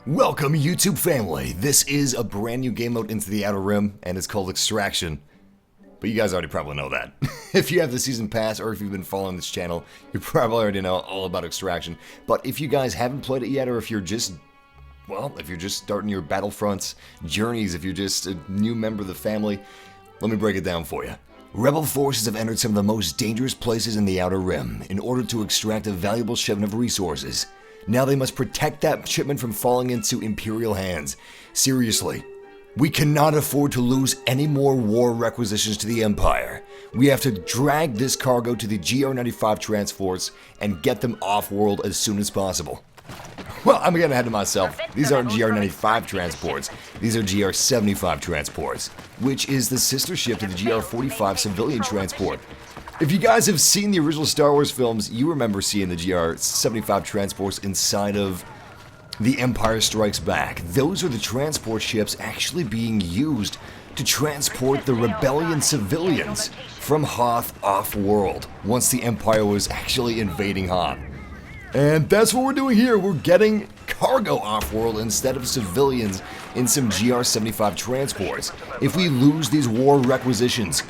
Welcome, YouTube family. This is a brand new game mode into the Outer Rim, and it's called Extraction. But you guys already probably know that. If you have the season pass, or if you've been following this channel, you probably already know all about Extraction. But if you guys haven't played it yet, or if you're just, well, if you're just starting your Battlefront journeys, if you're just a new member of the family, let me break it down for you. Rebel forces have entered some of the most dangerous places in the Outer Rim in order to extract a valuable shipment of resources. Now they must protect that shipment from falling into Imperial hands. Seriously, we cannot afford to lose any more war requisitions to the Empire. We have to drag this cargo to the GR-75 transports and get them off-world as soon as possible. Well, I'm getting ahead of myself. These aren't GR-95 transports. These are GR-75 transports, which is the sister ship to the GR-45 civilian transport. If you guys have seen the original Star Wars films, you remember seeing the GR-75 transports inside of The Empire Strikes Back. Those are the transport ships actually being used to transport the rebellion civilians from Hoth off-world once the Empire was actually invading Hoth. And that's what we're doing here. We're getting cargo off-world instead of civilians in some GR-75 transports. If we lose these war requisitions,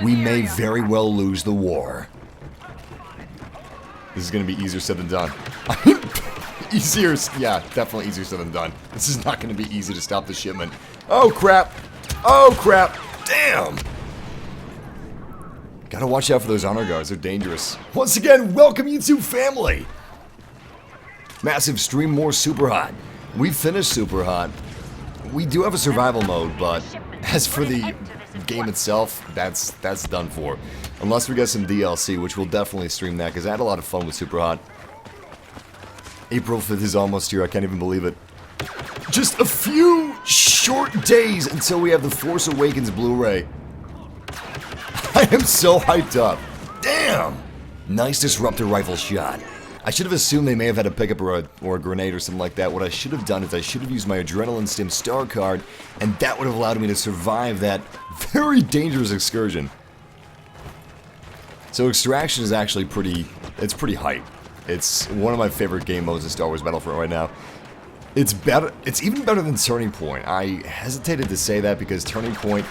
we may very well lose the war. This is going to be easier said than done. Easier, yeah, definitely easier said than done. This is not going to be easy to stop the shipment. Oh crap! Oh crap! Damn! Gotta watch out for those honor guards, they're dangerous. Once again, welcome YouTube family! Massive stream more Super Hot. We finished Super Hot. We do have a survival mode, but as for the game itself, that's done for. Unless we get some DLC, which we'll definitely stream that, because I had a lot of fun with Super Hot. April 5th is almost here, I can't even believe it. Just a few short days until we have the Force Awakens Blu-ray. I am so hyped up. Damn! Nice disruptor rifle shot. I should have assumed they may have had a pickup or a grenade or something like that. What I should have done is I should have used my Adrenaline Stim Star card, and that would have allowed me to survive that very dangerous excursion. So Extraction is actually pretty hype. It's one of my favorite game modes in Star Wars Battlefront right now. It's better. It's even better than Turning Point. I hesitated to say that because Turning Point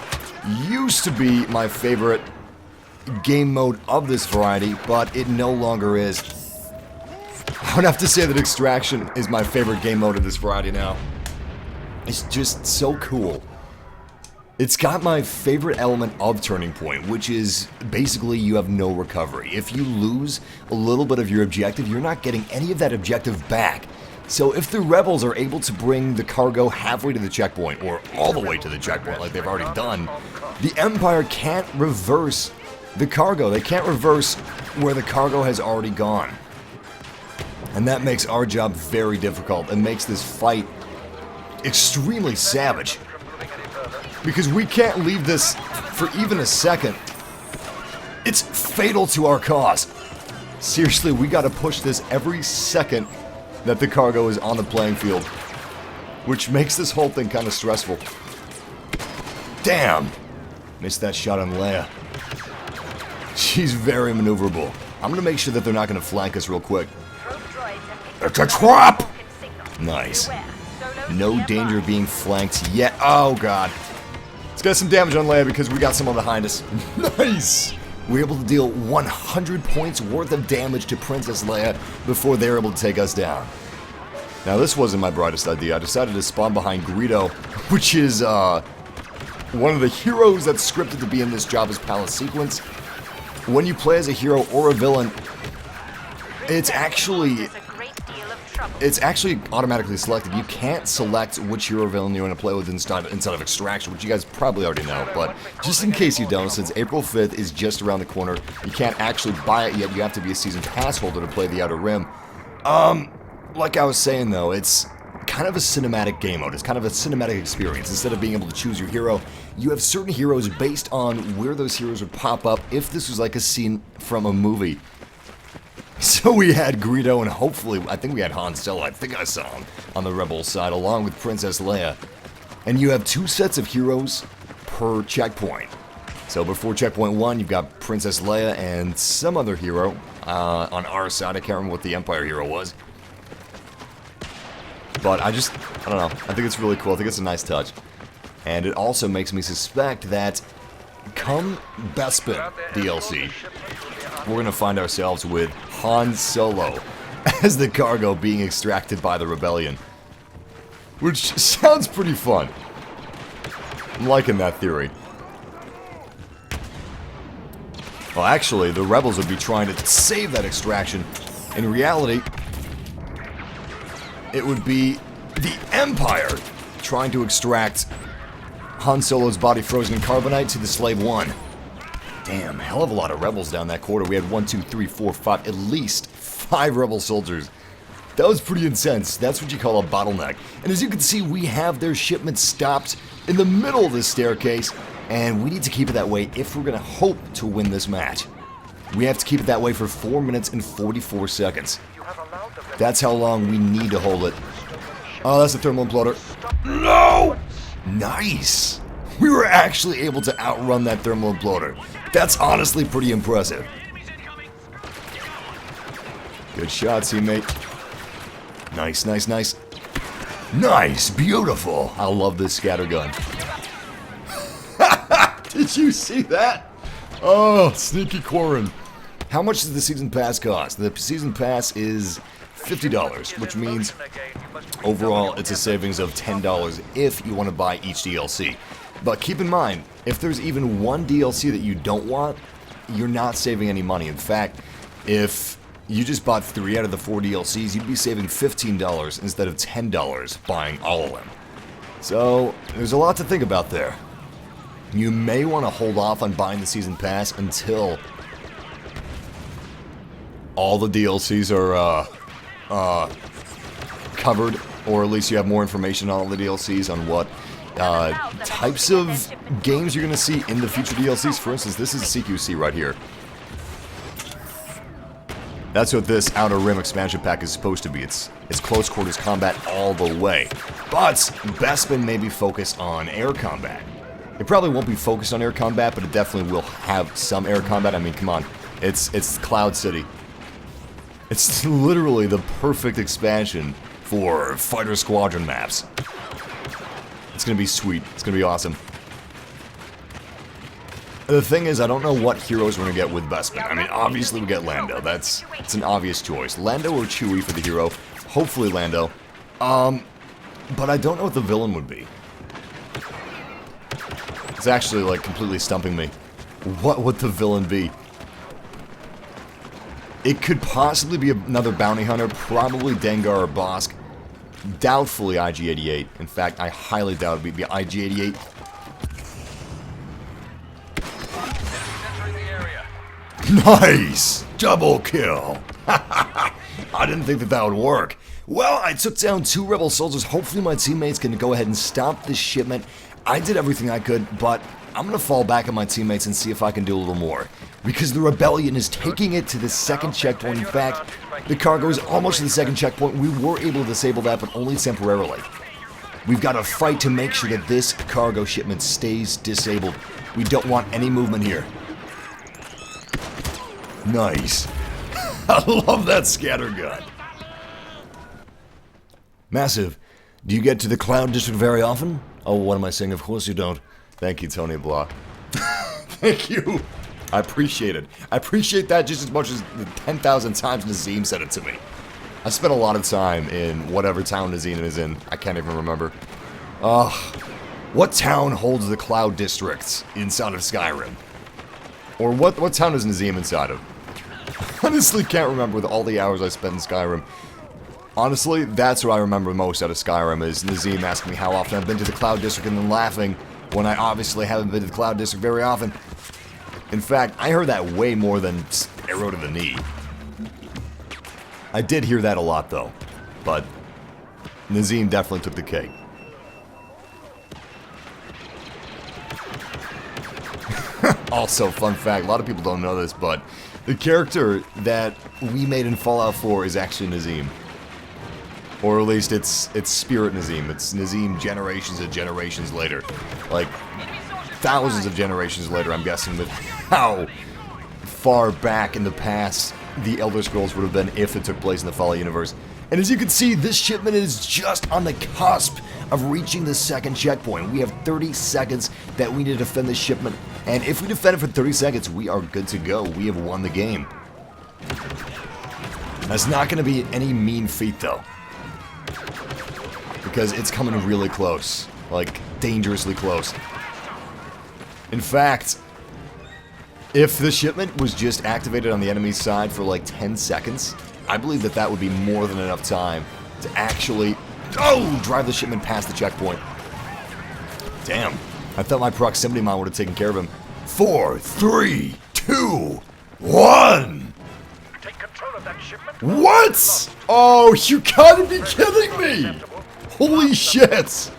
used to be my favorite game mode of this variety, but it no longer is. I would have to say that Extraction is my favorite game mode of this variety now. It's just so cool. It's got my favorite element of Turning Point, which is basically you have no recovery. If you lose a little bit of your objective, you're not getting any of that objective back. So if the rebels are able to bring the cargo halfway to the checkpoint, or all the way to the checkpoint like they've already done, the Empire can't reverse the cargo. They can't reverse where the cargo has already gone. And that makes our job very difficult and makes this fight extremely savage. Because we can't leave this for even a second. It's fatal to our cause. Seriously, we gotta push this every second that the cargo is on the playing field. Which makes this whole thing kind of stressful. Damn! Missed that shot on Leia. She's very maneuverable. I'm gonna make sure that they're not gonna flank us real quick. It's a trap! Nice. No danger of being flanked yet. Oh god. Let's get some damage on Leia because we got someone behind us. Nice! We're able to deal 100 points worth of damage to Princess Leia before they're able to take us down. Now this wasn't my brightest idea. I decided to spawn behind Greedo, which is one of the heroes that's scripted to be in this Jabba's Palace sequence. When you play as a hero or a villain, it's actually automatically selected. You can't select which hero or villain you want to play with inside of Extraction, which you guys probably already know, but just in case you don't, since April 5th is just around the corner, you can't actually buy it yet. You have to be a season pass holder to play the Outer Rim. Like I was saying though, it's kind of a cinematic game mode. It's kind of a cinematic experience. Instead of being able to choose your hero, you have certain heroes based on where those heroes would pop up if this was like a scene from a movie. So we had Greedo and hopefully, I think we had Han Solo, I think I saw him on the Rebel side along with Princess Leia. And you have 2 sets of heroes per checkpoint. So before checkpoint 1, you've got Princess Leia and some other hero on our side. I can't remember what the Empire hero was. but I don't know. I think it's really cool. I think it's a nice touch. And it also makes me suspect that come Bespin DLC, we're going to find ourselves with Han Solo as the cargo being extracted by the Rebellion. Which sounds pretty fun. I'm liking that theory. Well, actually, the rebels would be trying to save that extraction. In reality, it would be the Empire trying to extract Han Solo's body frozen in carbonite to the Slave One. Damn, hell of a lot of rebels down that corridor. We had 1, 2, 3, 4, 5, at least 5 rebel soldiers. That was pretty intense. That's what you call a bottleneck. And as you can see, we have their shipment stopped in the middle of this staircase, and we need to keep it that way if we're going to hope to win this match. We have to keep it that way for 4 minutes and 44 seconds. That's how long we need to hold it. Oh, that's the thermal imploder. No! Nice! We were actually able to outrun that thermal imploder. That's honestly pretty impressive. Good shot, teammate. Nice, nice, nice. Nice! Beautiful! I love this scattergun. Did you see that? Oh, sneaky Quarren. How much does the Season Pass cost? The Season Pass is $50, which means overall it's a savings of $10 if you want to buy each DLC. But keep in mind, if there's even one DLC that you don't want, you're not saving any money. In fact, if you just bought 3 out of the 4 DLCs, you'd be saving $15 instead of $10 buying all of them. So, there's a lot to think about there. You may want to hold off on buying the Season Pass until all the DLCs are covered, or at least you have more information on all the DLCs on what types of games you're going to see in the future DLCs. For instance, this is CQC right here. That's what this Outer Rim expansion pack is supposed to be. It's close quarters combat all the way. But Bespin may be focused on air combat. It probably won't be focused on air combat, but it definitely will have some air combat. I mean, come on. It's Cloud City. It's literally the perfect expansion for fighter squadron maps. It's gonna be sweet. It's gonna be awesome. The thing is, I don't know what heroes we're gonna get with Bespin. I mean, obviously we get Lando. It's an obvious choice. Lando or Chewie for the hero. Hopefully Lando. But I don't know what the villain would be. It's actually, like, completely stumping me. What would the villain be? It could possibly be another bounty hunter, probably Dengar or Bosk. Doubtfully IG-88. In fact, I highly doubt it would be IG-88. Nice! Double kill! I didn't think that would work. Well, I took down 2 rebel soldiers. Hopefully my teammates can go ahead and stop this shipment. I did everything I could, but I'm going to fall back on my teammates and see if I can do a little more. Because the Rebellion is taking it to the second checkpoint. In fact, the cargo is almost to the second checkpoint. We were able to disable that, but only temporarily. We've got to fight to make sure that this cargo shipment stays disabled. We don't want any movement here. Nice. I love that scattergun. Massive, do you get to the Cloud District very often? Oh, what am I saying? Of course you don't. Thank you, Tony Blah. Thank you. I appreciate it. I appreciate that just as much as the 10,000 times Nazim said it to me. I spent a lot of time in whatever town Nazim is in. I can't even remember. Ugh. What town holds the Cloud Districts inside of Skyrim? Or what town is Nazim inside of? Honestly, can't remember with all the hours I spent in Skyrim. Honestly, that's what I remember most out of Skyrim is Nazim asking me how often I've been to the Cloud District and then laughing when I obviously haven't been to the Cloud District very often. In fact, I heard that way more than arrow to the knee. I did hear that a lot though, but Nazim definitely took the cake. Also, fun fact, a lot of people don't know this, but the character that we made in Fallout 4 is actually Nazim. Or at least it's Spirit Nazim. It's Nazim generations and generations later. Like, thousands of generations later, I'm guessing, with how far back in the past the Elder Scrolls would have been if it took place in the Fallout universe. And as you can see, this shipment is just on the cusp of reaching the second checkpoint. We have 30 seconds that we need to defend this shipment. And if we defend it for 30 seconds, we are good to go. We have won the game. That's not going to be any mean feat, though. Because it's coming really close. Like, dangerously close. In fact, if the shipment was just activated on the enemy's side for like 10 seconds, I believe that that would be more than enough time to actually, drive the shipment past the checkpoint. Damn, I thought my proximity mine would have taken care of him. 4, 3, 2, 1. Take control of that shipment. What? Oh, you gotta be kidding me! Holy shit!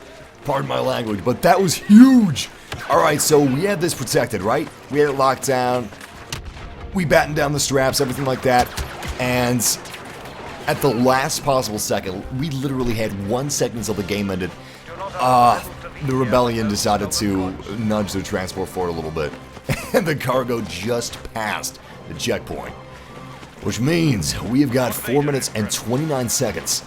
Pardon my language, but that was huge! Alright, so we had this protected, right? We had it locked down. We battened down the straps, everything like that. And at the last possible second, we literally had 1 second until the game ended. The rebellion decided to nudge their transport forward a little bit. And the cargo just passed the checkpoint. Which means we have got 4 minutes and 29 seconds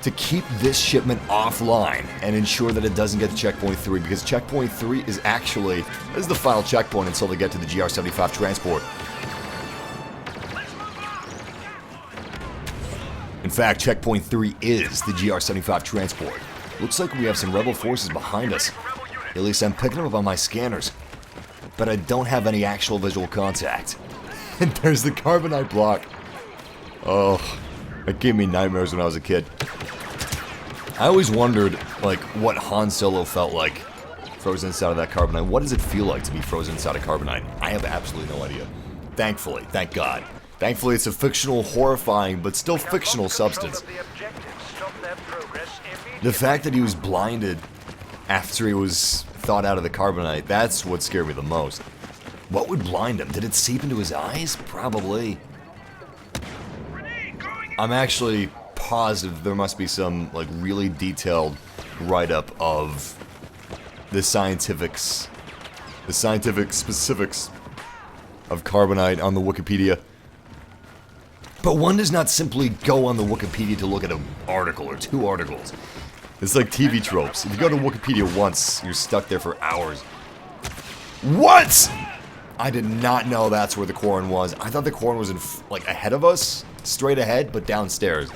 to keep this shipment offline and ensure that it doesn't get to checkpoint 3, because checkpoint 3 is actually, this is the final checkpoint until they get to the GR-75 transport. In fact, checkpoint 3 is the GR-75 transport. Looks like we have some rebel forces behind us. At least I'm picking them up on my scanners. But I don't have any actual visual contact. And there's the carbonite block. Oh, that gave me nightmares when I was a kid. I always wondered, like, what Han Solo felt like frozen inside of that carbonite. What does it feel like to be frozen inside a carbonite? I have absolutely no idea. Thankfully, thank God. Thankfully, it's a fictional, horrifying, but still fictional substance. The fact that he was blinded after he was thawed out of the carbonite, that's what scared me the most. What would blind him? Did it seep into his eyes? Probably. I'm actually positive there must be some, like, really detailed write-up of the scientific specifics of carbonite on the Wikipedia. But one does not simply go on the Wikipedia to look at an article or 2 articles. It's like TV tropes. If you go to Wikipedia once, you're stuck there for hours. What?! I did not know that's where the Quarren was. I thought the Quarren was in, like, ahead of us, straight ahead, but downstairs.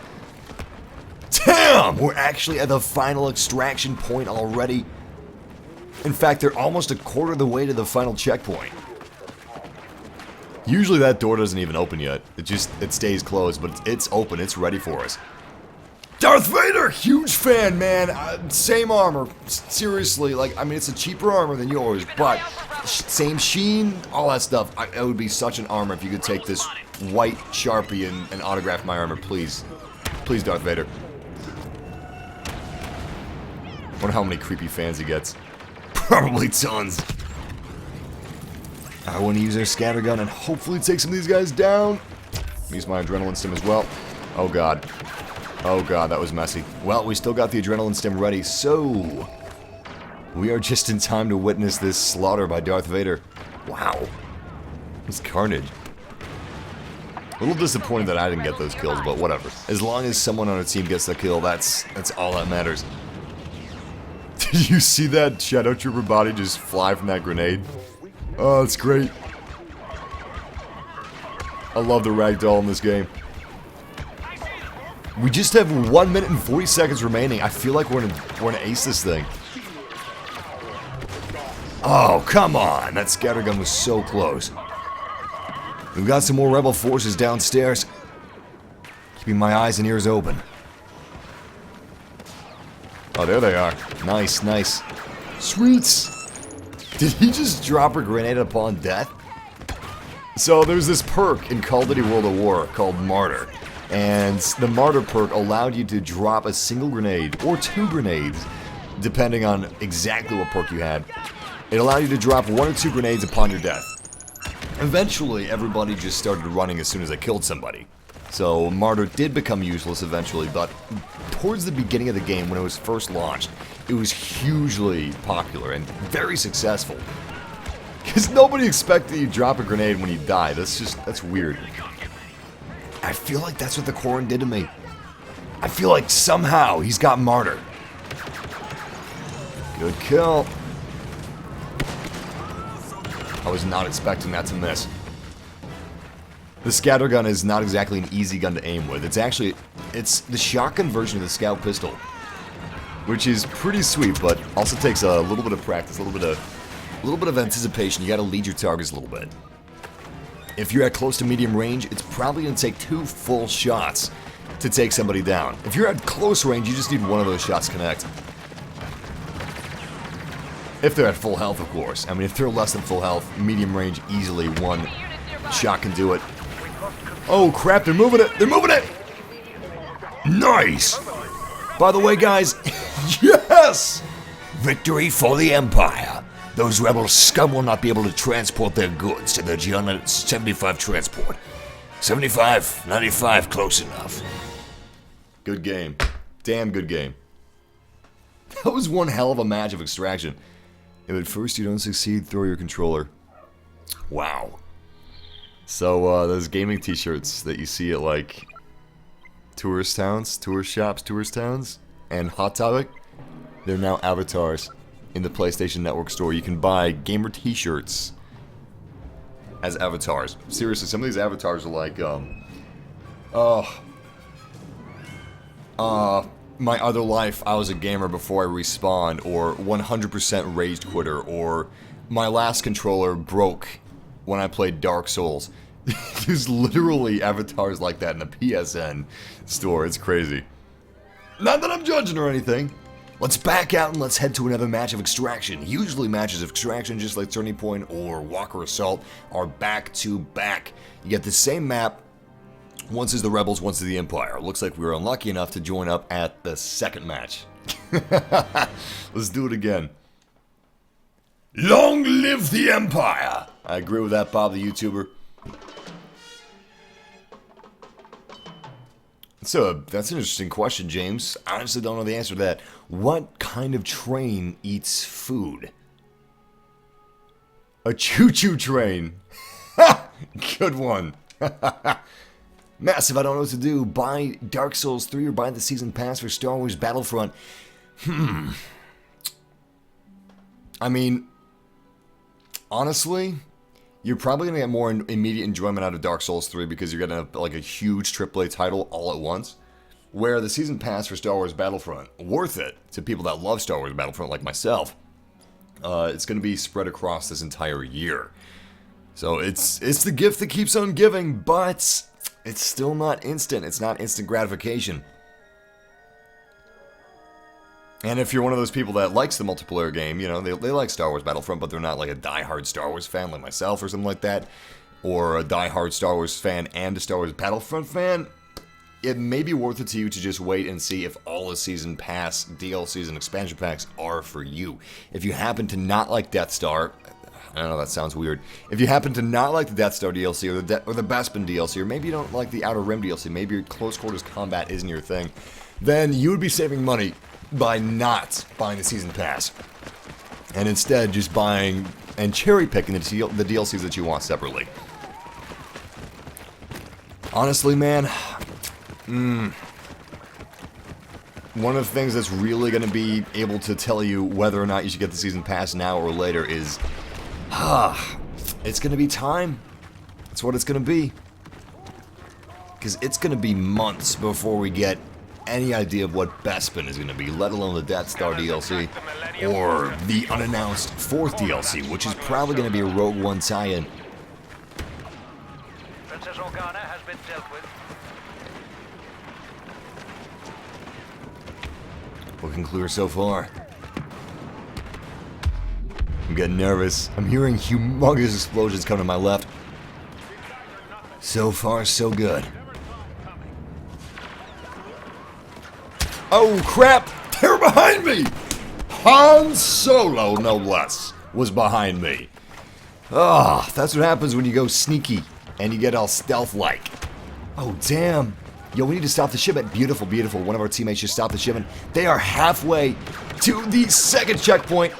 Damn! We're actually at the final extraction point already. In fact, they're almost a quarter of the way to the final checkpoint. Usually that door doesn't even open yet. It stays closed, but it's open. It's ready for us. Darth Vader! Huge fan, man. Same armor. Seriously, like, I mean, it's a cheaper armor than yours, but same sheen, all that stuff. It would be such an armor if you could take this white Sharpie and autograph my armor, please. Please, Darth Vader. Wonder how many creepy fans he gets. Probably tons. I want to use our scattergun and hopefully take some of these guys down. Use my adrenaline stim as well. Oh god. Oh god, that was messy. Well, we still got the adrenaline stim ready, so we are just in time to witness this slaughter by Darth Vader. Wow. This carnage. A little disappointed that I didn't get those kills, but whatever. As long as someone on our team gets the kill, that's all that matters. Did you see that Shadow Trooper body just fly from that grenade? Oh, it's great. I love the ragdoll in this game. We just have 1 minute and 40 seconds remaining. I feel like we're gonna ace this thing. Oh, come on. That scattergun was so close. We've got some more rebel forces downstairs. Keeping my eyes and ears open. Oh, there they are. Nice, nice. Sweets! Did he just drop a grenade upon death? So there's this perk in Call of Duty World at War called Martyr. And the Martyr perk allowed you to drop a single grenade, or 2 grenades, depending on exactly what perk you had. It allowed you to drop 1 or 2 grenades upon your death. Eventually, everybody just started running as soon as they killed somebody. So Martyr did become useless eventually, but towards the beginning of the game, when it was first launched, it was hugely popular and very successful. Because nobody expected you to drop a grenade when you die. That's weird. I feel like that's what the Quarren did to me. I feel like somehow he's got martyr. Good kill. I was not expecting that to miss. The scattergun is not exactly an easy gun to aim with. It's the shotgun version of the scout pistol, which is pretty sweet, but also takes a little bit of practice, a little bit of anticipation. You got to lead your targets a little bit. If you're at close to medium range, it's probably going to take 2 full shots to take somebody down. If you're at close range, you just need one of those shots to connect. If they're at full health, of course. I mean, if they're less than full health, medium range, easily 1 shot can do it. Oh crap, they're moving it! They're moving it! Nice! By the way, guys, yes! Victory for the Empire. Those rebel scum will not be able to transport their goods to the GR-75 transport. 75, 95, close enough. Good game. Damn good game. That was one hell of a match of Extraction. If at first you don't succeed, throw your controller. Wow. So, those gaming t-shirts that you see at, like, tourist towns, tourist shops, tourist towns, and Hot Topic, they're now avatars in the PlayStation Network store. You can buy gamer t-shirts as avatars. Seriously, some of these avatars are like, my other life, I was a gamer before I respawned, or 100% raged quitter, or my last controller broke when I played Dark Souls. There's literally avatars like that in the PSN store. It's crazy. Not that I'm judging or anything. Let's back out and let's head to another match of Extraction. Usually matches of Extraction, just like Turning Point or Walker Assault, are back to back. You get the same map. Once is the Rebels, once is the Empire. Looks like we were unlucky enough to join up at the second match. Let's do it again. Long live the Empire! I agree with that, Bob the YouTuber. So, that's an interesting question, James. I honestly don't know the answer to that. What kind of train eats food? A choo-choo train. Good one. Massive, I don't know what to do. Buy Dark Souls 3 or buy the season pass for Star Wars Battlefront. I mean, honestly, you're probably going to get more immediate enjoyment out of Dark Souls 3 because you're going to like a huge AAA title all at once. Where the season pass for Star Wars Battlefront, worth it to people that love Star Wars Battlefront like myself. It's going to be spread across this entire year. So it's the gift that keeps on giving, but it's still not instant. It's not instant gratification. And if you're one of those people that likes the multiplayer game, you know, they like Star Wars Battlefront, but they're not like a die-hard Star Wars fan like myself or something like that, or a die-hard Star Wars fan and a Star Wars Battlefront fan, it may be worth it to you to just wait and see if all the Season Pass, DLCs, and expansion packs are for you. If you happen to not like Death Star, I don't know, that sounds weird. If you happen to not like the Death Star DLC or the Bespin DLC, or maybe you don't like the Outer Rim DLC, maybe your close quarters combat isn't your thing, then you would be saving money by not buying the Season Pass, and instead just buying and cherry-picking the DLCs that you want separately. Honestly, man, one of the things that's really going to be able to tell you whether or not you should get the Season Pass now or later is, it's going to be time. That's what it's going to be. Because it's going to be months before we get any idea of what Bespin is going to be, let alone the Death Star DLC, or the unannounced 4th DLC, which is probably going to be a Rogue One tie-in. Princess Organa has been dealt with. Looking clear so far. I'm getting nervous. I'm hearing humongous explosions coming to my left. So far, so good. Oh crap! They're behind me! Han Solo, no less, was behind me. Ah, that's what happens when you go sneaky and you get all stealth-like. Oh damn! Yo, we need to stop the shipment. Beautiful, beautiful. One of our teammates just stopped the shipment. They are halfway to the second checkpoint,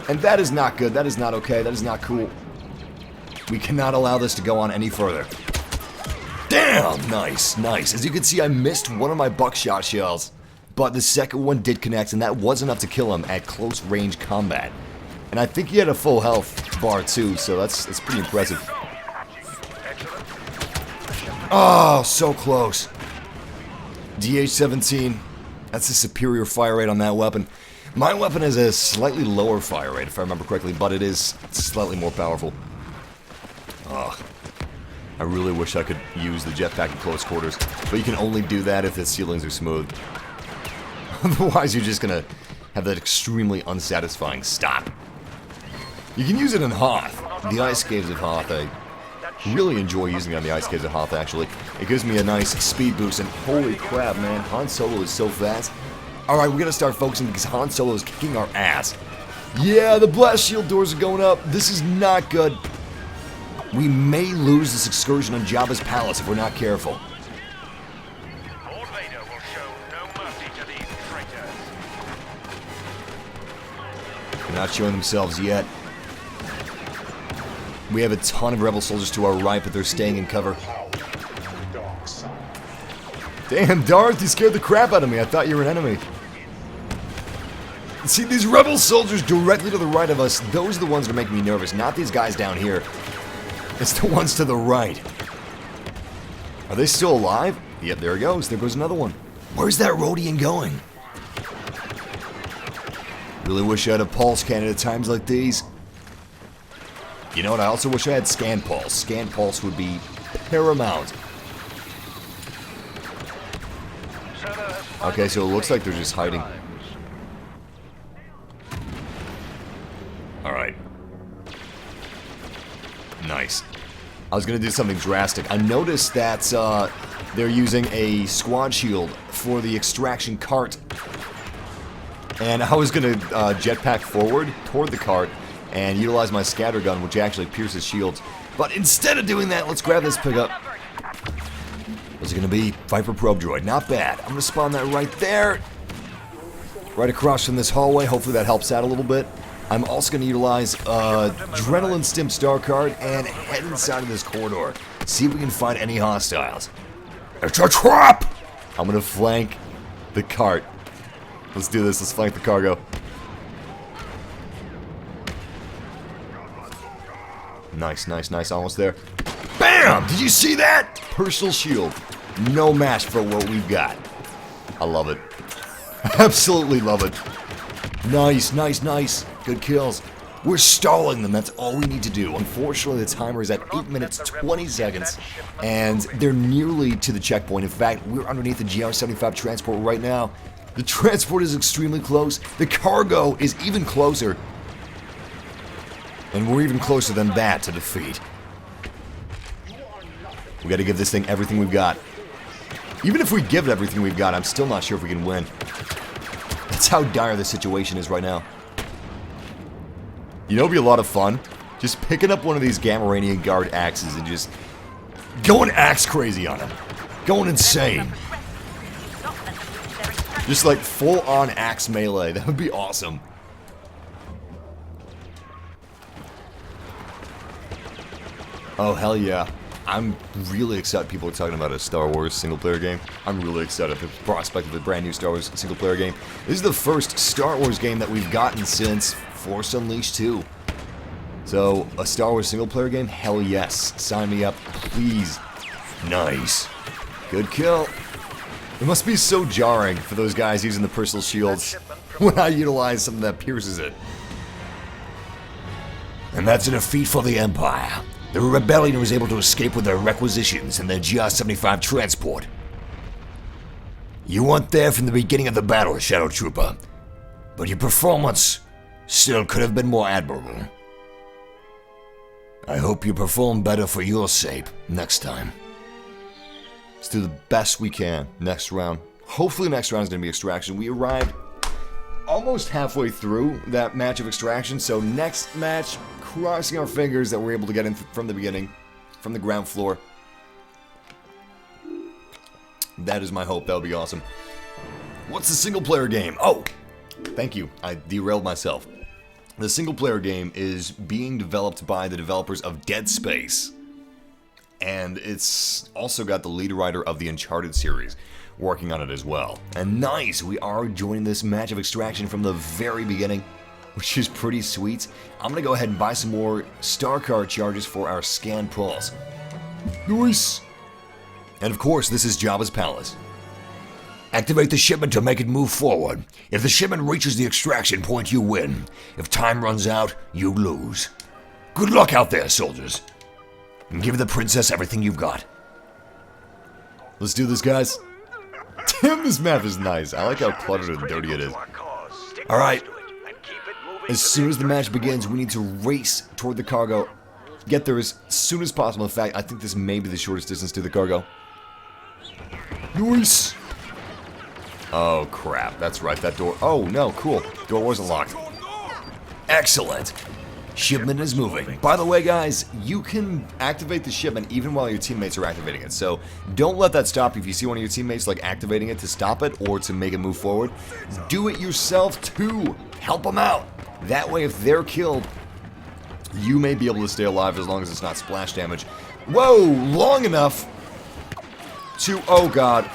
and that is not good. That is not okay. That is not cool. We cannot allow this to go on any further. Damn! Nice, nice. As you can see, I missed one of my buckshot shells, but the second one did connect, and that was enough to kill him at close range combat. And I think he had a full health bar too, so that's pretty impressive. Oh, so close. DH-17. That's a superior fire rate on that weapon. My weapon has a slightly lower fire rate, if I remember correctly, but it is slightly more powerful. Ugh. I really wish I could use the jetpack in close quarters, but you can only do that if the ceilings are smooth. Otherwise, you're just gonna have that extremely unsatisfying stop. You can use it in Hoth. The ice caves of Hoth, I really enjoy using it on the ice caves of Hoth, actually. It gives me a nice speed boost, and holy crap, man, Han Solo is so fast. Alright, we're gonna start focusing because Han Solo is kicking our ass. Yeah, the blast shield doors are going up. This is not good. We may lose this excursion on Jabba's palace if we're not careful. Lord Vader will show no mercy to these traitors. They're not showing themselves yet. We have a ton of rebel soldiers to our right, but they're staying in cover. Damn, Darth, you scared the crap out of me. I thought you were an enemy. See, these rebel soldiers directly to the right of us, those are the ones that make me nervous, not these guys down here. It's the ones to the right. Are they still alive? Yep, there he goes. There goes another one. Where's that Rhodian going? Really wish I had a pulse cannon at times like these. You know what? I also wish I had scan pulse. Scan pulse would be paramount. Okay, so it looks like they're just hiding. Alright. Nice. I was gonna do something drastic. I noticed that they're using a squad shield for the extraction cart. And I was gonna jetpack forward toward the cart and utilize my scatter gun, which actually pierces shields. But instead of doing that, let's grab this pickup. What's it gonna be? Viper probe droid. Not bad. I'm gonna spawn that right there. Right across from this hallway. Hopefully that helps out a little bit. I'm also gonna utilize Adrenaline Stim Star Card and head inside of this corridor. See if we can find any hostiles. It's a trap! I'm gonna flank the cart. Let's do this. Let's flank the cargo. Nice, nice, nice. Almost there. BAM! Did you see that? Personal shield. No match for what we've got. I love it. Absolutely love it. Nice, nice, nice. Good kills. We're stalling them. That's all we need to do. Unfortunately, the timer is at 8 minutes, 20 seconds. And they're nearly to the checkpoint. In fact, we're underneath the GR-75 transport right now. The transport is extremely close. The cargo is even closer. And we're even closer than that to defeat. We gotta give this thing everything we've got. Even if we give it everything we've got, I'm still not sure if we can win. That's how dire the situation is right now. You know, it'd be a lot of fun. Just picking up one of these Gamorrean Guard axes and just going axe crazy on him. Going insane. Just like full-on axe melee. That would be awesome. Oh, hell yeah. I'm really excited people are talking about a Star Wars single-player game. I'm really excited at the prospect of a brand new Star Wars single-player game. This is the first Star Wars game that we've gotten since Force Unleashed 2. So, a Star Wars single-player game? Hell yes. Sign me up, please. Nice. Good kill. It must be so jarring for those guys using the personal shields when I utilize something that pierces it. And that's a defeat for the Empire. The rebellion was able to escape with their requisitions and their GR-75 transport. You weren't there from the beginning of the battle, Shadow Trooper, but your performance still could have been more admirable. I hope you perform better for your sake next time. Let's do the best we can next round. Hopefully next round is going to be Extraction. We arrived almost halfway through that match of Extraction, so next match, crossing our fingers that we're able to get in from the beginning, from the ground floor. That is my hope. That would be awesome. What's the single-player game? Oh, thank you. I derailed myself. The single-player game is being developed by the developers of Dead Space. and it's also got the lead writer of the Uncharted series working on it as well. And nice, we are joining this match of Extraction from the very beginning, which is pretty sweet. I'm gonna go ahead and buy some more star card charges for our scan pulse. Nice! And of course, this is Jabba's palace. Activate the shipment to make it move forward. If the shipment reaches the extraction point, you win. If time runs out, you lose. Good luck out there, soldiers. And give the princess everything you've got. Let's do this, guys. Damn, this map is nice. I like how cluttered and dirty it is. Alright. As soon as the match begins, we need to race toward the cargo. Get there as soon as possible. In fact, I think this may be the shortest distance to the cargo. Nice! Oh, crap. That's right, that door... Oh, no, cool. Door wasn't locked. Excellent. Shipment is moving. By the way, guys, you can activate the shipment even while your teammates are activating it. So don't let that stop you if you see one of your teammates like activating it to stop it or to make it move forward. Do it yourself too. Help them out. That way, if they're killed, you may be able to stay alive as long as it's not splash damage. Whoa, long enough to... Oh, God.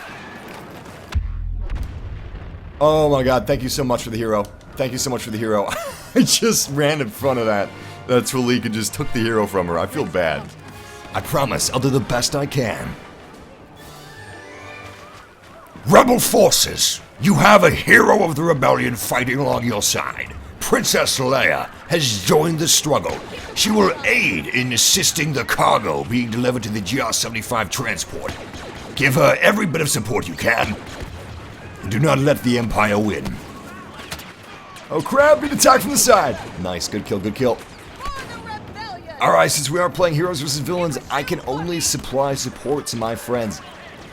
Oh, my God. Thank you so much for the hero. Thank you so much for the hero. I just ran in front of that Tralik and just took the hero from her. I feel bad. I promise I'll do the best I can. Rebel forces, you have a hero of the rebellion fighting along your side. Princess Leia has joined the struggle. She will aid in assisting the cargo being delivered to the GR-75 transport. Give her every bit of support you can. And do not let the Empire win. Oh crap, being attacked from the side. Nice, good kill, good kill. Alright, since we are playing heroes versus villains, I can only supply support to my friends.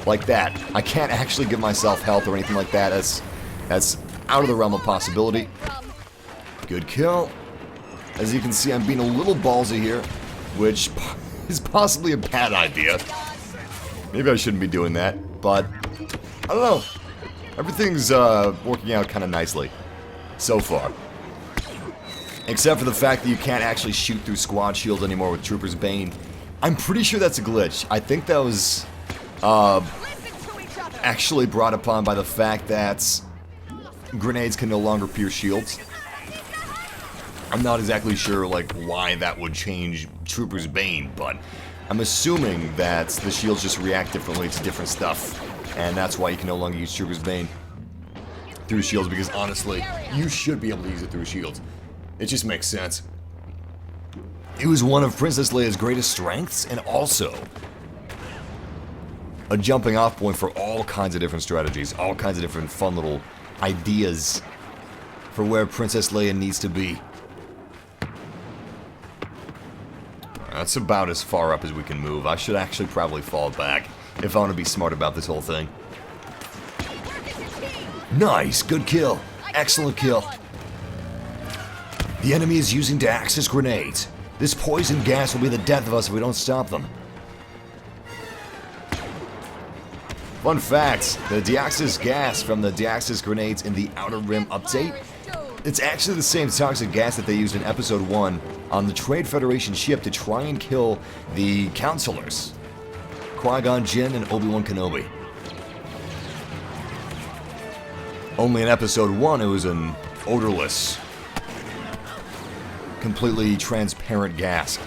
Like that. I can't actually give myself health or anything like that. That's out of the realm of possibility. Good kill. As you can see, I'm being a little ballsy here, which is possibly a bad idea. Maybe I shouldn't be doing that, but I don't know. Everything's working out kind of nicely so far. Except for the fact that you can't actually shoot through squad shields anymore with Trooper's Bane. I'm pretty sure that's a glitch. I think that was actually brought upon by the fact that grenades can no longer pierce shields. I'm not exactly sure like why that would change Trooper's Bane, but I'm assuming that the shields just react differently to different stuff, and that's why you can no longer use Trooper's Bane through shields, because honestly, you should be able to use it through shields. It just makes sense. It was one of Princess Leia's greatest strengths, and also a jumping off point for all kinds of different strategies, all kinds of different fun little ideas for where Princess Leia needs to be. That's about as far up as we can move. I should actually probably fall back if I want to be smart about this whole thing. Nice, good kill. Excellent kill. The enemy is using Deaxis grenades. This poison gas will be the death of us if we don't stop them. Fun fact, the Deaxis gas from the Deaxis grenades in the Outer Rim update, it's actually the same toxic gas that they used in Episode 1 on the Trade Federation ship to try and kill the Counselors, Qui-Gon Jinn and Obi-Wan Kenobi. Only in Episode 1 it was an odorless, completely transparent gas.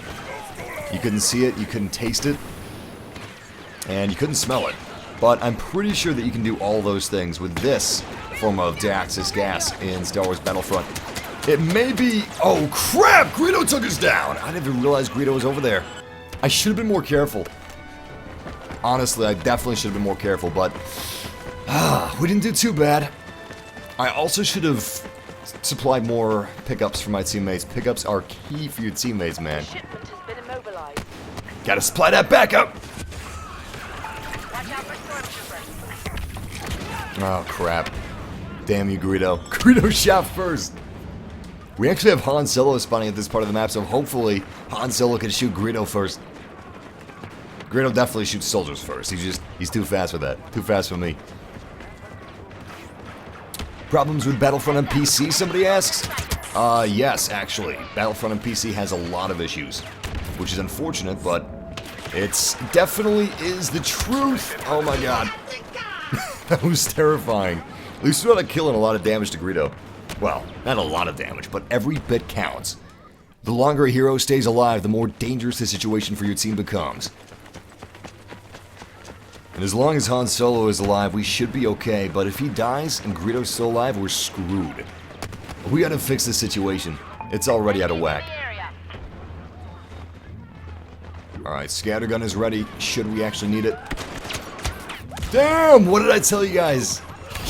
You couldn't see it, you couldn't taste it, and you couldn't smell it. But I'm pretty sure that you can do all those things with this form of Deaxis gas in Star Wars Battlefront. It may be... Oh crap! Greedo took us down! I didn't even realize Greedo was over there. I should have been more careful. Honestly, I definitely should have been more careful, but... we didn't do too bad. I also should have supplied more pickups for my teammates. Pickups are key for your teammates, man. Gotta supply that backup! Oh, crap. Damn you, Greedo. Greedo shot first! We actually have Han Solo spawning at this part of the map, so hopefully Han Solo can shoot Greedo first. Greedo definitely shoots soldiers first. He's too fast for that. Too fast for me. Problems with Battlefront on PC, somebody asks? Yes, actually. Battlefront on PC has a lot of issues, which is unfortunate, but It's definitely is the truth. Oh my god. That was terrifying. At least we got a kill and a lot of damage to Greedo. Well, not a lot of damage, but every bit counts. The longer a hero stays alive, the more dangerous the situation for your team becomes. And as long as Han Solo is alive, we should be okay, but if he dies and Greedo's still alive, we're screwed. We gotta fix this situation. It's already out of whack. Alright, scattergun is ready. Should we actually need it? Damn! What did I tell you guys?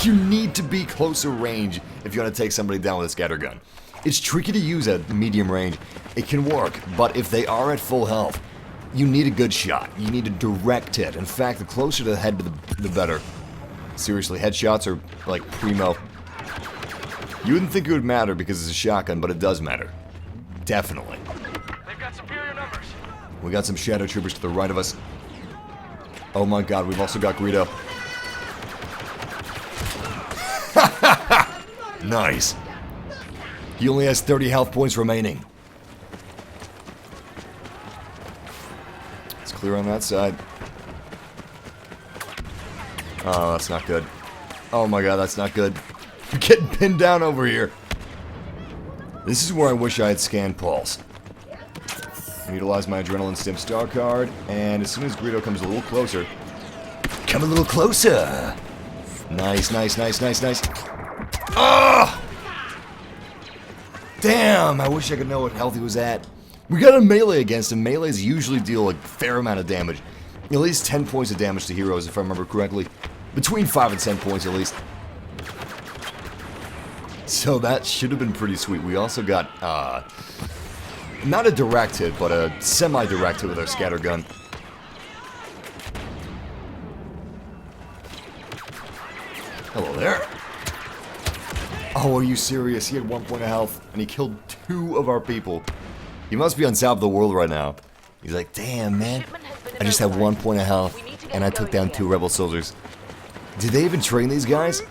You need to be closer range if you want to take somebody down with a scattergun. It's tricky to use at medium range. It can work, but if they are at full health, you need a good shot. You need a direct hit. In fact, the closer to the head, the better. Seriously, headshots are like primo. You wouldn't think it would matter because it's a shotgun, but it does matter. Definitely. They've got superior numbers. We got some shadow troopers to the right of us. Oh my god, we've also got Greedo. Nice. He only has 30 health points remaining. It's clear on that side. Oh, that's not good. Oh my god, that's not good. I'm getting pinned down over here. This is where I wish I had scanned pulse. Utilize my adrenaline stim star card, and as soon as Greedo comes a little closer, come a little closer. Nice, nice, nice, nice, nice. Ah! Damn! I wish I could know what health he was at. We got a melee against him. Melees usually deal a fair amount of damage, at least 10 points of damage to heroes, if I remember correctly, between 5 and 10 points at least. So that should have been pretty sweet. We also got not a direct hit, but a semi-direct hit with our scattergun. Hello there. Oh, are you serious? He had 1 point of health, and he killed 2 of our people. He must be on top of the world right now. He's like, damn, man. I just have 1 point of health, and I took down 2 rebel soldiers. Did they even train these guys?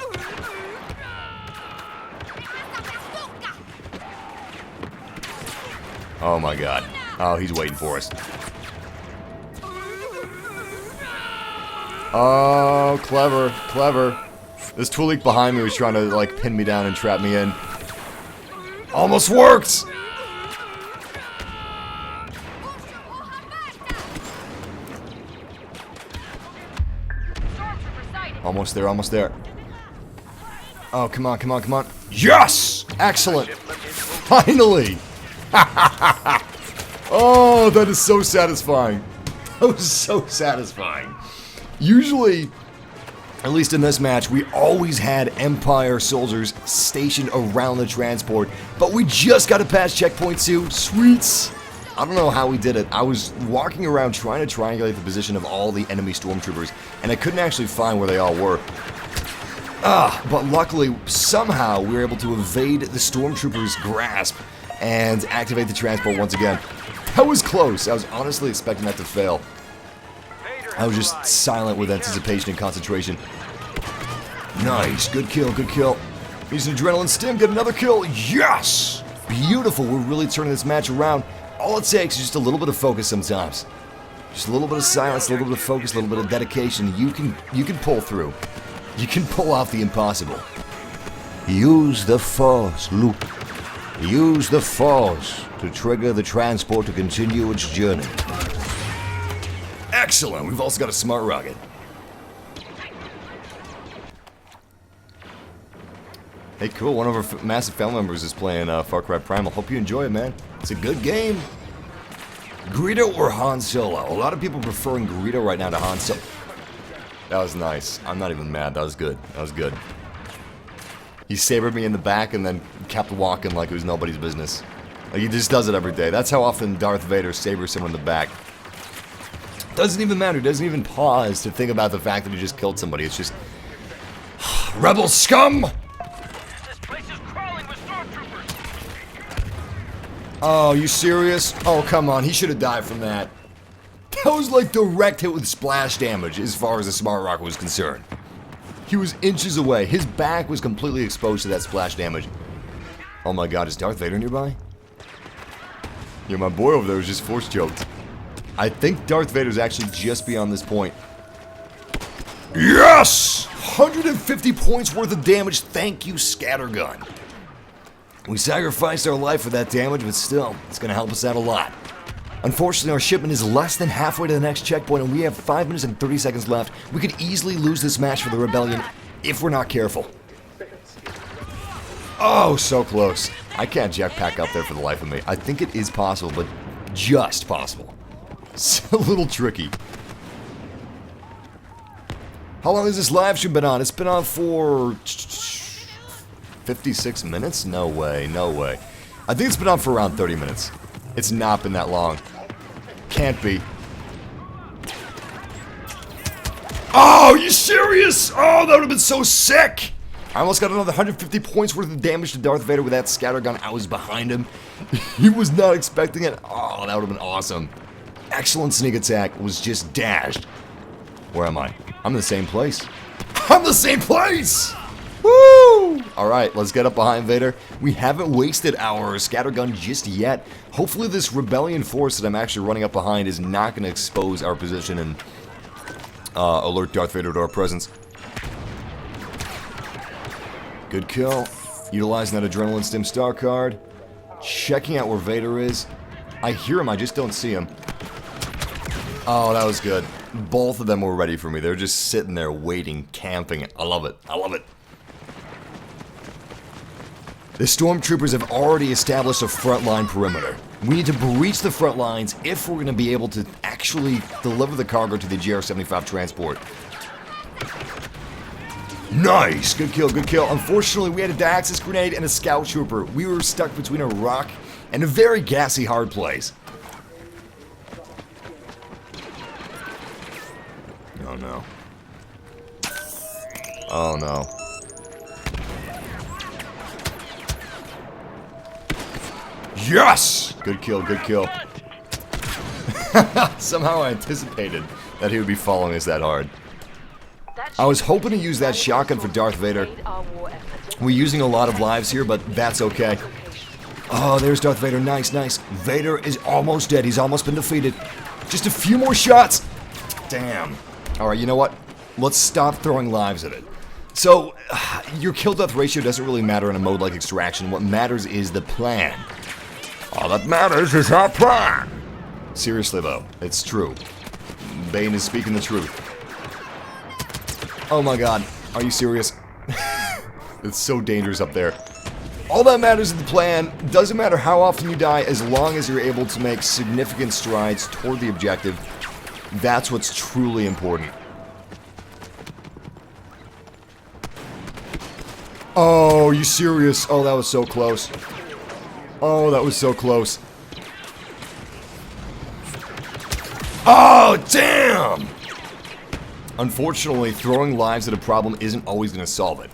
Oh my god. Oh, he's waiting for us. Oh, clever, clever. This Twi'lek behind me was trying to, like, pin me down and trap me in. Almost worked! Almost there, almost there. Oh, come on, come on, come on. Yes! Excellent! Finally! Oh, that is so satisfying. That was so satisfying. Usually, at least in this match, we always had Empire soldiers stationed around the transport, but we just got to pass checkpoint 2. Sweets! I don't know how we did it. I was walking around trying to triangulate the position of all the enemy stormtroopers, and I couldn't actually find where they all were. But luckily, somehow, we were able to evade the stormtroopers' grasp and activate the transport once again. That was close. I was honestly expecting that to fail. I was just silent with anticipation and concentration. Nice. Good kill, good kill. Use an adrenaline stim, get another kill. Yes! Beautiful. We're really turning this match around. All it takes is just a little bit of focus sometimes. Just a little bit of silence, a little bit of focus, a little bit of dedication. You can pull through. You can pull off the impossible. Use the Force, Luke. Use the Force to trigger the transport to continue its journey. Excellent! We've also got a smart rocket. Hey, cool. One of our massive family members is playing Far Cry Primal. Hope you enjoy it, man. It's a good game. Greedo or Han Solo? A lot of people preferring Greedo right now to Han Solo. That was nice. I'm not even mad. That was good. That was good. He sabered me in the back and then kept walking like it was nobody's business. Like, he just does it every day. That's how often Darth Vader sabers someone in the back. Doesn't even matter. He doesn't even pause to think about the fact that he just killed somebody. It's just... Rebel scum! This place is crawling with stormtroopers. Oh, you serious? Oh, come on. He should have died from that. That was like direct hit with splash damage as far as the smart rocket was concerned. He was inches away. His back was completely exposed to that splash damage. Oh my god, is Darth Vader nearby? Yeah, my boy over there was just force choked. I think Darth Vader's actually just beyond this point. Yes! 150 points worth of damage. Thank you, Scattergun. We sacrificed our life for that damage, but still, it's going to help us out a lot. Unfortunately, our shipment is less than halfway to the next checkpoint, and we have 5 minutes and 30 seconds left. We could easily lose this match for the Rebellion if we're not careful. Oh, so close. I can't jetpack up there for the life of me. I think it is possible, but just possible. It's a little tricky. How long has this live stream been on? It's been on for 56 minutes? No way, no way. I think it's been on for around 30 minutes. It's not been that long. Can't be. Oh, are you serious? Oh, that would have been so sick! I almost got another 150 points worth of damage to Darth Vader with that scattergun. I was behind him. He was not expecting it. Oh, that would have been awesome. Excellent sneak attack. Was just dashed. Where am I? I'm in the same place. I'm the same place! Woo! Alright, let's get up behind Vader. We haven't wasted our scattergun just yet. Hopefully this Rebellion force that I'm actually running up behind is not going to expose our position and alert Darth Vader to our presence. Good kill. Utilizing that Adrenaline Stim Star card. Checking out where Vader is. I hear him, I just don't see him. Oh, that was good. Both of them were ready for me. They're just sitting there waiting, camping. I love it. I love it. The stormtroopers have already established a frontline perimeter. We need to breach the front lines if we're going to be able to actually deliver the cargo to the GR-75 transport. Nice! Good kill, good kill. Unfortunately, we had a Daxis grenade and a scout trooper. We were stuck between a rock and a very gassy hard place. Oh no. Oh no. Yes! Good kill, good kill. Somehow I anticipated that he would be following us that hard. I was hoping to use that shotgun for Darth Vader. We're using a lot of lives here, but that's okay. Oh, there's Darth Vader. Nice, nice. Vader is almost dead. He's almost been defeated. Just a few more shots. Damn. Alright, you know what? Let's stop throwing lives at it. So, your kill-death ratio doesn't really matter in a mode like Extraction. What matters is the plan. All that matters is our plan. Seriously, though. It's true. Bane is speaking the truth. Oh my god. Are you serious? It's so dangerous up there. All that matters is the plan. Doesn't matter how often you die, as long as you're able to make significant strides toward the objective. That's what's truly important. Oh, are you serious? Oh, that was so close. Oh, that was so close. Oh, damn! Unfortunately, throwing lives at a problem isn't always going to solve it.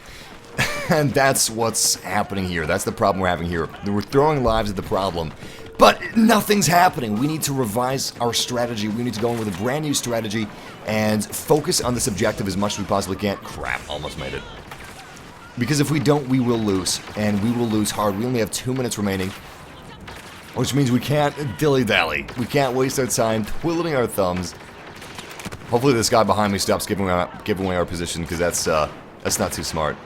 And that's what's happening here. That's the problem we're having here. We're throwing lives at the problem, but nothing's happening. We need to revise our strategy. We need to go in with a brand new strategy and focus on this objective as much as we possibly can. Crap, almost made it. Because if we don't, we will lose, and we will lose hard. We only have 2 minutes remaining, which means we can't dilly-dally. We can't waste our time twiddling our thumbs. Hopefully this guy behind me stops giving away our position, because that's not too smart.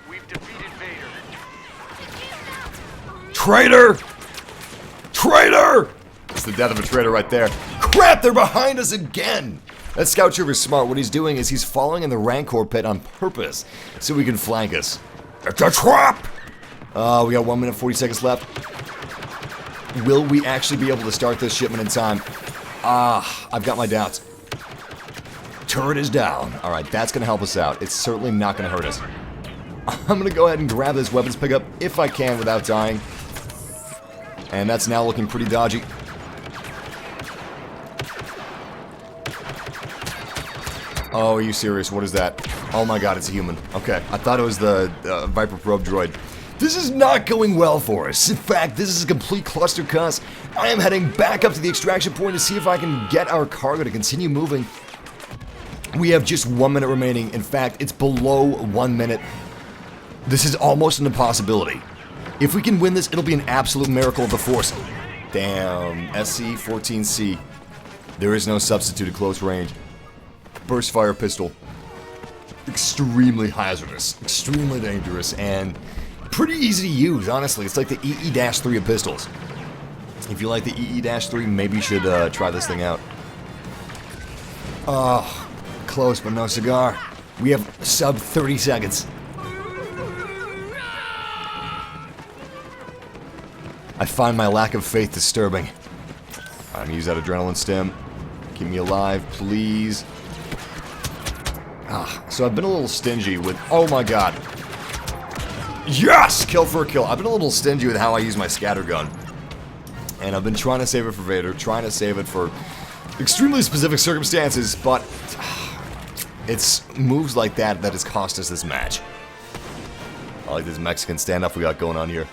We've defeated Vader. Traitor! Traitor! It's the death of a traitor right there. Crap, they're behind us again! That scout trooper's smart. What he's doing is he's following in the Rancor pit on purpose, so he can flank us. It's a trap! We got 1 minute 40 seconds left. Will we actually be able to start this shipment in time? I've got my doubts. Turret is down. Alright, that's going to help us out. It's certainly not going to hurt us. I'm going to go ahead and grab this weapons pickup if I can without dying. And that's now looking pretty dodgy. Oh, are you serious? What is that? Oh my god, it's a human. Okay, I thought it was the Viper probe droid. This is not going well for us. In fact, this is a complete cluster cuss. I am heading back up to the extraction point to see if I can get our cargo to continue moving. We have just 1 minute remaining. In fact, it's below 1 minute. This is almost an impossibility. If we can win this, it'll be an absolute miracle of the Force. Damn, SC-14C. There is no substitute at close range. Burst fire pistol. Extremely hazardous, extremely dangerous, and pretty easy to use, honestly. It's like the EE-3 of pistols. If you like the EE-3, maybe you should try this thing out. Oh, close but no cigar. We have sub 30 seconds. I find my lack of faith disturbing. I'm gonna use that adrenaline stim. Keep me alive, please. So I've been a little stingy with... Oh my god. Yes! Kill for a kill. I've been a little stingy with how I use my scatter gun. And I've been trying to save it for Vader, trying to save it for extremely specific circumstances, but it's moves like that that has cost us this match. I like this Mexican standoff we got going on here.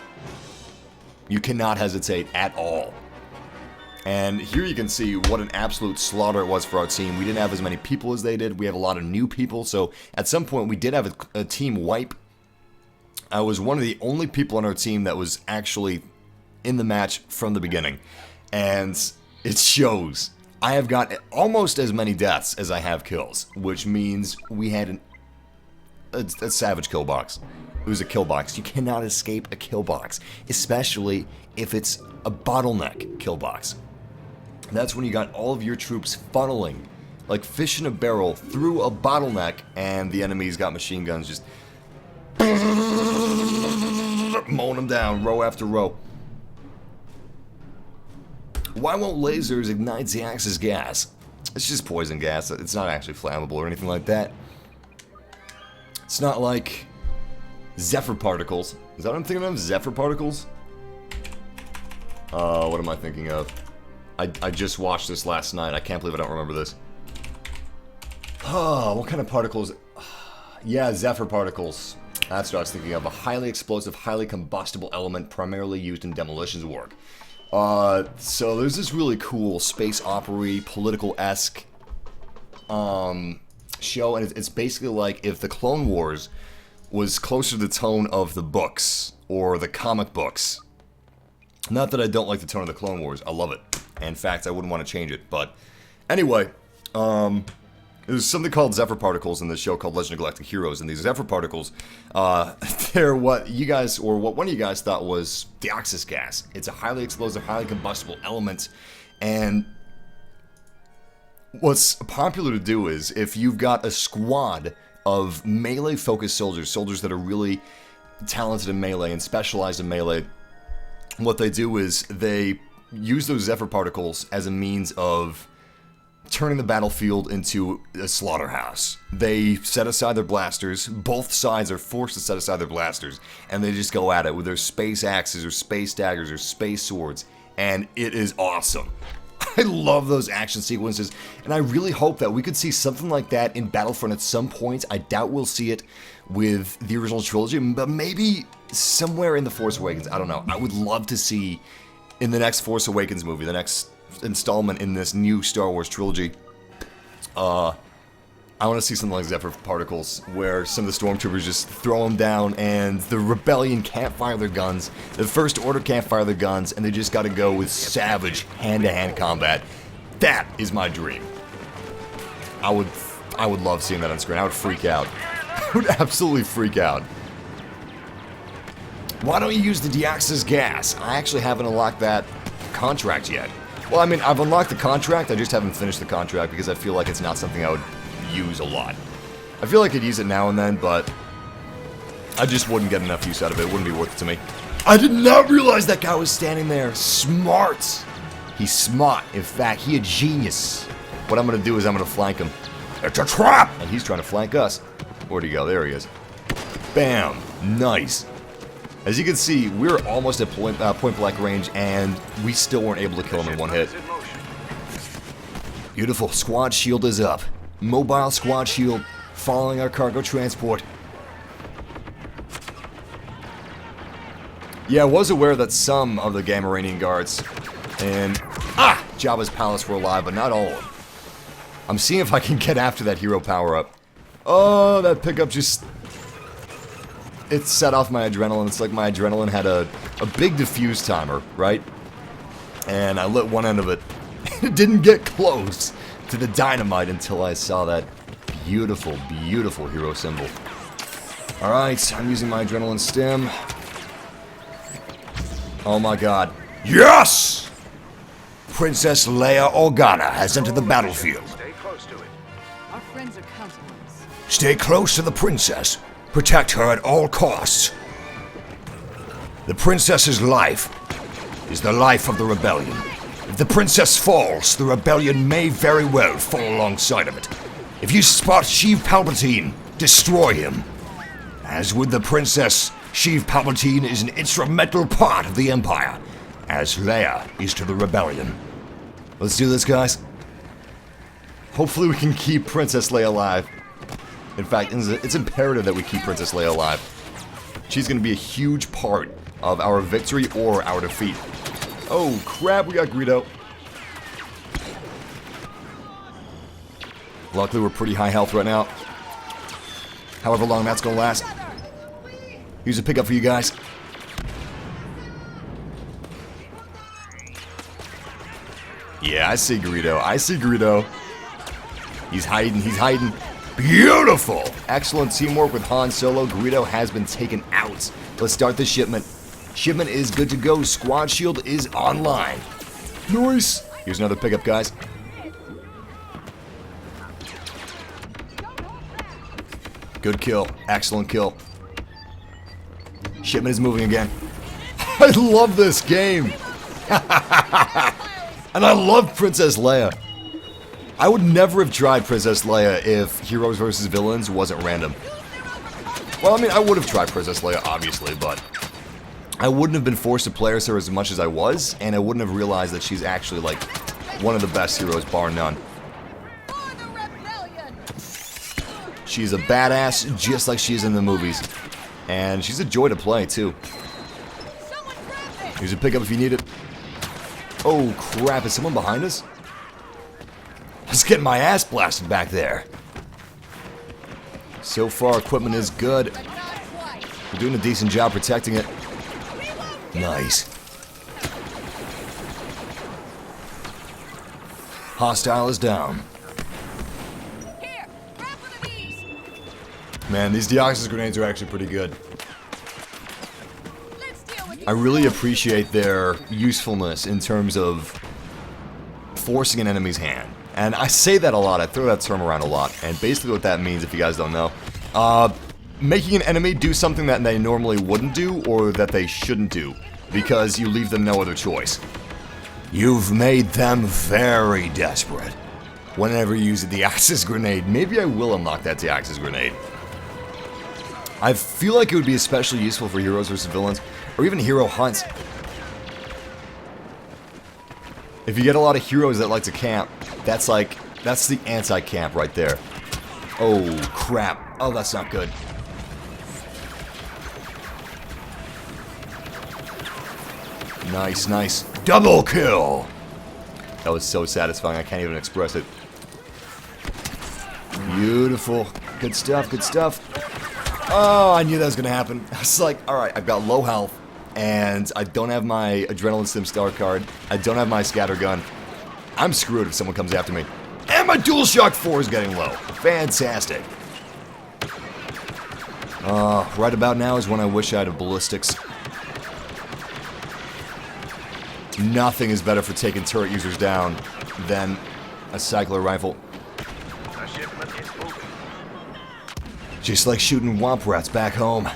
You cannot hesitate at all. And here you can see what an absolute slaughter it was for our team. We didn't have as many people as they did. We have a lot of new people, so at some point we did have a team wipe. I was one of the only people on our team that was actually in the match from the beginning. And it shows. I have got almost as many deaths as I have kills, which means we had a savage kill box. It was a kill box. You cannot escape a kill box, especially if it's a bottleneck kill box. That's when you got all of your troops funneling, like fish in a barrel, through a bottleneck, and the enemy's got machine guns just mowing them down, row after row. Why won't lasers ignite the Axis gas? It's just poison gas. It's not actually flammable or anything like that. It's not like Zephyr particles. Is that what I'm thinking of? Zephyr particles? What am I thinking of? I just watched this last night. I can't believe I don't remember this. Oh, what kind of particles? Yeah, Zephyr particles. That's what I was thinking of. A highly explosive, highly combustible element primarily used in demolitions work. So there's this really cool space opera, political-esque show, and it's basically like if the Clone Wars was closer to the tone of the books, or the comic books. Not that I don't like the tone of the Clone Wars, I love it. In fact, I wouldn't want to change it, but anyway, there's something called Zephyr particles in this show called Legend of Galactic Heroes, and these Zephyr particles, they're what you guys, or what one of you guys thought was Deoxys gas. It's a highly explosive, highly combustible element, and what's popular to do is, if you've got a squad of melee-focused soldiers, soldiers that are really talented in melee and specialized in melee, what they do is they use those Zephyr particles as a means of turning the battlefield into a slaughterhouse. They set aside their blasters, both sides are forced to set aside their blasters, and they just go at it with their space axes or space daggers or space swords, and it is awesome. I love those action sequences, and I really hope that we could see something like that in Battlefront at some point. I doubt we'll see it with the original trilogy, but maybe somewhere in The Force Awakens. I don't know. I would love to see in the next Force Awakens movie, the next installment in this new Star Wars trilogy, I want to see something like Zephyr particles, where some of the stormtroopers just throw them down, and the rebellion can't fire their guns, the First Order can't fire their guns, and they just got to go with savage hand-to-hand combat. That is my dream. I would love seeing that on screen. I would freak out. I would absolutely freak out. Why don't you use the Deoxys gas? I actually haven't unlocked that contract yet. Well, I mean, I've unlocked the contract, I just haven't finished the contract because I feel like it's not something I would use a lot. I feel like I'd use it now and then, but I just wouldn't get enough use out of it. It wouldn't be worth it to me. I did not realize that guy was standing there. Smart. He's smart. In fact, he a genius. What I'm going to do is I'm going to flank him. It's a trap! And he's trying to flank us. Where'd he go? There he is. Bam. Nice. As you can see, we're almost at point blank range, and we still weren't able to kill him in one hit. Beautiful. Squad shield is up. Mobile squad shield following our cargo transport. Yeah, I was aware that some of the Gamorrean guards in Jabba's palace were alive, but not all of them. I'm seeing if I can get after that hero power-up. Oh, that pickup just... It set off my adrenaline. It's like my adrenaline had a big diffuse timer, right? And I lit one end of it, It didn't get close to the dynamite until I saw that beautiful, beautiful hero symbol. Alright, I'm using my adrenaline stim. Oh my god. Yes! Princess Leia Organa has entered the battlefield. Stay close to it. Our friends are counting on us. Stay close to the princess. Protect her at all costs. The princess's life is the life of the rebellion. If the princess falls, the rebellion may very well fall alongside of it. If you spot Sheev Palpatine, destroy him. As with the princess, Sheev Palpatine is an instrumental part of the Empire, as Leia is to the rebellion. Let's do this, guys. Hopefully we can keep Princess Leia alive. In fact, it's imperative that we keep Princess Leia alive. She's going to be a huge part of our victory or our defeat. Oh, crap, we got Greedo. Luckily, we're pretty high health right now. However long that's going to last. Here's a pickup for you guys. Yeah, I see Greedo. I see Greedo. He's hiding. He's hiding. Beautiful! Excellent teamwork with Han Solo. Greedo has been taken out. Let's start the shipment. Shipment is good to go. Squad shield is online. Nice. Here's another pickup, guys. Good kill. Excellent kill. Shipment is moving again. I love this game. And I love Princess Leia. I would never have tried Princess Leia if Heroes vs. Villains wasn't random. Well, I mean, I would have tried Princess Leia, obviously, but I wouldn't have been forced to play her as much as I was, and I wouldn't have realized that she's actually, like, one of the best heroes, bar none. She's a badass, just like she is in the movies. And she's a joy to play, too. Here's a pickup if you need it. Oh, crap, is someone behind us? I was getting my ass blasted back there. So far, equipment is good. We're doing a decent job protecting it. Nice. Hostile is down. Man, these Deoxys grenades are actually pretty good. I really appreciate their usefulness in terms of forcing an enemy's hand. And I say that a lot, I throw that term around a lot, and basically what that means, if you guys don't know, making an enemy do something that they normally wouldn't do, or that they shouldn't do, because you leave them no other choice. You've made them very desperate. Whenever you use a Deoxys grenade, maybe I will unlock that Deoxys grenade. I feel like it would be especially useful for heroes versus villains, or even hero hunts. If you get a lot of heroes that like to camp, that's the anti-camp right there. Oh, crap. Oh, that's not good. Nice, nice. Double kill! That was so satisfying, I can't even express it. Beautiful. Good stuff, good stuff. Oh, I knew that was going to happen. I was like, alright, I've got low health, and I don't have my Adrenaline Sim Star card. I don't have my scatter gun. I'm screwed if someone comes after me. And my DualShock 4 is getting low. Fantastic. Right about now is when I wish I had a ballistics. Nothing is better for taking turret users down than a cycler rifle. The shipment is moving. Just like shooting womp rats back home.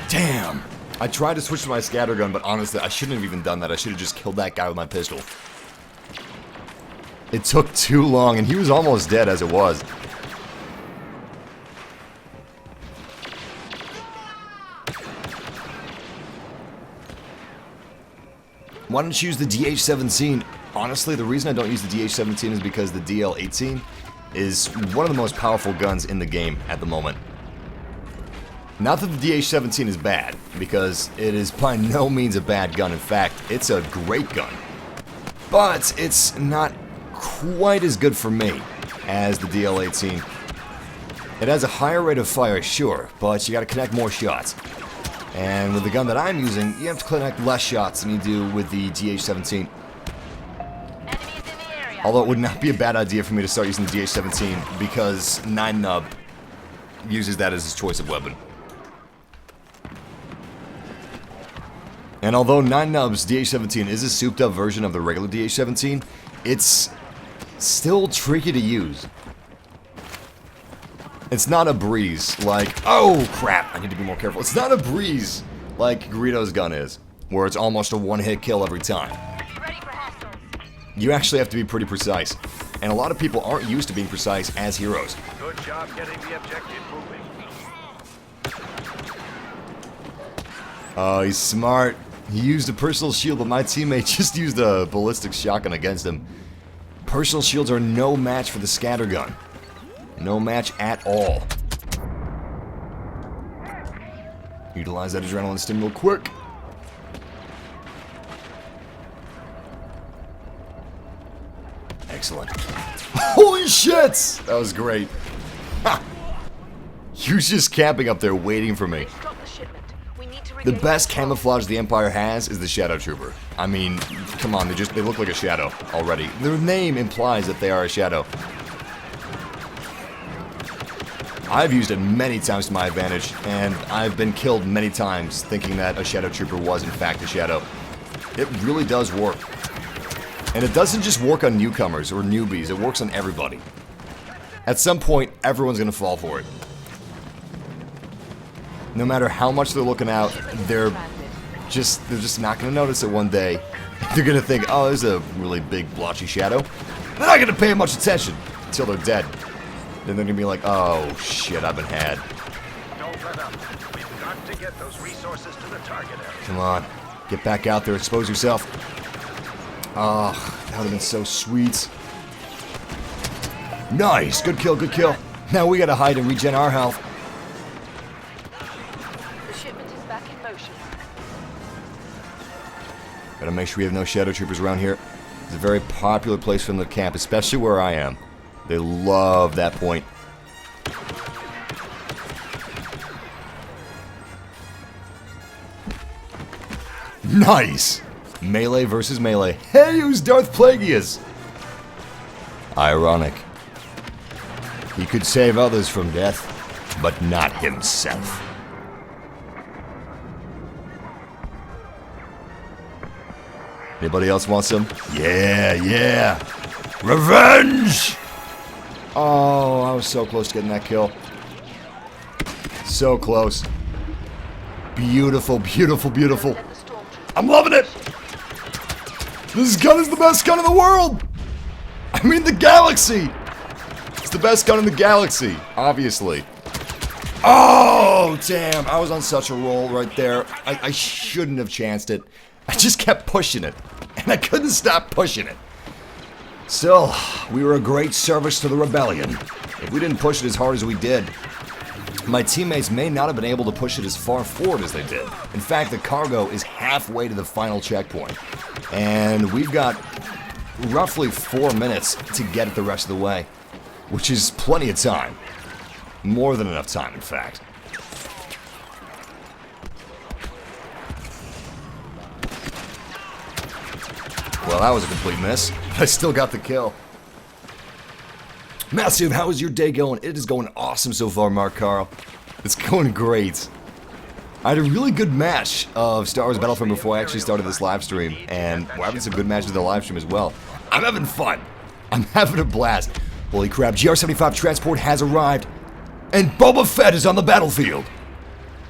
Damn. I tried to switch to my scattergun, but honestly, I shouldn't have even done that. I should have just killed that guy with my pistol. It took too long, and he was almost dead as it was. Why don't you use the DH-17? Honestly, the reason I don't use the DH-17 is because the DL-18 is one of the most powerful guns in the game at the moment. Not that the DH-17 is bad, because it is by no means a bad gun. In fact, it's a great gun. But it's not quite as good for me as the DL-18. It has a higher rate of fire, sure, but you gotta connect more shots. And with the gun that I'm using, you have to connect less shots than you do with the GH-17. Although it would not be a bad idea for me to start using the GH-17 because 9 Nub uses that as his choice of weapon. And although 9 Nub's DH-17 is a souped up version of the regular DH-17, it's still tricky to use. It's not a breeze like, oh crap, I need to be more careful. It's not a breeze like Greedo's gun is, where it's almost a one-hit kill every time. You actually have to be pretty precise, and a lot of people aren't used to being precise as heroes. Good job getting the objective moving. Oh, he's smart. He used a personal shield, but my teammate just used a ballistic shotgun against him. Personal shields are no match for the scatter gun. No match at all. Utilize that adrenaline stimulant quick. Excellent. Holy shit! That was great. Ha! He was just camping up there waiting for me. The best camouflage the Empire has is the Shadow Trooper. I mean, come on, they look like a shadow already. Their name implies that they are a shadow. I've used it many times to my advantage, and I've been killed many times thinking that a Shadow Trooper was in fact a shadow. It really does work. And it doesn't just work on newcomers or newbies, it works on everybody. At some point, everyone's gonna fall for it. No matter how much they're looking out, they're just not gonna notice it one day. They're gonna think, oh, there's a really big blotchy shadow. They're not gonna pay much attention until they're dead. Then they're gonna be like, oh shit, I've been had. Don't let up. We've got to get those resources to the target area. Come on, get back out there, expose yourself. Oh, that would've been so sweet. Nice, good kill, good kill. Now we gotta hide and regen our health. The shipment is back in motion. Gotta make sure we have no Shadow Troopers around here. It's a very popular place from the camp, especially where I am. They love that point. Nice! Melee versus melee. Hey, who's Darth Plagueis? Ironic. He could save others from death, but not himself. Anybody else want some? Yeah, yeah. Revenge! Oh, I was so close to getting that kill. So close. Beautiful, beautiful, beautiful. I'm loving it! This gun is the best gun in the world! I mean the galaxy! It's the best gun in the galaxy, obviously. Oh, damn. I was on such a roll right there. I shouldn't have chanced it. I just kept pushing it. And I couldn't stop pushing it. Still, we were a great service to the rebellion. If we didn't push it as hard as we did, my teammates may not have been able to push it as far forward as they did. In fact, the cargo is halfway to the final checkpoint. And we've got roughly 4 minutes to get it the rest of the way. Which is plenty of time. More than enough time, in fact. Well, that was a complete miss. But I still got the kill. Massive, how is your day going? It is going awesome so far, Mark Carl. It's going great. I had a really good match of Star Wars Battlefront before I actually started this live stream, and we're having some good matches in the live stream as well. I'm having fun. I'm having a blast. Holy crap, GR-75 transport has arrived, and Boba Fett is on the battlefield.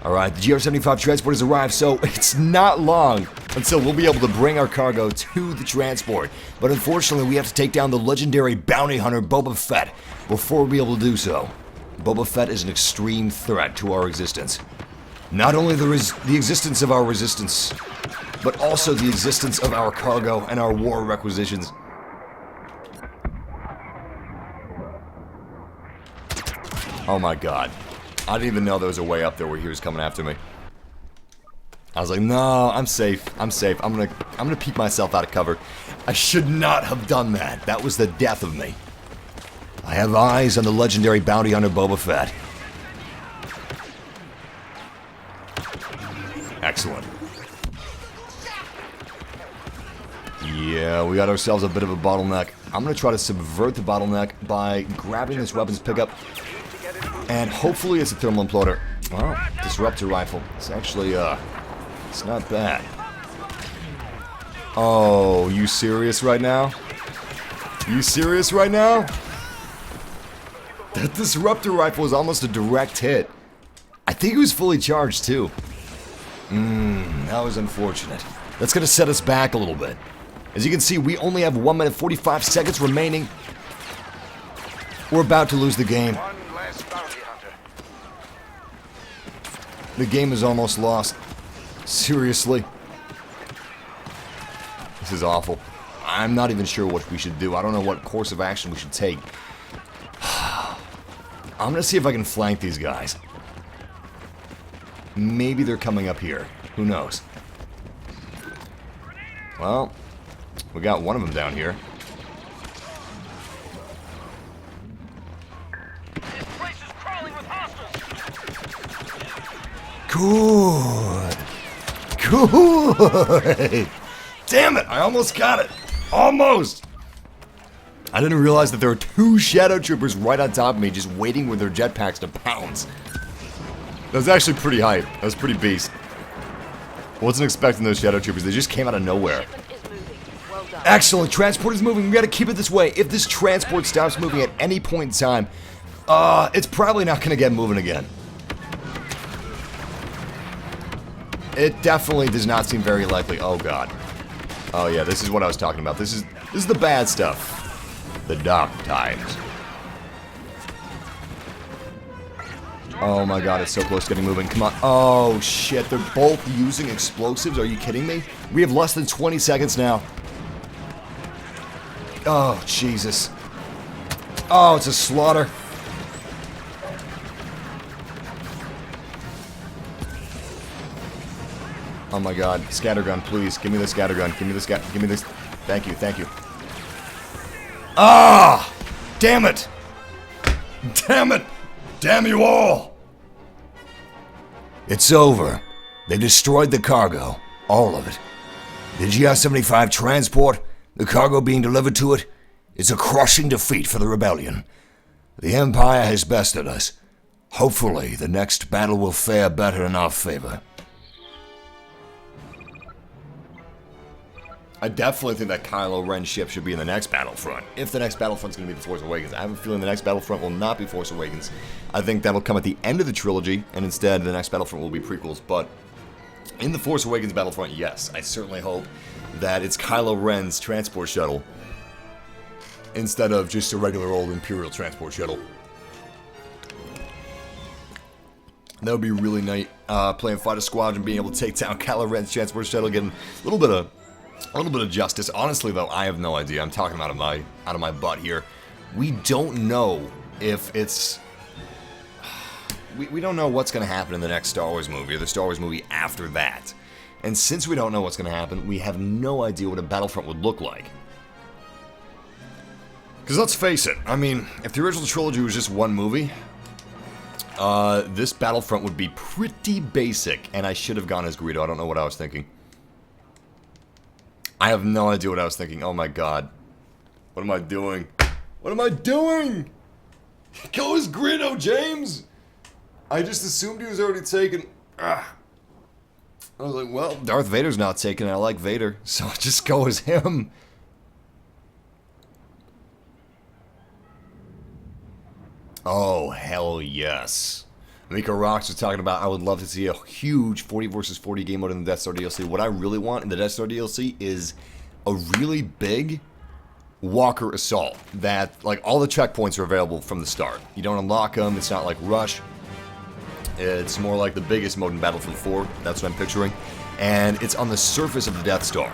Alright, the GR-75 transport has arrived, so it's not long until we'll be able to bring our cargo to the transport. But unfortunately, we have to take down the legendary bounty hunter Boba Fett before we'll be able to do so. Boba Fett is an extreme threat to our existence. Not only the existence of our resistance, but also the existence of our cargo and our war requisitions. Oh my god. I didn't even know there was a way up there where he was coming after me. I was like, no, I'm safe. I'm safe. I'm gonna peek myself out of cover. I should not have done that. That was the death of me. I have eyes on the legendary bounty hunter Boba Fett. we got ourselves a bit of a bottleneck. I'm going to try to subvert the bottleneck by grabbing this weapons pickup. And hopefully it's a thermal imploder. Well, disruptor rifle. It's actually, it's not bad. Oh, you serious right now? You serious right now? That disruptor rifle was almost a direct hit. I think it was fully charged too. That was unfortunate. That's gonna set us back a little bit. As you can see, we only have 1 minute 45 seconds remaining. We're about to lose the game. One less bounty hunter. The game is almost lost. Seriously. This is awful. I'm not even sure what we should do. I don't know what course of action we should take. I'm gonna see if I can flank these guys. Maybe they're coming up here. Who knows? Well, we got one of them down here. This place is crawling with hostiles. Good. Damn it, I almost got it. Almost. I didn't realize that there were 2 shadow troopers right on top of me just waiting with their jetpacks to pounce. That was actually pretty hype. That was pretty beast. Wasn't expecting those shadow troopers. They just came out of nowhere. Shipment is moving. Well done. Excellent. Transport is moving. We gotta keep it this way. If this transport stops moving at any point in time, it's probably not gonna get moving again. It definitely does not seem very likely. Oh god. Oh yeah, this is what I was talking about. This is the bad stuff. The dark times. Oh my god, it's so close to getting moving. Come on. Oh shit, they're both using explosives. Are you kidding me? We have less than 20 seconds now. Oh, Jesus. Oh, it's a slaughter. Oh my god. Scattergun, please. Give me the scattergun. Give me this guy. Give me this. Thank you, thank you. Ah! Damn it! Damn it! Damn you all! It's over. They destroyed the cargo. All of it. The GR-75 transport, the cargo being delivered to it, it's a crushing defeat for the rebellion. The Empire has bested us. Hopefully, the next battle will fare better in our favor. I definitely think that Kylo Ren's ship should be in the next Battlefront. If the next Battlefront's going to be The Force Awakens. I have a feeling the next Battlefront will not be Force Awakens. I think that'll come at the end of the trilogy, and instead the next Battlefront will be prequels. But in The Force Awakens Battlefront, yes, I certainly hope that it's Kylo Ren's transport shuttle instead of just a regular old Imperial transport shuttle. That would be really neat. Playing Fighter Squadron, being able to take down Kylo Ren's transport shuttle, getting a little bit of justice. Honestly, though, I have no idea. I'm talking out of my butt here. We don't know if it's. We don't know what's going to happen in the next Star Wars movie or the Star Wars movie after that. And since we don't know what's going to happen, we have no idea what a Battlefront would look like. Because let's face it, I mean, if the original trilogy was just one movie, this Battlefront would be pretty basic, and I should have gone as Greedo. I don't know what I was thinking. I have no idea what I was thinking. Oh my god. What am I doing? What am I doing? Go as Greedo, James! I just assumed he was already taken. I was like, well, Darth Vader's not taken. I like Vader, so I'll just go as him. Oh, hell yes. Mika Rocks was talking about, I would love to see a huge 40 versus 40 game mode in the Death Star DLC. What I really want in the Death Star DLC is a really big Walker assault that, like, all the checkpoints are available from the start. You don't unlock them. It's not like Rush. It's more like the biggest mode in Battlefield 4. That's what I'm picturing. And it's on the surface of the Death Star.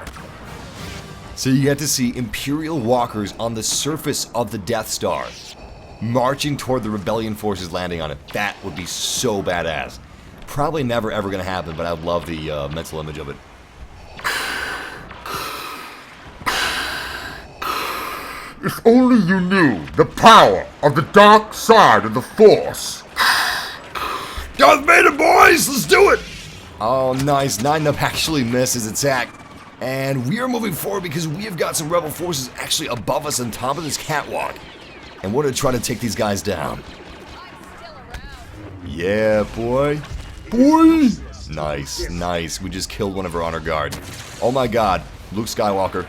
So you get to see Imperial walkers on the surface of the Death Star, marching toward the rebellion forces landing on it. That would be so badass. Probably never ever gonna happen, but I would love the mental image of it. If only you knew the power of the dark side of the Force. Darth Vader, boys! Let's do it! Oh, nice. 9-Up actually missed his attack. And we are moving forward because we have got some rebel forces actually above us on top of this catwalk. And we're going to try to take these guys down. Yeah, boy. Boy! Nice, nice. We just killed one of our honor guard. Oh my god. Luke Skywalker.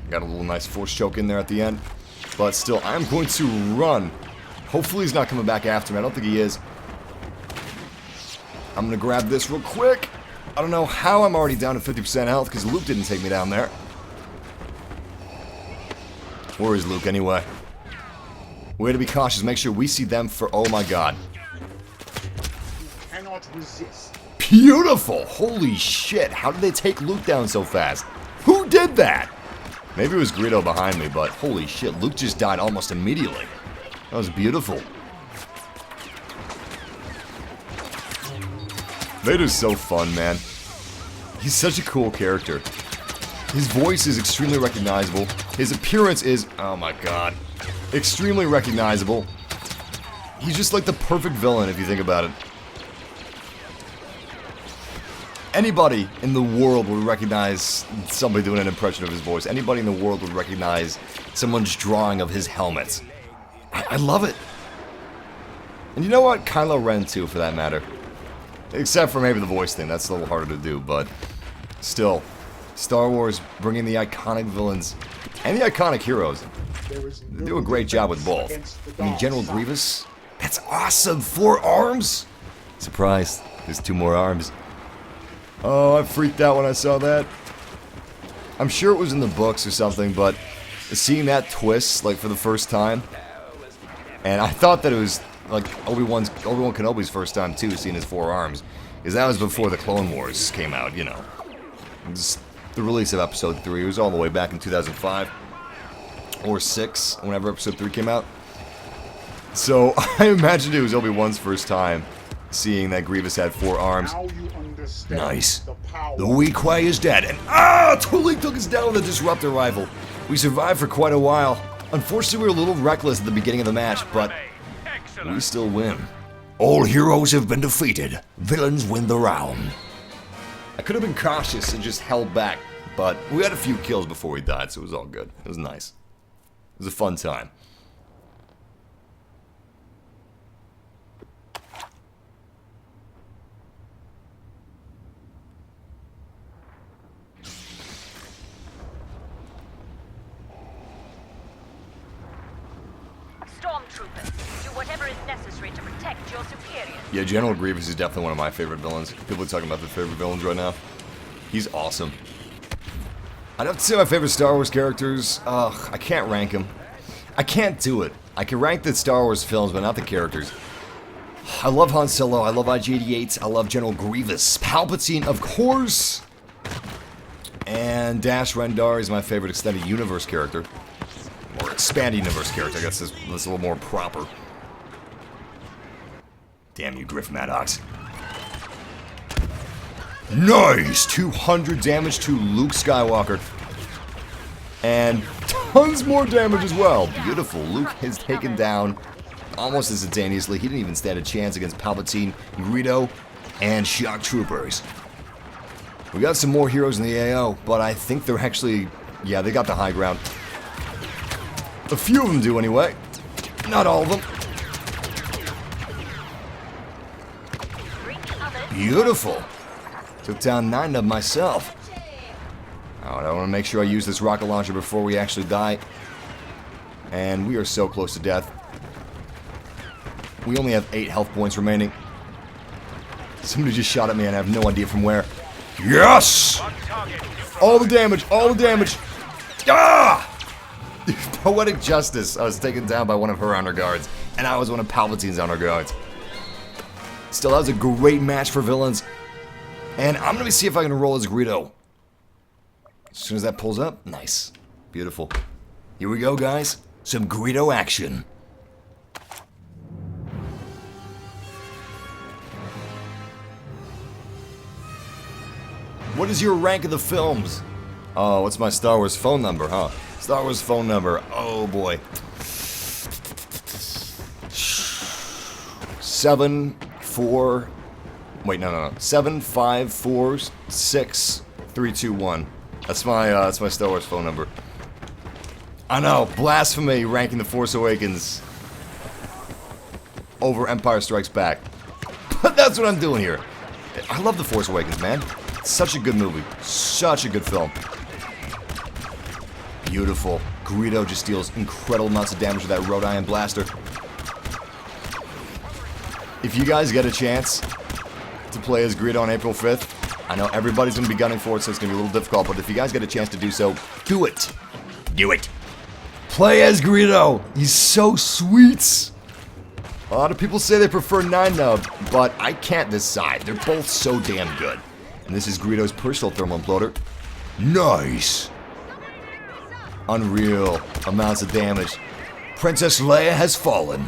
Got a little nice force choke in there at the end. But still, I'm going to run. Hopefully he's not coming back after me. I don't think he is. I'm going to grab this real quick. I don't know how I'm already down to 50% health because Luke didn't take me down there. Where is Luke anyway? Way to be cautious. Make sure we see them for... Oh my god. Cannot resist. Beautiful! Holy shit. How did they take Luke down so fast? Who did that? Maybe it was Greedo behind me, but holy shit. Luke just died almost immediately. That was beautiful. Vader's so fun, man. He's such a cool character. His voice is extremely recognizable. His appearance is, oh my god, extremely recognizable. He's just like the perfect villain if you think about it. Anybody in the world would recognize somebody doing an impression of his voice. Anybody in the world would recognize someone's drawing of his helmets. I love it. And you know what? Kylo Ren too, for that matter. Except for maybe the voice thing. That's a little harder to do, but still. Star Wars bringing the iconic villains and the iconic heroes. They do a great job with both. I mean, General Grievous, that's awesome. 4 arms? Surprised. There's 2 more arms. Oh, I freaked out when I saw that. I'm sure it was in the books or something, but seeing that twist, like, for the first time, and I thought that it was, like, Obi-Wan Kenobi's first time, too, seeing his 4 arms, because that was before the Clone Wars came out, you know. Just the release of Episode 3, it was all the way back in 2005, or 6, whenever Episode 3 came out. So, I imagined it was Obi-Wan's first time seeing that Grievous had 4 arms. Nice. The Wee Quay is dead, and totally took us down with a disruptor rifle. We survived for quite a while. Unfortunately, we were a little reckless at the beginning of the match, but we still win. All heroes have been defeated. Villains win the round. I could have been cautious and just held back, but we had a few kills before we died, so it was all good. It was nice. It was a fun time. Stormtroopers, do whatever is necessary to protect your superiors. Yeah, General Grievous is definitely one of my favorite villains. People are talking about their favorite villains right now. He's awesome. I'd have to say my favorite Star Wars characters, I can't rank them. I can't do it. I can rank the Star Wars films, but not the characters. I love Han Solo, I love IG-88, I love General Grievous. Palpatine, of course! And Dash Rendar is my favorite extended universe character. Or expanded universe character, I guess that's a little more proper. Damn you, Griff Maddox. Nice! 200 damage to Luke Skywalker. And tons more damage as well. Beautiful. Luke is taken down almost instantaneously. He didn't even stand a chance against Palpatine, Greedo, and Shock Troopers. We got some more heroes in the AO, but I think they're actually... Yeah, they got the high ground. A few of them do anyway. Not all of them. Beautiful. Took down 9 of them myself. Alright, I want to make sure I use this rocket launcher before we actually die. And we are so close to death. We only have 8 health points remaining. Somebody just shot at me and I have no idea from where. Yes! All the damage, all the damage. Ah! Poetic justice. I was taken down by one of her honor guards, and I was one of Palpatine's honor guards. Still, that was a great match for villains. And I'm gonna see if I can roll as Greedo. As soon as that pulls up, nice. Beautiful. Here we go, guys. Some Greedo action. What is your rank of the films? Oh, what's my Star Wars phone number, huh? Star Wars phone number. Oh boy. 7, 4, Wait, no. 7, 5, 4, 6, 3, 2, 1. That's my Star Wars phone number. I know, blasphemy ranking The Force Awakens over Empire Strikes Back. But that's what I'm doing here. I love The Force Awakens, man. It's such a good movie. Such a good film. Beautiful. Greedo just deals incredible amounts of damage with that wrought iron blaster. If you guys get a chance to play as Greedo on April 5th, I know everybody's going to be gunning for it, so it's going to be a little difficult, but if you guys get a chance to do so, do it. Do it. Play as Greedo. He's so sweet. A lot of people say they prefer 9-Nub, but I can't decide. They're both so damn good. And this is Greedo's personal thermal imploder. Nice. Unreal amounts of damage. Princess Leia has fallen.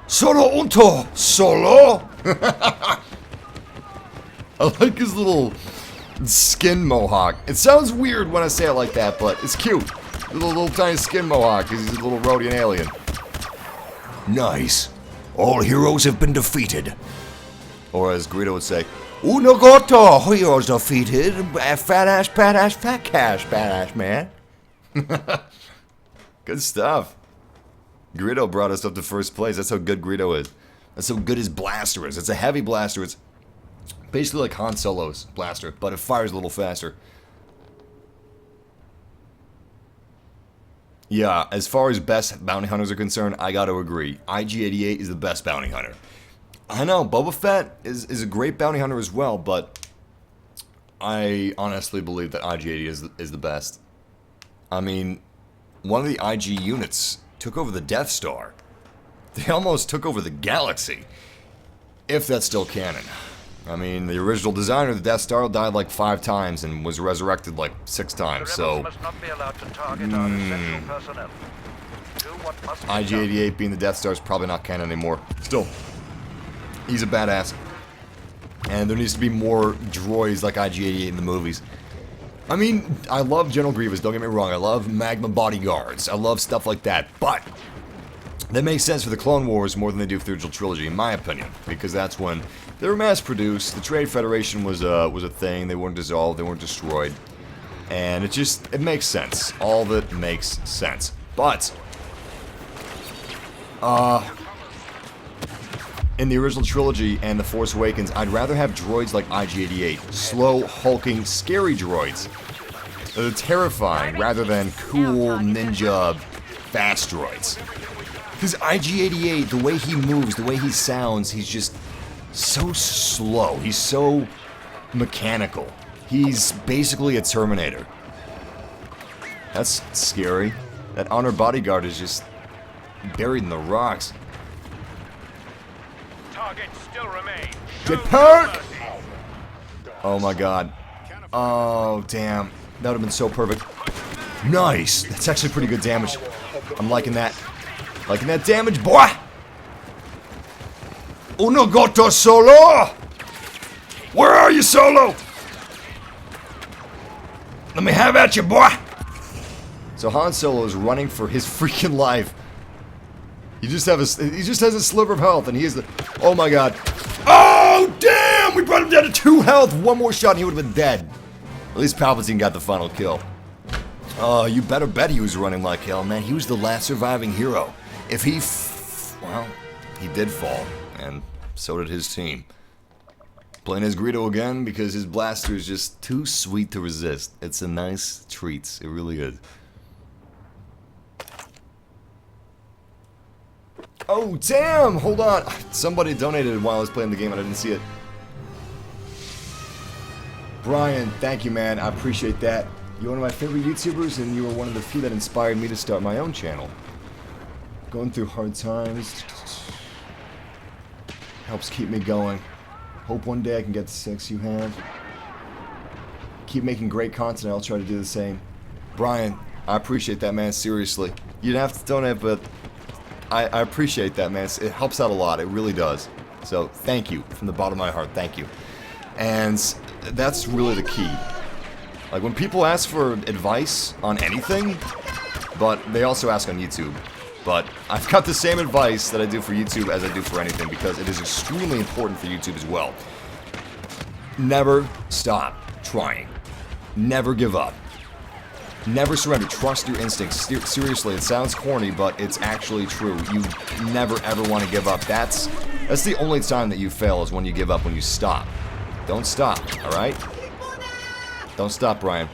Solo unto solo. I like his little skin mohawk. It sounds weird when I say it like that, but it's cute. Little tiny skin mohawk, because he's a little Rhodian alien. Nice. All heroes have been defeated. Or as Greedo would say, Uno goto, heroes defeated. Fat ass, fat cash, badass man. good stuff. Greedo brought us up to first place. That's how good Greedo is. That's how good his blaster is. It's a heavy blaster. It's basically like Han Solo's blaster, but it fires a little faster. Yeah, as far as best bounty hunters are concerned, I gotta agree. IG-88 is the best bounty hunter. I know, Boba Fett is a great bounty hunter as well, but I honestly believe that IG-80 is the best. I mean, one of the IG units took over the Death Star. They almost took over the galaxy. If that's still canon. I mean, the original designer of the Death Star died like 5 times and was resurrected like 6 times, so... Must not be allowed to target our essential personnel. Do what must be done. IG-88 being the Death Star is probably not canon anymore. Still, he's a badass. And there needs to be more droids like IG-88 in the movies. I mean, I love General Grievous, don't get me wrong. I love Magma Bodyguards. I love stuff like that. But that makes sense for the Clone Wars more than they do for the original trilogy, in my opinion. Because that's when they were mass-produced. The Trade Federation was a thing. They weren't dissolved. They weren't destroyed. And it makes sense. All of it makes sense. But in the original trilogy and The Force Awakens, I'd rather have droids like IG-88. Slow, hulking, scary droids. That are terrifying rather than cool, ninja, fast droids. Because IG-88, the way he moves, the way he sounds, he's just so slow. He's so mechanical. He's basically a Terminator. That's scary. That Honor Bodyguard is just buried in the rocks. Targets still remain. Get perk! Oh my god. Oh, damn. That would have been so perfect. Nice! That's actually pretty good damage. I'm liking that. Liking that damage, boy! Uno goto solo. Where are you, Solo? Let me have at you, boy. So Han Solo is running for his freaking life. He just has a sliver of health, and he is the... Oh my god. Oh, damn! We brought him down to 2 health! One more shot and he would have been dead. At least Palpatine got the final kill. Oh, you better bet he was running like hell, man. He was the last surviving hero. If he... well, he did fall. And so did his team. Playing as Greedo again because his blaster is just too sweet to resist. It's a nice treat. It really is. Oh, damn! Hold on. Somebody donated while I was playing the game and I didn't see it. Brian, thank you, man. I appreciate that. You're one of my favorite YouTubers, and you were one of the few that inspired me to start my own channel. Going through hard times helps keep me going. Hope one day I can get the 6 you have. Keep making great content, I'll try to do the same. Brian, I appreciate that, man, seriously. You don't have to donate, but I appreciate that, man. It helps out a lot, it really does. So, thank you, from the bottom of my heart, thank you. And that's really the key. Like, when people ask for advice on anything, but they also ask on YouTube, But I've got the same advice that I do for YouTube as I do for anything, because it is extremely important for YouTube as well. Never stop trying. Never give up. Never surrender. Trust your instincts. Seriously, it sounds corny, but it's actually true. You never ever want to give up. That's the only time that you fail, is when you give up, when you stop. Don't stop, alright? Don't stop, Brian.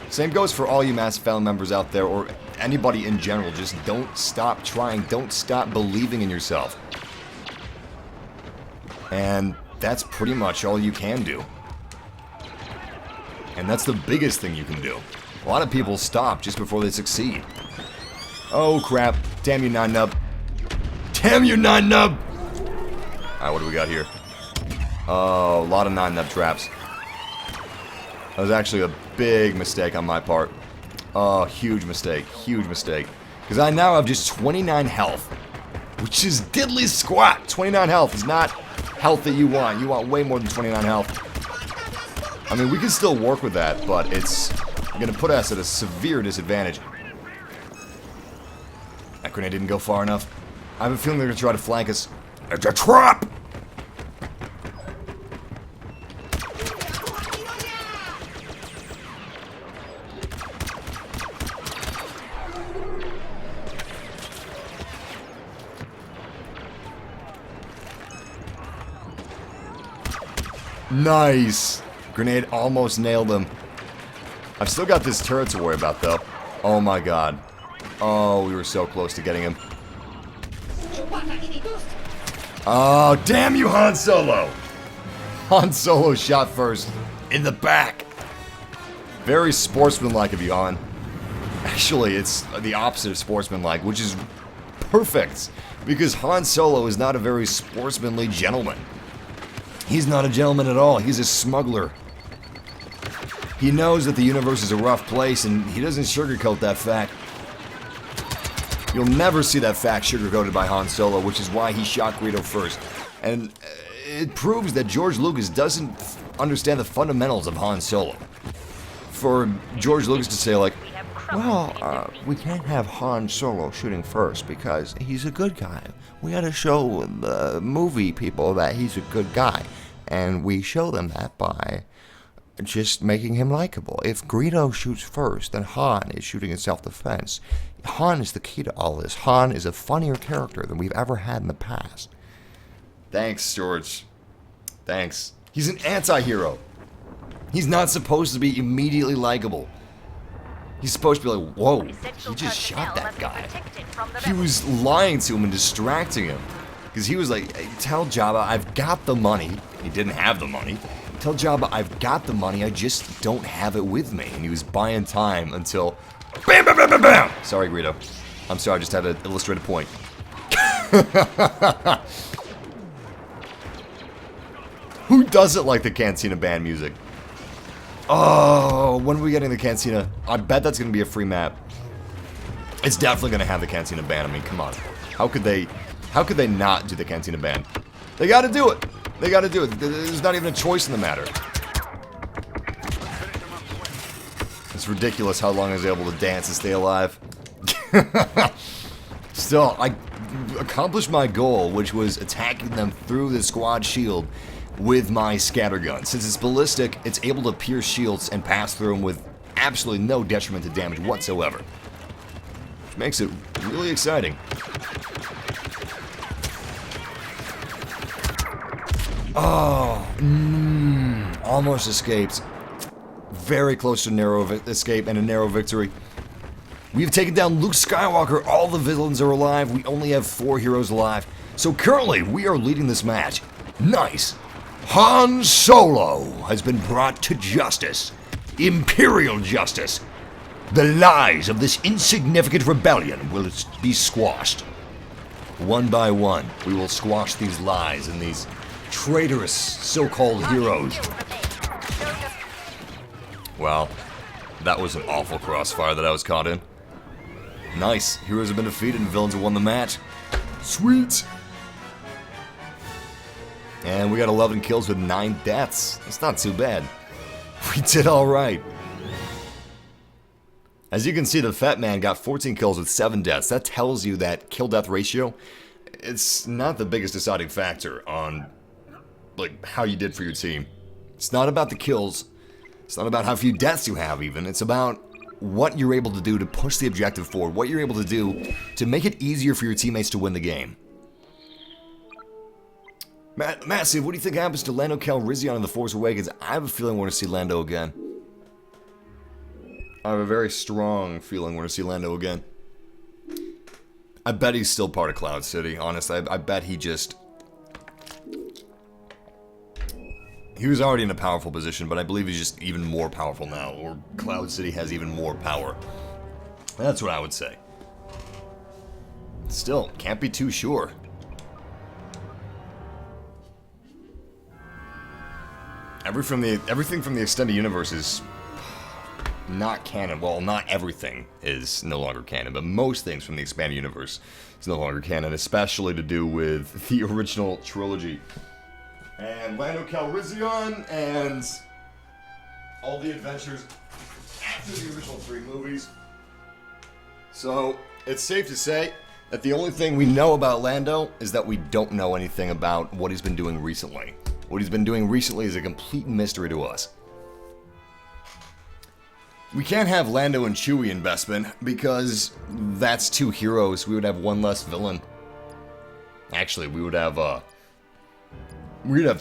Same goes for all you Massive family members out there, or anybody in general. Just don't stop trying. Don't stop believing in yourself. And that's pretty much all you can do. And that's the biggest thing you can do. A lot of people stop just before they succeed. Oh crap. Damn you, 9-Nub. Damn you, 9-Nub! Alright, what do we got here? Oh, a lot of 9-Nub traps. That was actually a big mistake on my part. Oh, huge mistake. Huge mistake. Because I now have just 29 health. Which is diddly squat. 29 health is not health that you want. You want way more than 29 health. I mean, we can still work with that, but it's going to put us at a severe disadvantage. That grenade didn't go far enough. I have a feeling they're going to try to flank us. It's a trap! Nice! Grenade almost nailed him. I've still got this turret to worry about, though. Oh my god. Oh, we were so close to getting him. Oh, damn you, Han Solo! Han Solo shot first. In the back. Very sportsmanlike of you, Han. Actually, it's the opposite of sportsmanlike, which is perfect. Because Han Solo is not a very sportsmanly gentleman. He's not a gentleman at all. He's a smuggler. He knows that the universe is a rough place, and he doesn't sugarcoat that fact. You'll never see that fact sugarcoated by Han Solo, which is why he shot Greedo first. And it proves that George Lucas doesn't understand the fundamentals of Han Solo. For George Lucas to say, like, well, we can't have Han Solo shooting first because he's a good guy. We gotta show the movie people that he's a good guy. And we show them that by just making him likable. If Greedo shoots first, then Han is shooting in self-defense. Han is the key to all this. Han is a funnier character than we've ever had in the past. Thanks, George. Thanks. He's an anti-hero. He's not supposed to be immediately likable. He's supposed to be like, whoa, he just shot that guy. He was lying to him and distracting him. Because he was like, hey, tell Jabba I've got the money. He didn't have the money. Tell Jabba I've got the money, I just don't have it with me. And he was buying time until... Bam, bam, bam, bam, bam! Sorry, Greedo. I'm sorry, I just had to illustrate a point. Who doesn't like the Cantina band music? Oh, when are we getting the Cantina? I bet that's going to be a free map. It's definitely going to have the Cantina band. I mean, come on. How could they not do the Cantina band? They got to do it. They got to do it. There's not even a choice in the matter. It's ridiculous how long I was able to dance and stay alive. Still, I accomplished my goal, which was attacking them through the squad shield with my scattergun. Since it's ballistic, it's able to pierce shields and pass through them with absolutely no detriment to damage whatsoever. Which makes it really exciting. Oh, almost escaped. Very close to a narrow escape and a narrow victory. We've taken down Luke Skywalker. All the villains are alive. We only have 4 heroes alive. So currently, we are leading this match. Nice. Han Solo has been brought to justice. Imperial justice. The lies of this insignificant rebellion will be squashed. One by one, we will squash these lies and these traitorous so-called heroes. Well, that was an awful crossfire that I was caught in. Nice. Heroes have been defeated and villains have won the match. Sweet. And we got 11 kills with 9 deaths. That's not too bad. We did alright. As you can see, the Fat Man got 14 kills with 7 deaths. That tells you that kill-death ratio, it's not the biggest deciding factor on, like, how you did for your team. It's not about the kills. It's not about how few deaths you have, even. It's about what you're able to do to push the objective forward, what you're able to do to make it easier for your teammates to win the game. Massive, what do you think happens to Lando Calrissian in The Force Awakens? I have a feeling we're going to see Lando again. I have a very strong feeling we're going to see Lando again. I bet he's still part of Cloud City, honestly. I bet he just... He was already in a powerful position, but I believe he's just even more powerful now, or Cloud City has even more power. That's what I would say. Still, can't be too sure. Everything from the extended universe is not canon. Well, not everything is no longer canon, but most things from the expanded universe is no longer canon, especially to do with the original trilogy. And Lando Calrissian and all the adventures after the original 3 movies. So, it's safe to say that the only thing we know about Lando is that we don't know anything about what he's been doing recently. What he's been doing recently is a complete mystery to us. We can't have Lando and Chewie in Bespin because that's 2 heroes. We would have 1 less villain. Actually, we would have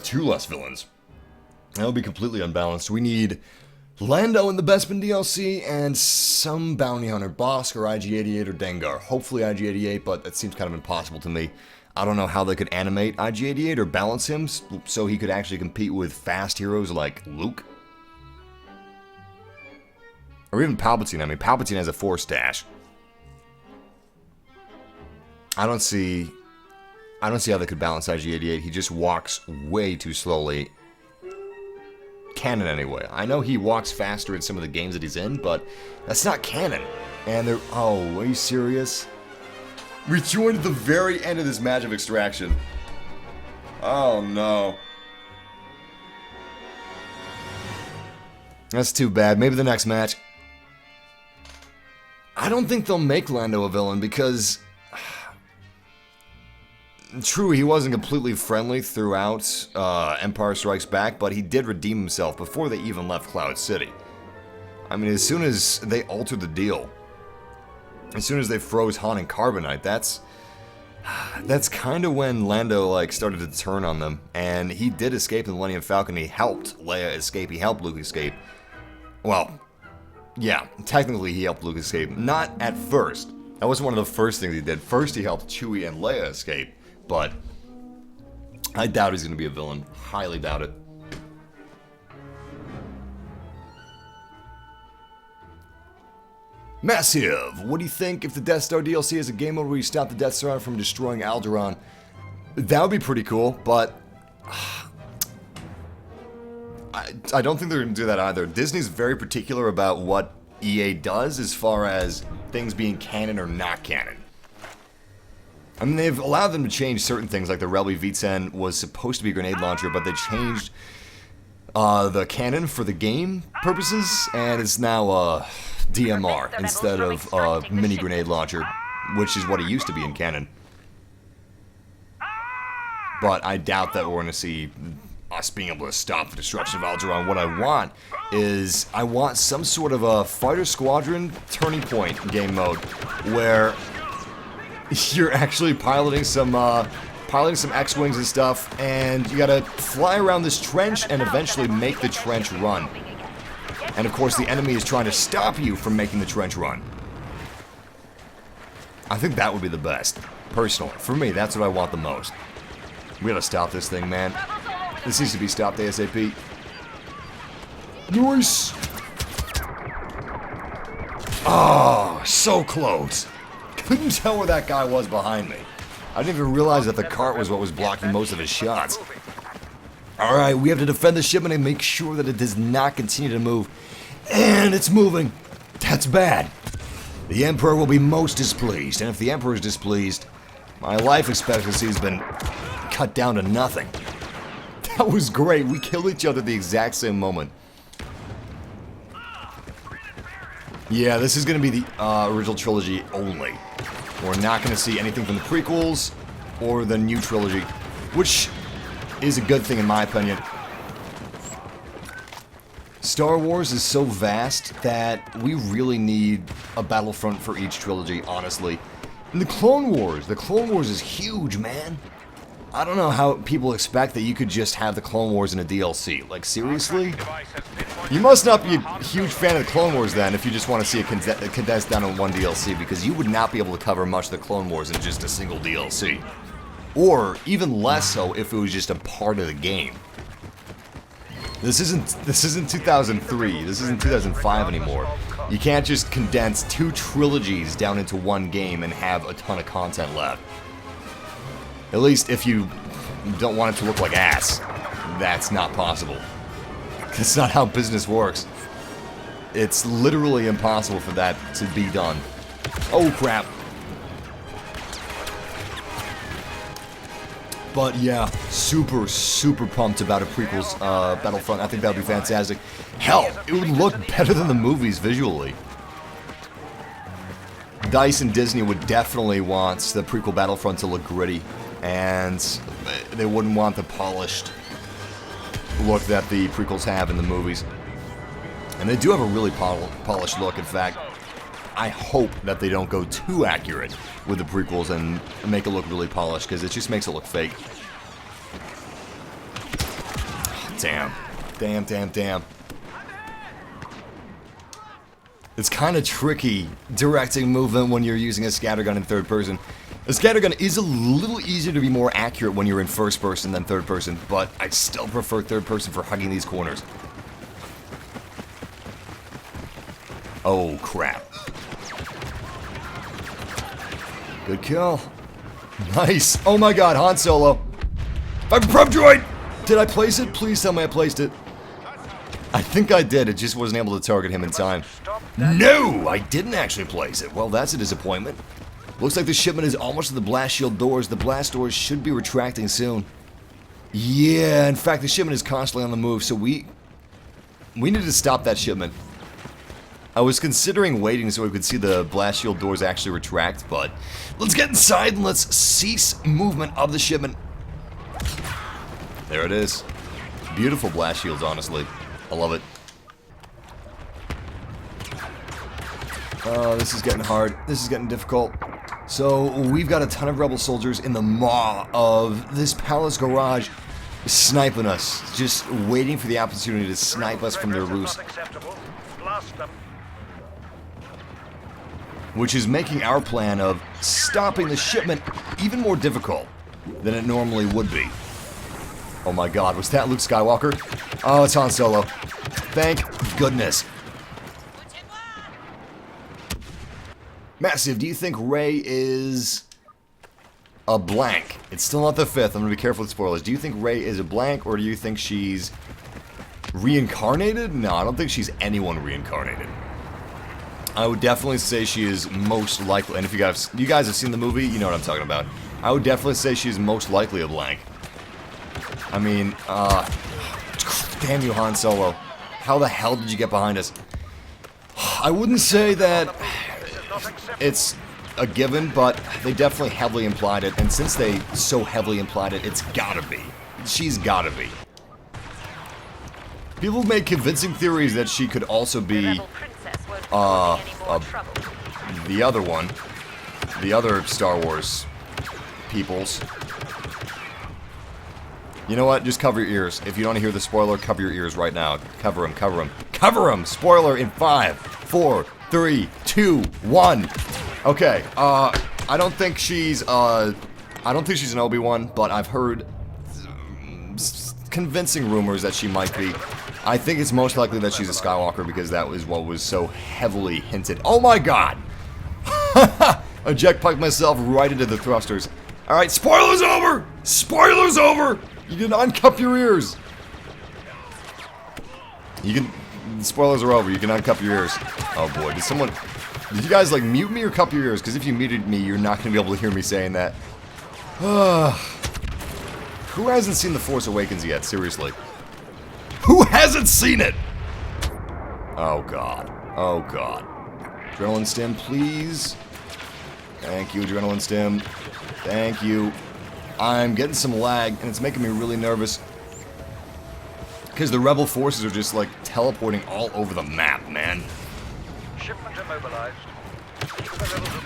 2 less villains. That would be completely unbalanced. We need Lando in the Bespin DLC and some bounty hunter, Bosk or IG-88 or Dengar. Hopefully IG-88, but that seems kind of impossible to me. I don't know how they could animate IG-88 or balance him so he could actually compete with fast heroes like Luke. Or even Palpatine. I mean, Palpatine has a Force dash. I don't see how they could balance IG-88. He just walks way too slowly. Canon anyway. I know he walks faster in some of the games that he's in, but that's not canon. And they're... Oh, are you serious? We joined at the very end of this match of Extraction. Oh no. That's too bad. Maybe the next match. I don't think they'll make Lando a villain because... True, he wasn't completely friendly throughout Empire Strikes Back, but he did redeem himself before they even left Cloud City. I mean, as soon as they altered the deal, as soon as they froze Han and Carbonite, that's kind of when Lando, like, started to turn on them. And he did escape the Millennium Falcon. He helped Leia escape. He helped Luke escape. Well, yeah, technically he helped Luke escape. Not at first. That wasn't one of the first things he did. First he helped Chewie and Leia escape. But I doubt he's going to be a villain. Highly doubt it. Massive, what do you think if the Death Star DLC is a game mode where you stop the Death Star from destroying Alderaan? That would be pretty cool, but I don't think they're going to do that either. Disney's very particular about what EA does as far as things being canon or not canon. I mean, they've allowed them to change certain things, like the Rebel V10 was supposed to be a grenade launcher, but they changed the cannon for the game purposes, and it's now DMR instead of a mini grenade launcher, which is what it used to be in canon. But I doubt that we're going to see us being able to stop the destruction of Alderaan. What I want is, I want some sort of a fighter squadron turning point game mode where you're actually piloting some X-Wings and stuff, and you gotta fly around this trench and eventually make the trench run. And of course the enemy is trying to stop you from making the trench run. I think that would be the best. Personally. For me, that's what I want the most. We gotta stop this thing, man. This needs to be stopped ASAP. Nice! Oh, so close. Couldn't tell where that guy was behind me. I didn't even realize that the cart was what was blocking most of his shots. Alright, we have to defend the shipment and make sure that it does not continue to move. And it's moving. That's bad. The Emperor will be most displeased, and if the Emperor is displeased, my life expectancy has been cut down to nothing. That was great. We killed each other at the exact same moment. Yeah, this is going to be the original trilogy only. We're not going to see anything from the prequels or the new trilogy, which is a good thing in my opinion. Star Wars is so vast that we really need a Battlefront for each trilogy, honestly. And the Clone Wars is huge, man. I don't know how people expect that you could just have the Clone Wars in a DLC. Like, seriously? You must not be a huge fan of the Clone Wars then if you just want to see it condensed down in one DLC, because you would not be able to cover much of the Clone Wars in just a single DLC. Or even less so if it was just a part of the game. This isn't 2003, this isn't 2005 anymore. You can't just condense 2 trilogies down into one game and have a ton of content left. At least if you don't want it to look like ass. That's not possible. That's not how business works. It's literally impossible for that to be done. Oh crap. But yeah, super pumped about a prequels Battlefront. I think that would be fantastic. Hell, it would look better than the movies visually. DICE and Disney would definitely want the prequel Battlefront to look gritty, and they wouldn't want the polished look that the prequels have in the movies. And they do have a really polished look, in fact. I hope that they don't go too accurate with the prequels and make it look really polished, because it just makes it look fake. Damn. It's kind of tricky directing movement when you're using a scattergun in third person. A scattergun is a little easier to be more accurate when you're in first person than third person, but I still prefer third person for hugging these corners. Oh crap. Good kill. Nice. Oh my god, Han Solo. Viper Prep Droid! Did I place it? Please tell me I placed it. I think I did, it just wasn't able to target him in time. No, I didn't actually place it. Well, that's a disappointment. Looks like the shipment is almost at the blast shield doors. The blast doors should be retracting soon. Yeah, in fact, the shipment is constantly on the move, so we need to stop that shipment. I was considering waiting so we could see the blast shield doors actually retract, but let's get inside and let's cease movement of the shipment. There it is. Beautiful blast shields, honestly. I love it. Oh, this is getting hard. This is getting difficult. So, we've got a ton of rebel soldiers in the maw of this palace garage sniping us. Just waiting for the opportunity to snipe us from their roost. Which is making our plan of stopping the shipment even more difficult than it normally would be. Oh my god, was that Luke Skywalker? Oh, it's Han Solo. Thank goodness. Massive, do you think Rey is a blank? It's still not the 5th, I'm gonna be careful with spoilers. Do you think Rey is a blank, or do you think she's reincarnated? No, I don't think she's anyone reincarnated. I would definitely say she is most likely, and if you guys have seen the movie, you know what I'm talking about. I would definitely say she's most likely a blank. I mean, damn you, Han Solo. How the hell did you get behind us? I wouldn't say that it's a given, but they definitely heavily implied it, and since they so heavily implied it, it's gotta be. She's gotta be. People make convincing theories that she could also be the other one, the other Star Wars peoples. You know what? Just cover your ears. If you don't want to hear the spoiler, cover your ears right now. Cover them, cover them. Cover them! Spoiler in 5, 4, 3, 2, 1. Okay, I don't think she's an Obi-Wan, but I've heard convincing rumors that she might be. I think it's most likely that she's a Skywalker because that was what was so heavily hinted. Oh my god! Eject piped myself right into the thrusters. Alright, spoiler's over! Spoiler's over! You can uncup your ears! Spoilers are over, you can uncup your ears. Oh boy, did you guys like mute me or cup your ears? Because if you muted me, you're not going to be able to hear me saying that. Who hasn't seen The Force Awakens yet? Seriously. Who hasn't seen it? Oh god. Oh god. Adrenaline stim, please. Thank you, adrenaline stim. Thank you. I'm getting some lag, and it's making me really nervous. Because the rebel forces are just, like, teleporting all over the map, man. Shipment immobilized.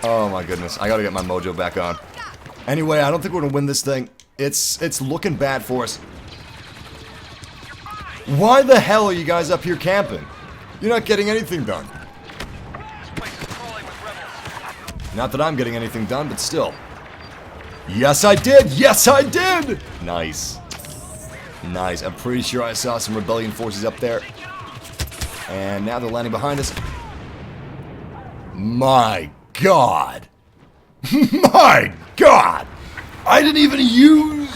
Oh my goodness, I gotta get my mojo back on. Anyway, I don't think we're gonna win this thing. It's looking bad for us. Why the hell are you guys up here camping? You're not getting anything done. This place is crawling with rebels. Not that I'm getting anything done, but still. Yes, I did! Yes, I did! Nice. Nice. I'm pretty sure I saw some rebellion forces up there. And now they're landing behind us. My God. My God. I didn't even use...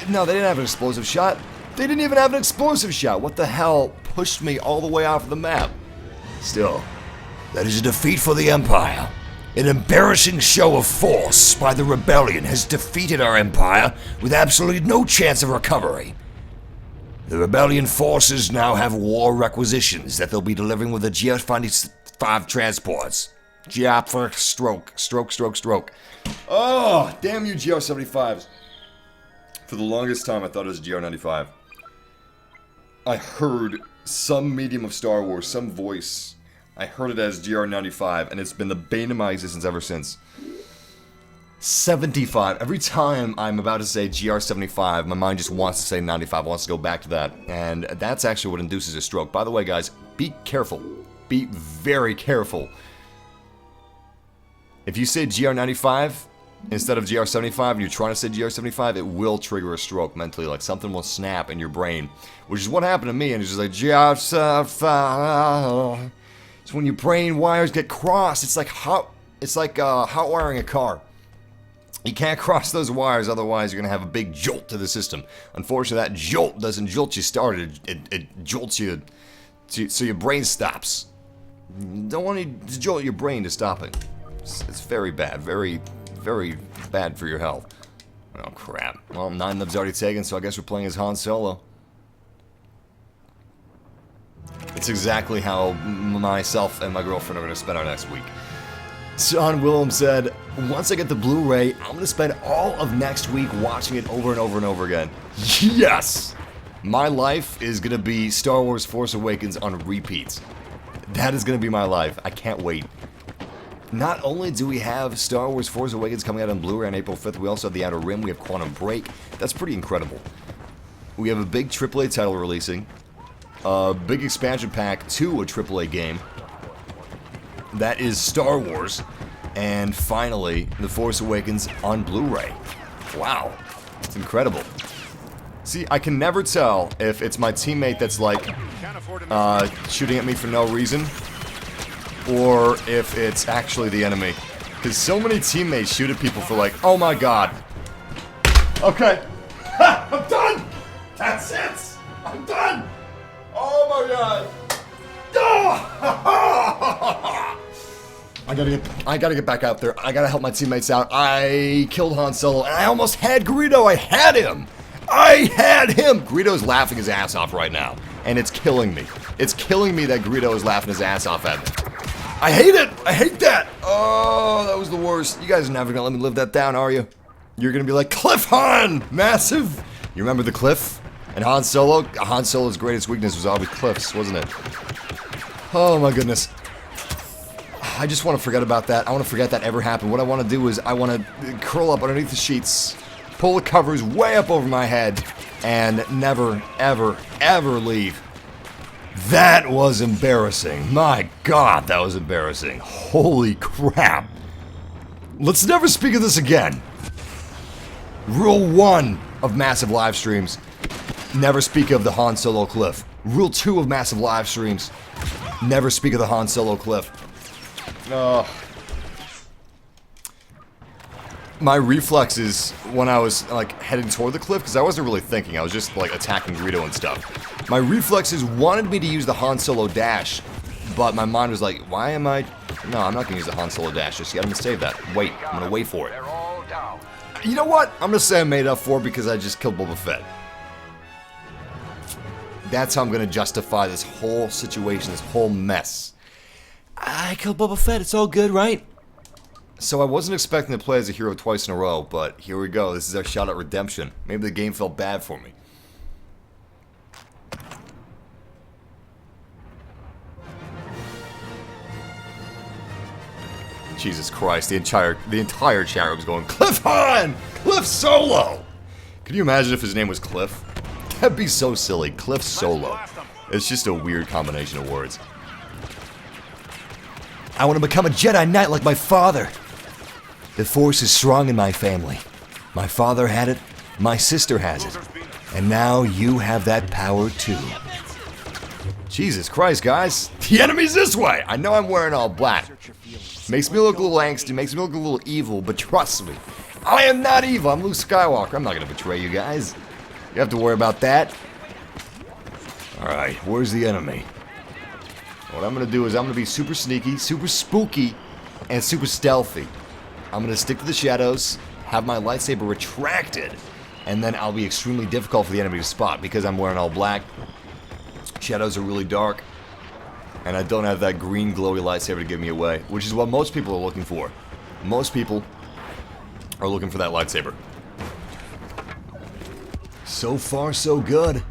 No, they didn't have an explosive shot. They didn't even have an explosive shot. What the hell pushed me all the way off the map? Still, that is a defeat for the Empire. An embarrassing show of force by the rebellion has defeated our Empire with absolutely no chance of recovery. The rebellion forces now have war requisitions that they'll be delivering with the GR-75 transports. GR for stroke. Stroke, stroke, stroke. Oh, damn you GR-75s. For the longest time, I thought it was GR-95. I heard some medium of Star Wars, some voice. I heard it as GR-95, and it's been the bane of my existence ever since. 75. Every time I'm about to say GR-75, my mind just wants to say 95, wants to go back to that. And that's actually what induces a stroke. By the way, guys, be careful. Be very careful. If you say GR-95 instead of GR-75 and you're trying to say GR-75, it will trigger a stroke mentally. Like something will snap in your brain, which is what happened to me. And it's just like GR-75. It's when your brain wires get crossed. It's like hot wiring a car. You can't cross those wires, otherwise you're gonna have a big jolt to the system. Unfortunately, that jolt doesn't jolt you started. It jolts you, so your brain stops. You don't want to jolt your brain to stopping. It's very bad, very, very bad for your health. Oh crap! Well, 9 libs already taken, so I guess we're playing as Han Solo. It's exactly how myself and my girlfriend are gonna spend our next week. Sean Willem said, once I get the Blu-ray, I'm going to spend all of next week watching it over and over and over again. Yes! My life is going to be Star Wars Force Awakens on repeats. That is going to be my life. I can't wait. Not only do we have Star Wars Force Awakens coming out on Blu-ray on April 5th, we also have The Outer Rim, we have Quantum Break. That's pretty incredible. We have a big AAA title releasing. A big expansion pack to a AAA game. That is Star Wars, and finally, The Force Awakens on Blu-ray. Wow, it's incredible. See, I can never tell if it's my teammate that's like, shooting at me for no reason, or if it's actually the enemy. Because so many teammates shoot at people for like, oh my god. Okay. Ha! I'm done! That's it! I'm done! Oh my god! I gotta get back out there. I gotta help my teammates out. I killed Han Solo, and I almost had Greedo. I had him. Greedo's laughing his ass off right now, and it's killing me. It's killing me that Greedo is laughing his ass off at me. I hate it. I hate that. Oh, that was the worst. You guys are never gonna let me live that down, are you? You're gonna be like, Cliff Han, massive. You remember the cliff? And Han Solo? Han Solo's greatest weakness was always cliffs, wasn't it? Oh my goodness. I just want to forget about that. I want to forget that ever happened. What I want to do is I want to curl up underneath the sheets, pull the covers way up over my head, and never, ever, ever leave. That was embarrassing. My God, that was embarrassing. Holy crap. Let's never speak of this again. Rule 1 of massive live streams. Never speak of the Han Solo cliff. Rule 2 of massive live streams. Never speak of the Han Solo cliff. My reflexes when I was like heading toward the cliff, because I wasn't really thinking, I was just like attacking Greedo and stuff. My reflexes wanted me to use the Han Solo dash, but my mind was like, why am I... No, I'm not gonna use the Han Solo dash just yet. I'm gonna save that. Wait, I'm gonna wait for it. They're all down. You know what? I'm gonna say I made up for it because I just killed Boba Fett. That's how I'm gonna justify this whole situation, this whole mess. I killed Boba Fett. It's all good, right? So I wasn't expecting to play as a hero twice in a row, but here we go. This is our shot at redemption. Maybe the game felt bad for me. Jesus Christ, the entire chat room was going, Cliff Han! Cliff Solo! Could you imagine if his name was Cliff? That'd be so silly. Cliff Solo. It's just a weird combination of words. I want to become a Jedi Knight like my father. The Force is strong in my family. My father had it, my sister has it. And now you have that power too. Jesus Christ, guys. The enemy's this way! I know I'm wearing all black. Makes me look a little angsty, makes me look a little evil, but trust me, I am not evil. I'm Luke Skywalker. I'm not going to betray you guys. You have to worry about that. Alright, where's the enemy? What I'm going to do is I'm going to be super sneaky, super spooky, and super stealthy. I'm going to stick to the shadows, have my lightsaber retracted, and then I'll be extremely difficult for the enemy to spot because I'm wearing all black. Shadows are really dark. And I don't have that green glowy lightsaber to give me away, which is what most people are looking for. Most people are looking for that lightsaber. So far, so good.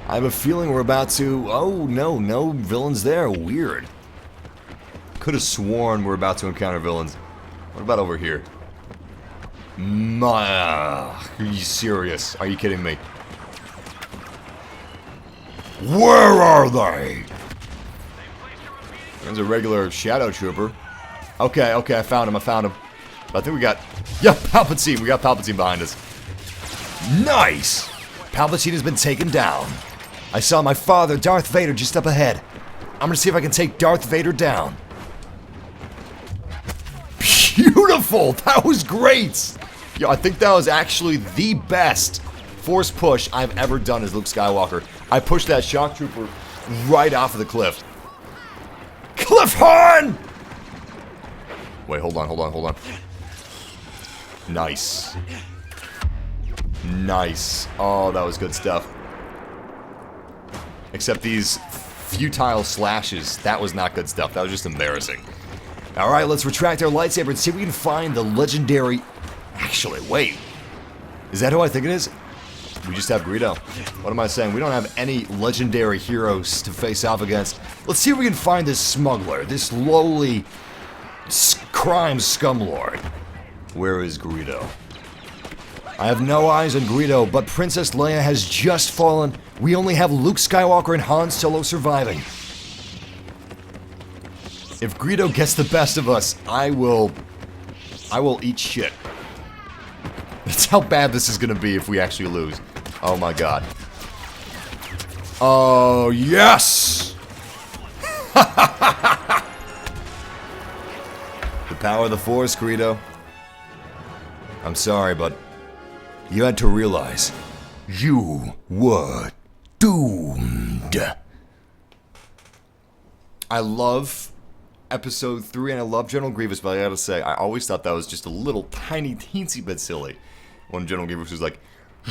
I have a feeling we're about to... Oh, no villains there. Weird. Could have sworn we're about to encounter villains. What about over here? Are you serious? Are you kidding me? Where are they? There's a regular shadow trooper. Okay, I found him. But I think we got... Yeah, Palpatine. We got Palpatine behind us. Nice! Palpatine has been taken down. I saw my father, Darth Vader, just up ahead. I'm gonna see if I can take Darth Vader down. Beautiful! That was great! Yo, I think that was actually the best Force push I've ever done as Luke Skywalker. I pushed that shock trooper right off of the cliff. Cliff Han! Wait, hold on. Nice. Oh, that was good stuff. Except these futile slashes, that was not good stuff. That was just embarrassing. Alright, let's retract our lightsaber and see if we can find the legendary... Actually, wait. Is that who I think it is? We just have Greedo. What am I saying? We don't have any legendary heroes to face off against. Let's see if we can find this smuggler, this lowly crime scumlord. Where is Greedo? I have no eyes on Greedo, but Princess Leia has just fallen. We only have Luke Skywalker and Han Solo surviving. If Greedo gets the best of us, I will eat shit. That's how bad this is gonna be if we actually lose. Oh my god. Oh, yes! The power of the Force, Greedo. I'm sorry, but you had to realize you were doomed. I love Episode 3 and I love General Grievous, but I gotta say, I always thought that was just a little tiny teensy bit silly. When General Grievous was like,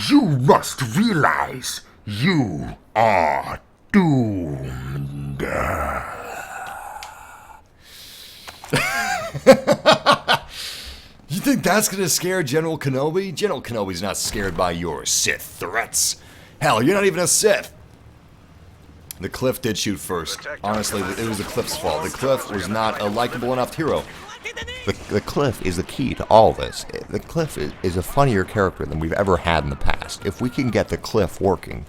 You must realize you are doomed. You think that's gonna scare General Kenobi? General Kenobi's not scared by your Sith threats. Hell, you're not even a Sith. The Cliff did shoot first. Honestly, it was the Cliff's fault. The Cliff was not a likable enough hero. The Cliff is the key to all this. The Cliff is a funnier character than we've ever had in the past. If we can get the Cliff working,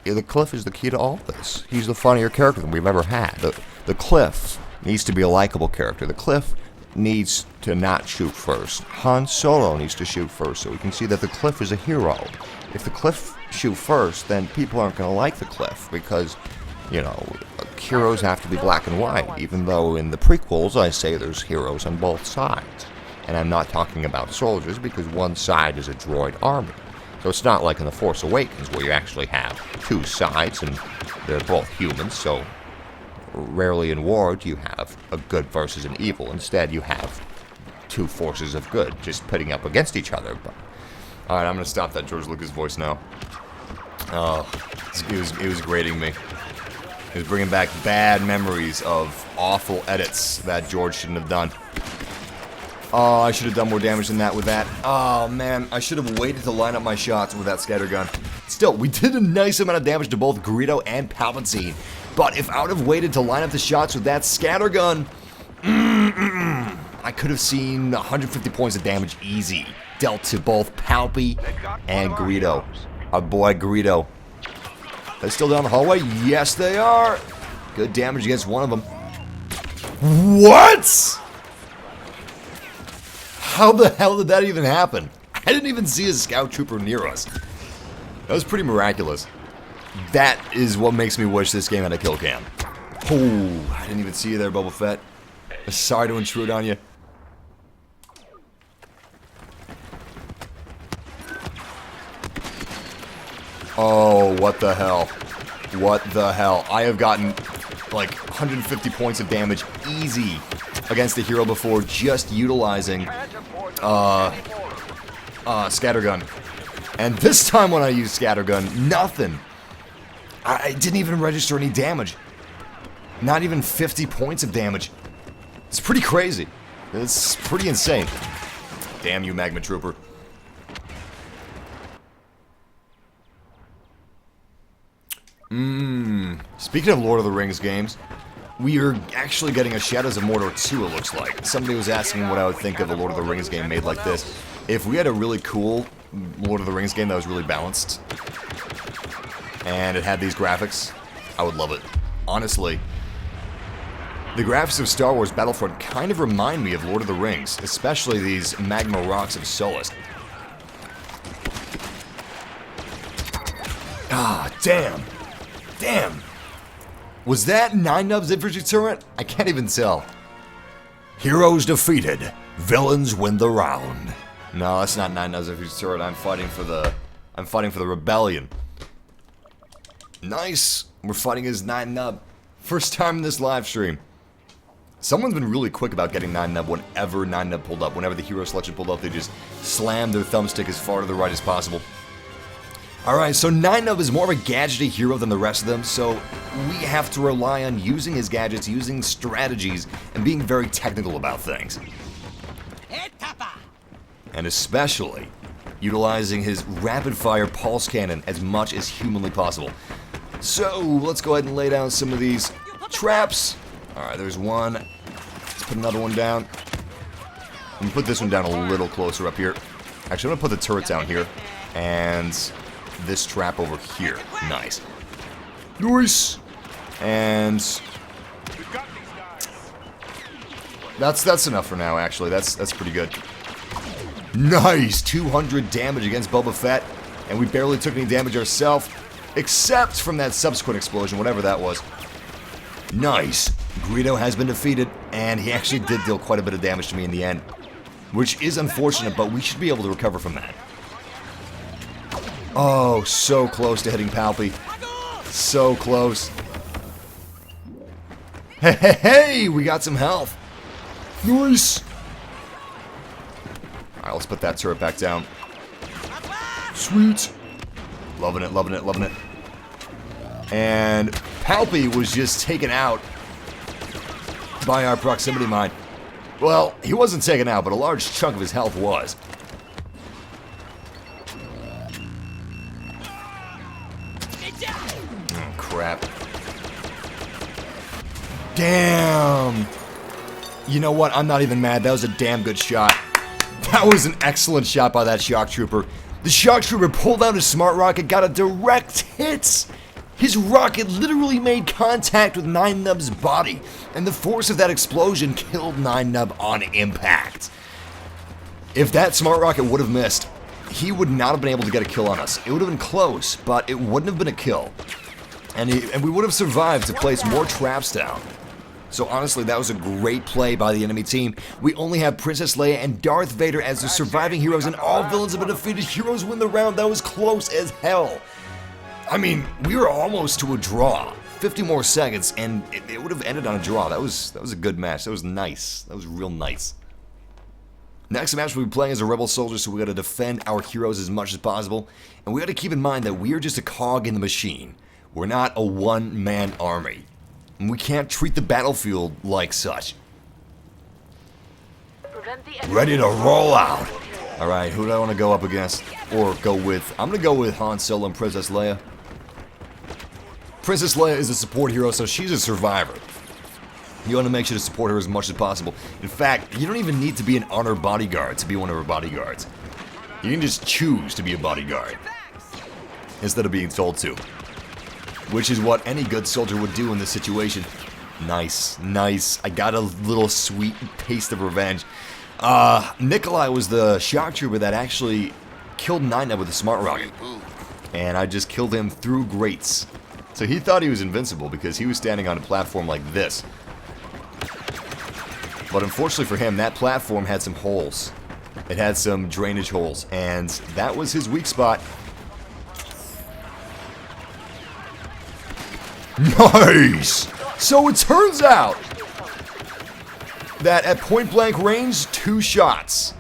the Cliff is the key to all this. He's the funnier character than we've ever had. The Cliff needs to be a likable character. The Cliff needs to not shoot first. Han Solo needs to shoot first so we can see that the Cliff is a hero. If the Cliff shoot first, then people aren't going to like the Cliff because, you know, heroes have to be black and white, even though in the prequels I say there's heroes on both sides. And I'm not talking about soldiers because one side is a droid army. So it's not like in The Force Awakens where you actually have two sides and they're both humans, so rarely in war do you have a good versus an evil. Instead you have two forces of good just pitting up against each other. But alright, I'm gonna stop that George Lucas voice now. Oh, it was grating me. Is bringing back bad memories of awful edits that George shouldn't have done. Oh, I should have done more damage than that with that. Oh, man. I should have waited to line up my shots with that scattergun. Still, we did a nice amount of damage to both Greedo and Palpatine. But if I would have waited to line up the shots with that scattergun, I could have seen 150 points of damage easy dealt to both Palpy and Greedo. Our boy Greedo. They're still down the hallway? Yes, they are. Good damage against one of them. What? How the hell did that even happen? I didn't even see a scout trooper near us. That was pretty miraculous. That is what makes me wish this game had a kill cam. Oh, I didn't even see you there, Boba Fett. Sorry to intrude on you. Oh, what the hell? What the hell? I have gotten like 150 points of damage easy against the hero before just utilizing scattergun. And this time when I used scattergun, nothing. I didn't even register any damage. Not even 50 points of damage. It's pretty crazy. It's pretty insane. Damn you, Magma Trooper. Speaking of Lord of the Rings games, we are actually getting a Shadows of Mordor 2, it looks like. Somebody was asking what I would think of a Lord of the Rings game made like this. If we had a really cool Lord of the Rings game that was really balanced, and it had these graphics, I would love it. Honestly, the graphics of Star Wars Battlefront kind of remind me of Lord of the Rings, especially these magma rocks of Solus. Ah, damn. Damn. Was that 9 Nub's infantry turret? I can't even tell. Heroes defeated. Villains win the round. No, that's not 9 Nub's infantry turret. I'm fighting for the rebellion. Nice. We're fighting as 9 Nub. First time in this live stream. Someone's been really quick about getting 9 Nub whenever 9 Nub pulled up. Whenever the hero selection pulled up, they just slammed their thumbstick as far to the right as possible. Alright, so 9 Nub is more of a gadgety hero than the rest of them, so we have to rely on using his gadgets, using strategies, and being very technical about things. And especially utilizing his rapid-fire pulse cannon as much as humanly possible. So, let's go ahead and lay down some of these traps. Alright, there's one. Let's put another one down. I'm gonna put this one down a little closer up here. Actually, I'm gonna put the turret down here. And this trap over here. Nice. Nice! And that's enough for now, actually. That's pretty good. Nice! 200 damage against Boba Fett. And we barely took any damage ourselves. Except from that subsequent explosion, whatever that was. Nice. Greedo has been defeated, and he actually did deal quite a bit of damage to me in the end. Which is unfortunate, but we should be able to recover from that. Oh, so close to hitting Palpy. So close. Hey, hey, hey! We got some health. Nice! Alright, let's put that turret back down. Sweet! Loving it, loving it, loving it. And Palpy was just taken out by our proximity mine. Well, he wasn't taken out, but a large chunk of his health was. Oh, crap. Damn! You know what? I'm not even mad. That was a damn good shot. That was an excellent shot by that shock trooper. The shock trooper pulled out his smart rocket, got a direct hit. His rocket literally made contact with 9 Nub's body, and the force of that explosion killed 9 Nub on impact. If that smart rocket would have missed, he would not have been able to get a kill on us. It would have been close, but it wouldn't have been a kill. And we would have survived to place more traps down. So honestly, that was a great play by the enemy team. We only have Princess Leia and Darth Vader as the surviving heroes, and all villains have been defeated. Heroes win the round. That was close as hell. I mean, we were almost to a draw. 50 more seconds, and it would have ended on a draw. That was a good match. That was nice. That was real nice. Next match we'll be playing as a rebel soldier, so we got to defend our heroes as much as possible. And we got to keep in mind that we are just a cog in the machine. We're not a one-man army. And we can't treat the battlefield like such. Prevent the enemy. Ready to roll out. Alright, who do I want to go up against? Or go with? I'm going to go with Han Solo and Princess Leia. Princess Leia is a support hero, so she's a survivor. You want to make sure to support her as much as possible. In fact, you don't even need to be an honor bodyguard to be one of her bodyguards. You can just choose to be a bodyguard instead of being told to. Which is what any good soldier would do in this situation. Nice, nice. I got a little sweet taste of revenge. Nikolai was the shock trooper that actually killed Nina with a smart rocket. And I just killed him through grates. So he thought he was invincible because he was standing on a platform like this. But unfortunately for him, that platform had some holes. It had some drainage holes, and that was his weak spot. Nice! So it turns out that at point blank range, 2 shots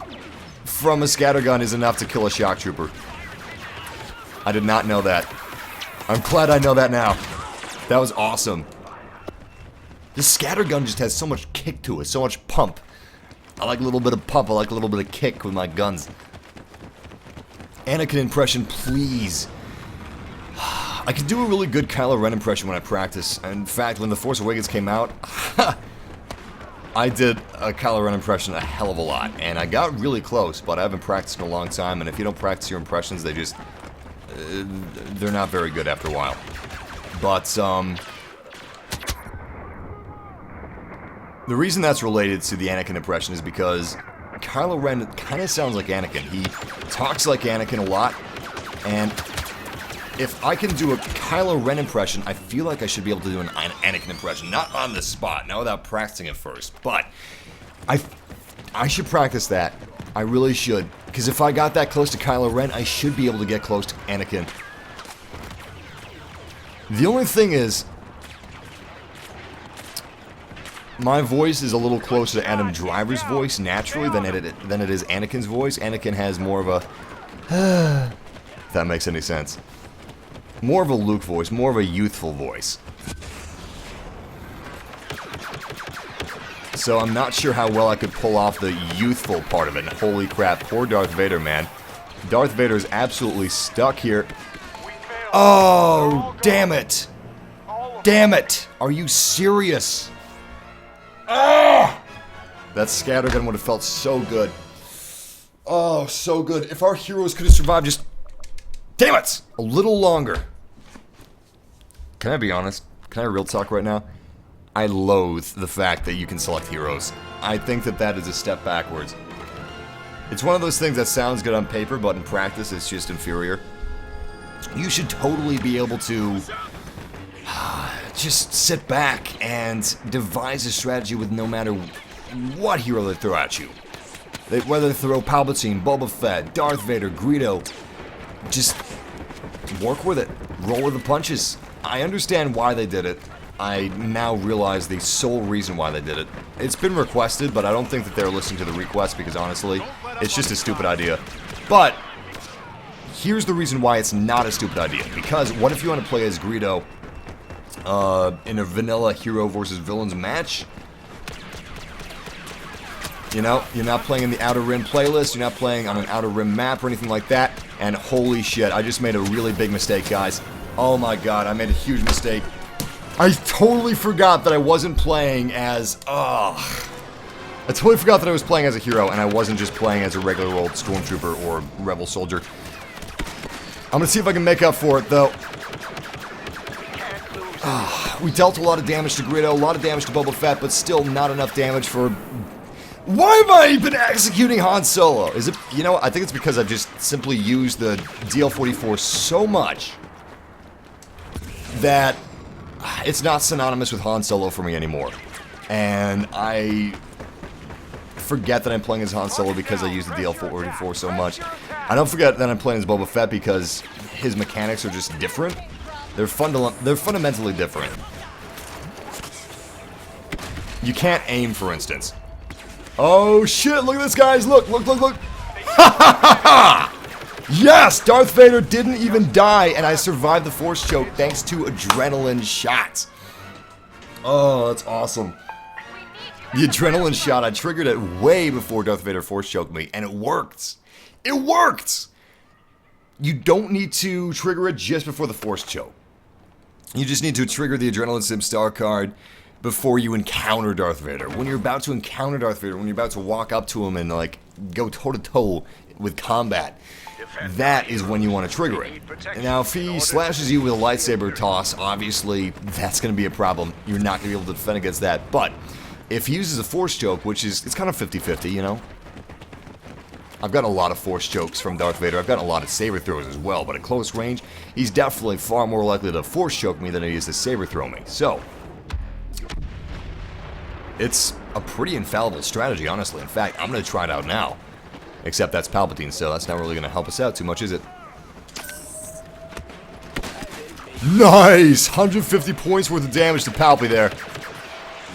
from a scattergun is enough to kill a shock trooper. I did not know that. I'm glad I know that now. That was awesome. The scattergun just has so much kick to it, so much pump. I like a little bit of pump, I like a little bit of kick with my guns. Anakin impression, please. I can do a really good Kylo Ren impression when I practice. In fact, when The Force Awakens came out, I did a Kylo Ren impression a hell of a lot. And I got really close, but I haven't practiced in a long time. And if you don't practice your impressions, they just... they're not very good after a while. But, the reason that's related to the Anakin impression is because Kylo Ren kind of sounds like Anakin. He talks like Anakin a lot, and if I can do a Kylo Ren impression, I feel like I should be able to do an Anakin impression. Not on the spot, not without practicing it first, but I should practice that. I really should, because if I got that close to Kylo Ren, I should be able to get close to Anakin. The only thing is, my voice is a little closer to Adam Driver's voice naturally than it is Anakin's voice. Anakin has more of a... if that makes any sense. More of a Luke voice, more of a youthful voice. So I'm not sure how well I could pull off the youthful part of it. And holy crap, poor Darth Vader, man. Darth Vader is absolutely stuck here. Oh, damn it. Damn it. Are you serious? Ah! That scattergun would have felt so good. Oh, so good. If our heroes could have survived just... damn it! A little longer. Can I be honest? Can I real talk right now? I loathe the fact that you can select heroes. I think that that is a step backwards. It's one of those things that sounds good on paper, but in practice it's just inferior. You should totally be able to... just sit back and devise a strategy with no matter what hero they throw at you. Whether they throw Palpatine, Boba Fett, Darth Vader, Greedo, just work with it. Roll with the punches. I understand why they did it. I now realize the sole reason why they did it. It's been requested, but I don't think that they're listening to the request because honestly, it's just a stupid idea. But here's the reason why it's not a stupid idea. Because what if you want to play as Greedo in a vanilla hero versus villains match? You know, you're not playing in the Outer Rim playlist, you're not playing on an Outer Rim map or anything like that, and holy shit, I just made a really big mistake, guys. Oh my god, I made a huge mistake. I totally forgot that I wasn't playing as, I totally forgot that I was playing as a hero, and I wasn't just playing as a regular old stormtrooper or rebel soldier. I'm gonna see if I can make up for it, though. We dealt a lot of damage to Greedo, a lot of damage to Boba Fett, but still not enough damage for... Why have I been executing Han Solo? Is it, you know, I think it's because I've just simply used the DL-44 so much that it's not synonymous with Han Solo for me anymore. And I forget that I'm playing as Han Solo because I use the DL-44 so much. I don't forget that I'm playing as Boba Fett because his mechanics are just different. They're fundamentally different. You can't aim, for instance. Oh shit, look at this, guys! Look! Ha ha ha ha! Yes! Darth Vader didn't even die, and I survived the Force choke thanks to adrenaline shots. Oh, that's awesome. The adrenaline shot, I triggered it way before Darth Vader Force choked me, and it worked. It worked! You don't need to trigger it just before the Force choke. You just need to trigger the Adrenaline Sim Star card before you encounter Darth Vader. When you're about to encounter Darth Vader, when you're about to walk up to him and like go toe-to-toe with combat, that is when you want to trigger it. Now, if he slashes you with a lightsaber toss, obviously that's going to be a problem. You're not going to be able to defend against that. But if he uses a Force choke, which is, it's kind of 50-50, you know? I've got a lot of Force chokes from Darth Vader. I've got a lot of saber throws as well, but at close range, he's definitely far more likely to Force choke me than he is to saber throw me. So, it's a pretty infallible strategy, honestly. In fact, I'm going to try it out now. Except that's Palpatine, so that's not really going to help us out too much, is it? Nice! 150 points worth of damage to Palpy there.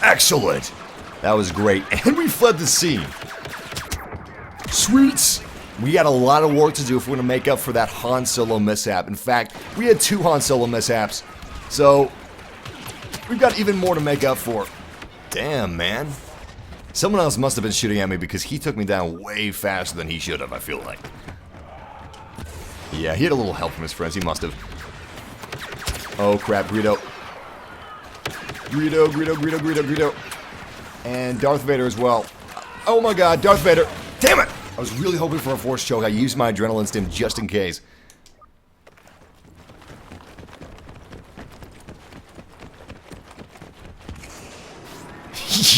Excellent! That was great. And we fled the scene. Sweets! We got a lot of work to do if we're going to make up for that Han Solo mishap. In fact, we had 2 Han Solo mishaps. So, we've got even more to make up for. Damn, man. Someone else must have been shooting at me because he took me down way faster than he should have, I feel like. Yeah, he had a little help from his friends. He must have. Oh, crap. Greedo. Greedo. And Darth Vader as well. Oh, my God. Darth Vader. Damn it! I was really hoping for a Force choke. I used my adrenaline stim just in case.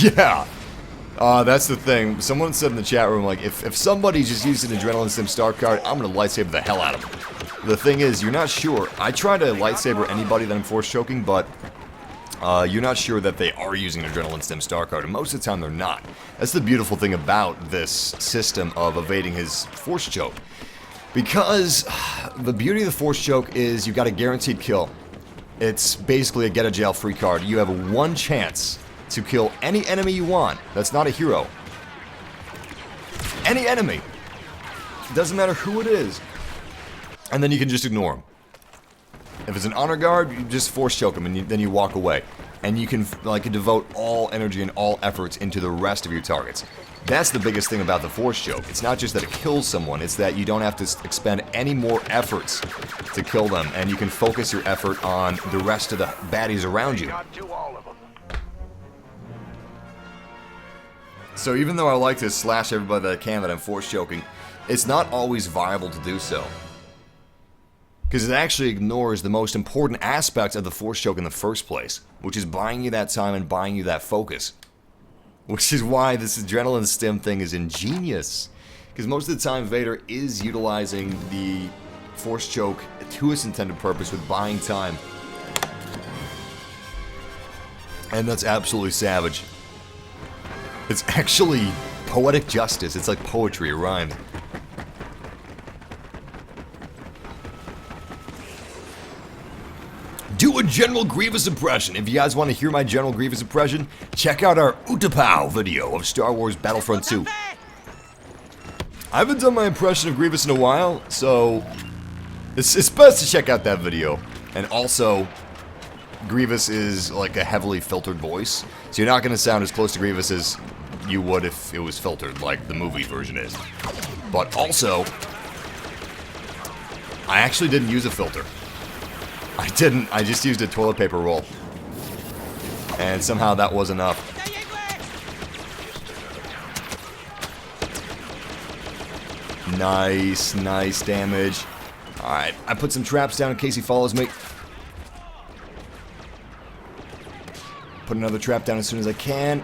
Yeah. That's the thing. Someone said in the chat room, like, if somebody just used an Adrenaline Sim Star card, I'm gonna lightsaber the hell out of them. The thing is, you're not sure. I try to lightsaber anybody that I'm Force choking, but you're not sure that they are using an Adrenaline Stim Star card, and most of the time they're not. That's the beautiful thing about this system of evading his Force choke. Because the beauty of the Force choke is you got a guaranteed kill. It's basically a get-a-jail-free card. You have one chance to kill any enemy you want that's not a hero. Any enemy. It doesn't matter who it is. And then you can just ignore him. If it's an honor guard, you just Force choke him and then you walk away. And you can like devote all energy and all efforts into the rest of your targets. That's the biggest thing about the Force choke. It's not just that it kills someone, it's that you don't have to expend any more efforts to kill them, and you can focus your effort on the rest of the baddies around you. So even though I like to slash everybody that I can that I'm Force choking, it's not always viable to do so. Because it actually ignores the most important aspect of the Force choke in the first place, which is buying you that time and buying you that focus. Which is why this adrenaline stim thing is ingenious. Because most of the time Vader is utilizing the Force choke to its intended purpose with buying time. And that's absolutely savage. It's actually poetic justice. It's like poetry, it rhymes. Do a General Grievous impression. If you guys want to hear my General Grievous impression, check out our Utapow video of Star Wars Battlefront 2. I haven't done my impression of Grievous in a while, so it's best to check out that video. And also, Grievous is like a heavily filtered voice, so you're not going to sound as close to Grievous as you would if it was filtered, like the movie version is. But also, I actually didn't use a filter. I didn't. I just used a toilet paper roll. And somehow that was enough. Nice, nice damage. Alright, I put some traps down in case he follows me. Put another trap down as soon as I can.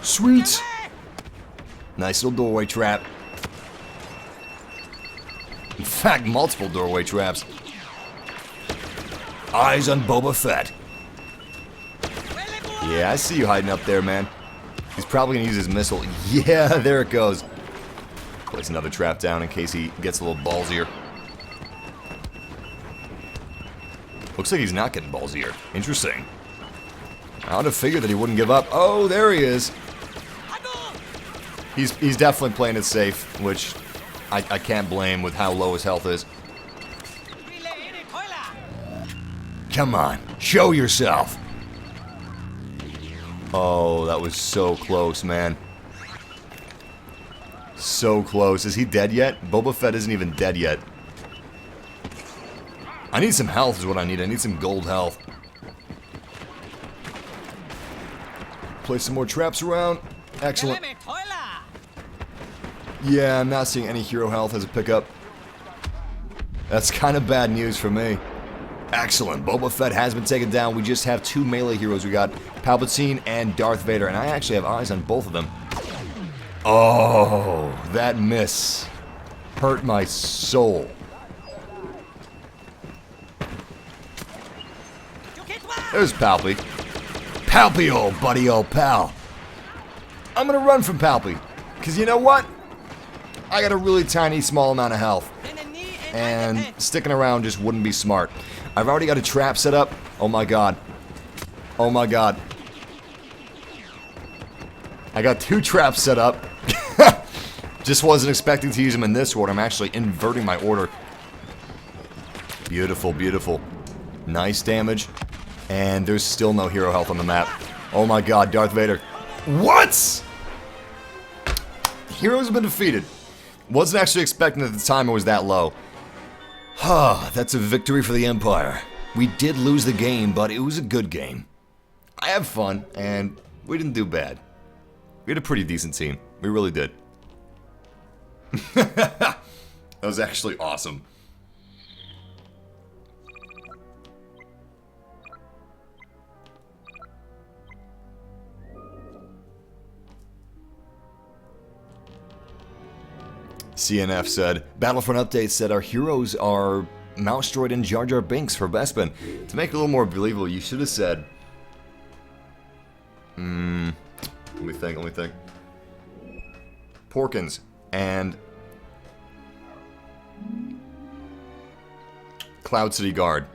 Sweet! Nice little doorway trap. In fact, multiple doorway traps. Eyes on Boba Fett. Yeah, I see you hiding up there, man. He's probably gonna use his missile. Yeah, there it goes. Place another trap down in case he gets a little ballsier. Looks like he's not getting ballsier. Interesting. I would have figured that he wouldn't give up. Oh, there he is. He's definitely playing it safe, which I can't blame with how low his health is. Come on, show yourself. Oh, that was so close, man. So close. Is he dead yet? Boba Fett isn't even dead yet. I need some health is what I need. I need some gold health. Place some more traps around. Excellent. Yeah, I'm not seeing any hero health as a pickup. That's kind of bad news for me. Excellent. Boba Fett has been taken down. We just have 2 melee heroes. We got Palpatine and Darth Vader, and I actually have eyes on both of them. Oh, that miss hurt my soul. There's Palpy. Palpy, old buddy, old pal. I'm gonna run from Palpy, because you know what? I got a really tiny, small amount of health. And sticking around just wouldn't be smart. I've already got a trap set up. Oh my god. Oh my god. I got 2 traps set up. Just wasn't expecting to use them in this order. I'm actually inverting my order. Beautiful, beautiful. Nice damage. And there's still no hero health on the map. Oh my god, Darth Vader. What? Heroes have been defeated. Wasn't actually expecting at the time it was that low. That's a victory for the Empire. We did lose the game, but it was a good game. I had fun, and we didn't do bad. We had a pretty decent team. We really did. That was actually awesome. CNF said, Battlefront update said our heroes are Mouse Droid and Jar Jar Binks for Bespin. To make it a little more believable, you should have said... let me think. Porkins and... Cloud City Guard.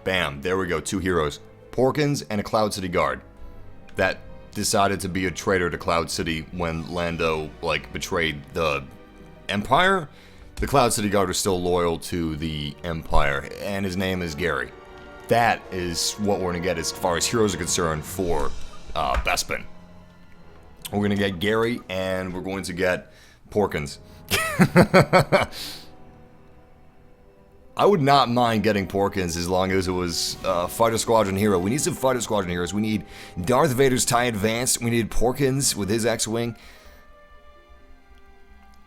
Bam, there we go, 2 heroes. Porkins and a Cloud City Guard. That decided to be a traitor to Cloud City when Lando, like, betrayed the Empire. The Cloud City Guard is still loyal to the Empire, and his name is Gary. That is what we're going to get as far as heroes are concerned for Bespin. We're going to get Gary, and we're going to get Porkins. I would not mind getting Porkins as long as it was Fighter Squadron hero. We need some Fighter Squadron heroes. We need Darth Vader's TIE Advanced. We need Porkins with his X-Wing.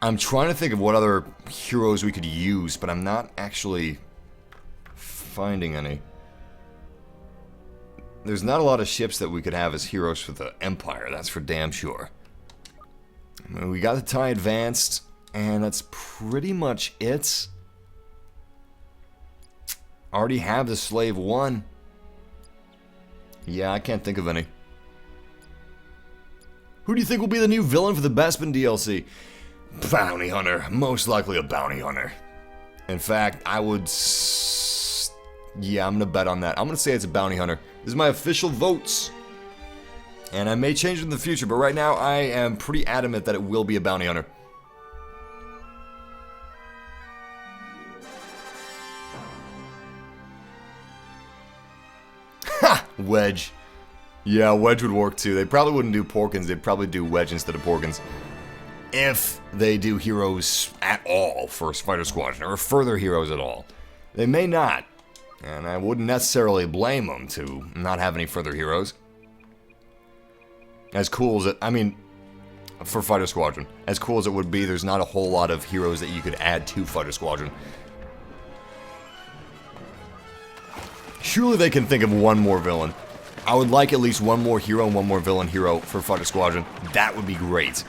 I'm trying to think of what other heroes we could use, but I'm not actually finding any. There's not a lot of ships that we could have as heroes for the Empire, that's for damn sure. I mean, we got the TIE Advanced, and that's pretty much it. Already have the Slave 1. Yeah, I can't think of any. Who do you think will be the new villain for the Bespin DLC? Bounty Hunter. Most likely a Bounty Hunter. In fact, I would... yeah, I'm going to bet on that. I'm going to say it's a Bounty Hunter. This is my official votes. And I may change it in the future, but right now I am pretty adamant that it will be a Bounty Hunter. Ha! Wedge. Yeah, Wedge would work too. They probably wouldn't do Porkins. They'd probably do Wedge instead of Porkins. If they do heroes at all for Fighter Squadron, or further heroes at all. They may not, and I wouldn't necessarily blame them to not have any further heroes. As cool as it, I mean, for Fighter Squadron, as cool as it would be, there's not a whole lot of heroes that you could add to Fighter Squadron. Surely they can think of one more villain. I would like at least one more hero and one more villain hero for Fighter Squadron. That would be great.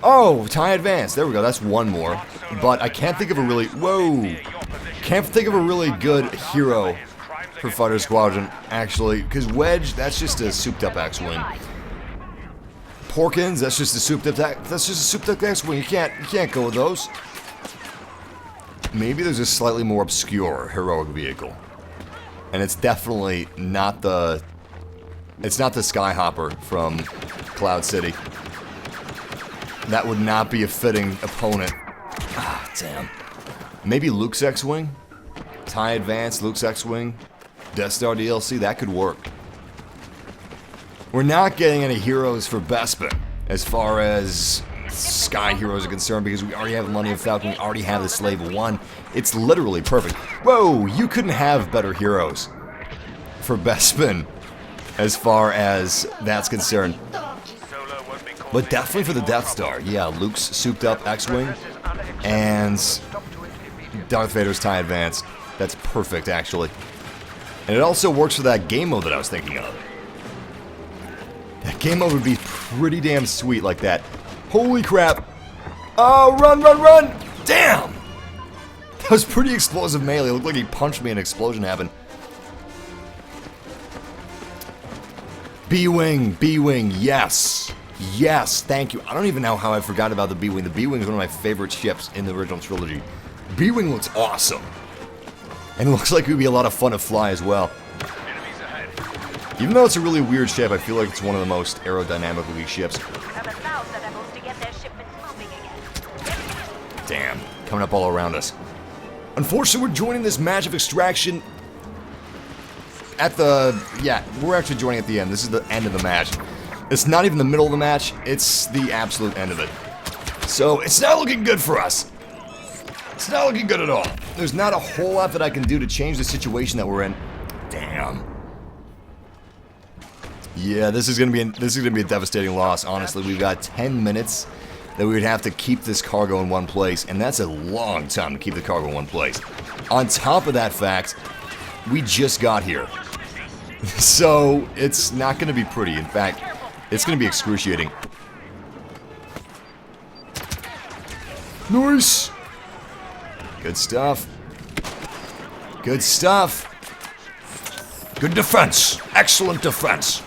Oh, TIE Advanced. There we go. That's one more. But I can't think of a really... Whoa! Can't think of a really good hero for Fighter Squadron, actually. Because Wedge, that's just a souped-up X-Wing. Porkins, that's just a souped-up... That's just a souped-up X-Wing. You can't go with those. Maybe there's a slightly more obscure heroic vehicle. And it's definitely not the... It's not the Skyhopper from Cloud City. That would not be a fitting opponent Damn. Maybe Luke's X-Wing? TIE Advance, Luke's X-Wing, Death Star DLC, that could work. We're not getting any heroes for Bespin as far as Sky heroes are concerned because we already have the Millennium Falcon, we already have the Slave of One. It's literally perfect. Whoa, you couldn't have better heroes for Bespin as far as that's concerned. Solo won't be causing But definitely for the Death Star. Yeah, Luke's souped up X-Wing and Darth Vader's TIE Advance. That's perfect, actually. And it also works for that game mode that I was thinking of. That game mode would be pretty damn sweet like that. Holy crap. Oh, run, run, run! Damn! That was pretty explosive melee. It looked like he punched me and an explosion happened. B-Wing, B-Wing, yes. Yes, thank you. I don't even know how I forgot about the B-Wing. The B-Wing is one of my favorite ships in the original trilogy. B-Wing looks awesome. And it looks like it would be a lot of fun to fly as well. enemies ahead. Even though it's a really weird shape, I feel like it's one of the most aerodynamically ships. Have allowed the rebels to get their shipments moving again. Damn, coming up all around us. Unfortunately, we're joining this match of extraction at the... Yeah, we're actually joining at the end. This is the end of the match. It's not even the middle of the match. It's the absolute end of it. So, it's not looking good for us. It's not looking good at all. There's not a whole lot that I can do to change the situation that we're in. Damn. Yeah, this is gonna be a devastating loss. Honestly, we've got 10 minutes that we would have to keep this cargo in one place, and that's a long time to keep the cargo in one place. On top of that fact, we just got here, so it's not gonna be pretty. In fact, it's gonna be excruciating. Nice. Good stuff. Good stuff. Good defense. Excellent defense.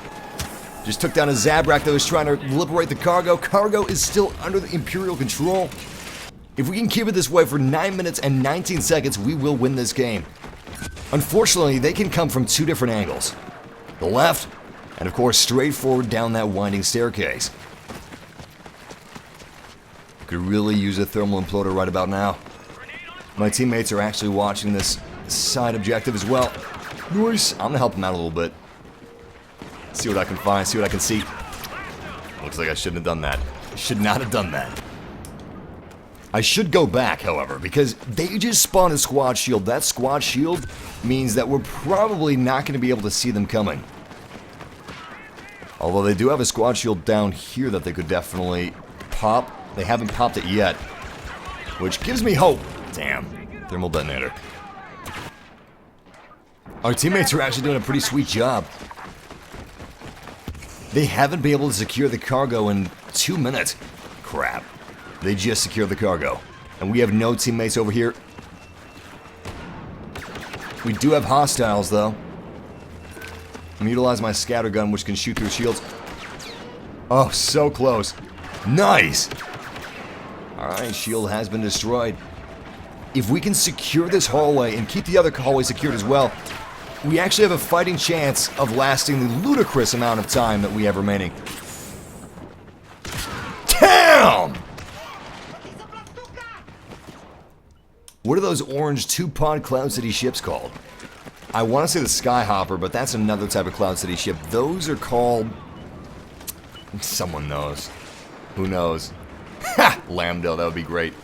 Just took down a Zabrak that was trying to liberate the cargo. Cargo is still under the Imperial control. If we can keep it this way for 9 minutes and 19 seconds, we will win this game. Unfortunately, they can come from two different angles. The left, and of course straight forward down that winding staircase. Could really use a thermal imploder right about now. My teammates are actually watching this side objective as well. Nice. I'm gonna help them out a little bit. See what I can find, see what I can see. Looks like I shouldn't have done that. I should not have done that. I should go back, however, because they just spawned a squad shield. That squad shield means that we're probably not going to be able to see them coming. Although they do have a squad shield down here that they could definitely pop. They haven't popped it yet, which gives me hope. Damn, thermal detonator. Our teammates are actually doing a pretty sweet job. They haven't been able to secure the cargo in 2 minutes. Crap. They just secured the cargo. And we have no teammates over here. We do have hostiles, though. I'm gonna utilize my scatter gun, which can shoot through shields. Oh, so close. Nice! Alright, shield has been destroyed. If we can secure this hallway and keep the other hallway secured as well, we actually have a fighting chance of lasting the ludicrous amount of time that we have remaining. Damn! What are those orange two-pod Cloud City ships called? I want to say the Skyhopper, but that's another type of Cloud City ship. Those are called... Someone knows. Who knows? Ha! Lambda, that would be great.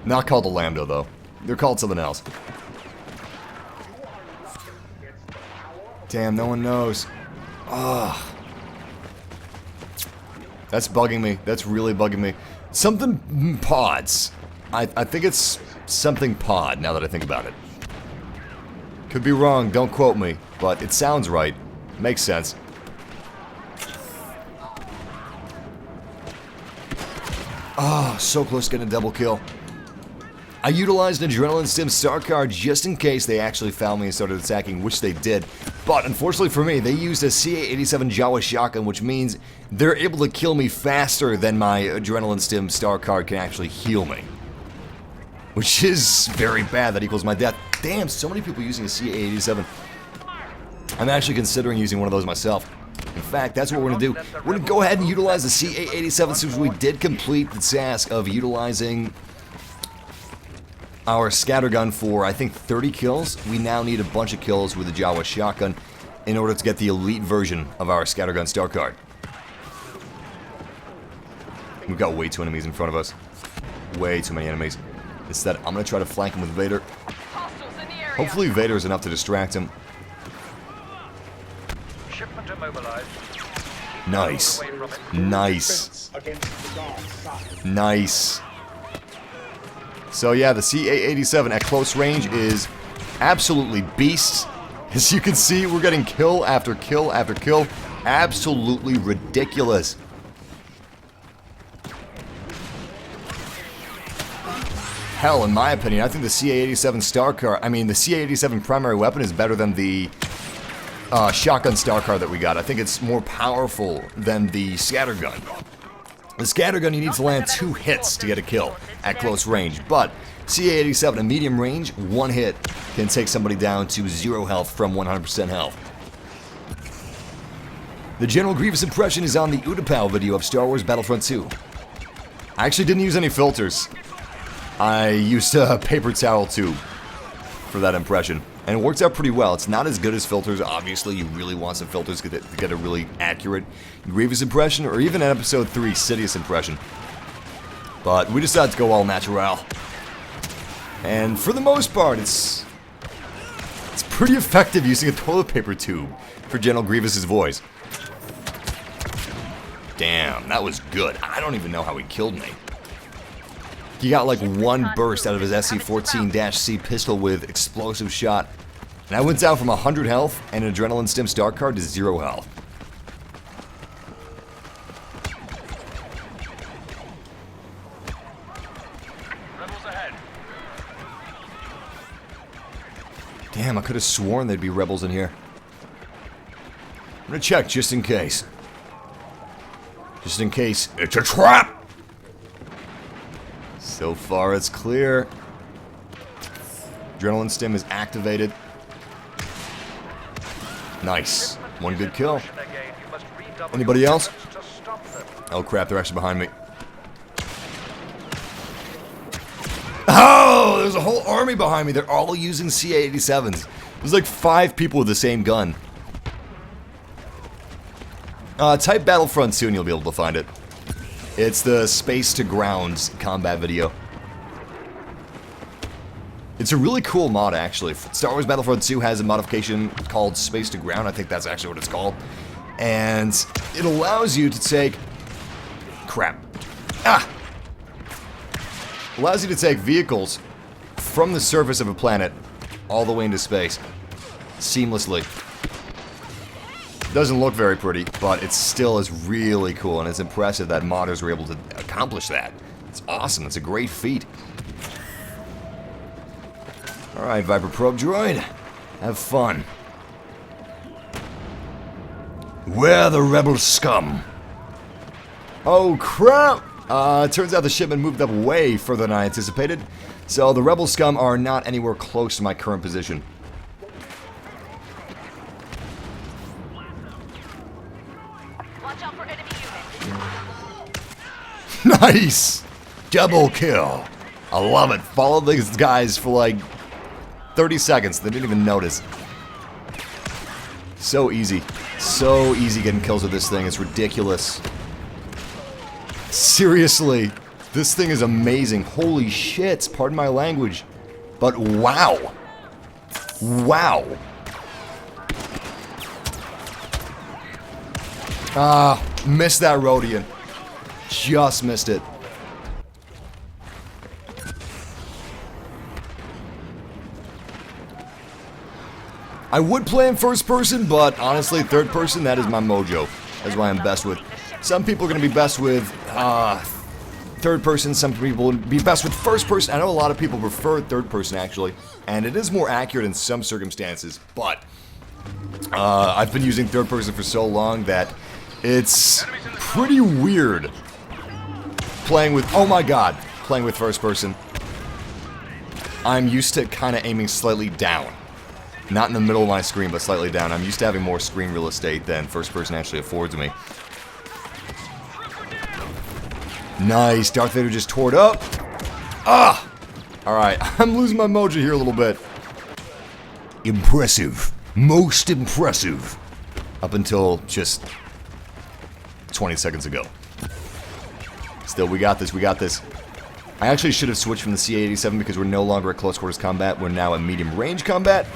Not called the Lambda, though. They're called something else. Damn, no one knows. Ugh. That's bugging me. That's really bugging me. Something pods. I think it's something pod, now that I think about it. Could be wrong, don't quote me, but it sounds right. Makes sense. Ah, so close to getting a double kill. I utilized an Adrenaline Stim Star Card just in case they actually found me and started attacking, which they did. But unfortunately for me, they used a CA-87 Jawa shotgun, which means they're able to kill me faster than my Adrenaline Stim Star Card can actually heal me. Which is very bad, that equals my death. Damn, so many people using a CA-87. I'm actually considering using one of those myself. In fact, that's what we're going to do. We're going to go ahead and utilize the CA-87 since we did complete the task of utilizing our scattergun for, I think, 30 kills. We now need a bunch of kills with the Jawa shotgun in order to get the elite version of our scattergun star card. We've got way too many enemies in front of us. Way too many enemies. Instead, I'm going to try to flank him with Vader. Hopefully Vader is enough to distract him. Shipment immobilized. Nice. Nice. Nice. So yeah, the CA-87 at close range is absolutely beast. As you can see, we're getting kill after kill after kill. Absolutely ridiculous. Hell, in my opinion, I think the CA-87 star car, I mean, the CA-87 primary weapon is better than the shotgun star car that we got. I think it's more powerful than the scattergun. The scattergun, you need to land 2 hits to get a kill at close range, but CA-87 at medium range, 1 hit can take somebody down to 0 health from 100% health. The General Grievous impression is on the Utapau video of Star Wars Battlefront 2. I actually didn't use any filters. I used a paper towel tube for that impression, and it worked out pretty well. It's not as good as filters. Obviously, you really want some filters to get a really accurate Grievous impression, or even an Episode 3 Sidious impression. But we decided to go all natural. And for the most part, it's pretty effective using a toilet paper tube for General Grievous's voice. Damn, that was good. I don't even know how he killed me. He got like 1 burst out of his SC-14-C pistol with explosive shot. And I went down from 100 health and an adrenaline stim star card to 0 health. Rebels ahead. Damn, I could have sworn there'd be rebels in here. I'm gonna check just in case. Just in case. It's a trap! So far, it's clear. Adrenaline stim is activated. Nice. 1 good kill. Anybody else? Oh crap, they're actually behind me. Oh, there's a whole army behind me. They're all using CA-87s. There's like 5 people with the same gun. Type Battlefront 2 and you'll be able to find it. It's the Space to Ground combat video. It's a really cool mod, actually. Star Wars Battlefront 2 has a modification called Space to Ground. I think that's actually what it's called. And it allows you to take... Crap. Ah! Allows you to take vehicles from the surface of a planet all the way into space. Seamlessly. Doesn't look very pretty, but it still is really cool, and it's impressive that modders were able to accomplish that. It's awesome. It's a great feat. Alright, Viper Probe Droid. Have fun. We're the rebel scum. Oh, crap! Turns out the shipment moved up way further than I anticipated, so the rebel scum are not anywhere close to my current position. Watch out for enemy units. Nice! Double kill. I love it. Followed these guys for like 30 seconds. They didn't even notice. So easy. So easy getting kills with this thing. It's ridiculous. Seriously. This thing is amazing. Holy shit. Pardon my language. But wow. Wow. Missed that Rhodian. Just missed it. I would play in first person, but honestly, third person, that is my mojo. That's why I'm best with. Some people are going to be best with third person, some people would be best with first person. I know a lot of people prefer third person, actually, and it is more accurate in some circumstances, but I've been using third person for so long that it's pretty weird playing with, oh my god, playing with first person. I'm used to kind of aiming slightly down. Not in the middle of my screen, but slightly down. I'm used to having more screen real estate than first person actually affords me. Nice. Darth Vader just tore it up. Ah! Alright, I'm losing my mojo here a little bit. Impressive. Most impressive. Up until just 20 seconds ago. Still, we got this, we got this. I actually should have switched from the CA-87 because we're no longer at close quarters combat. We're now at medium range combat.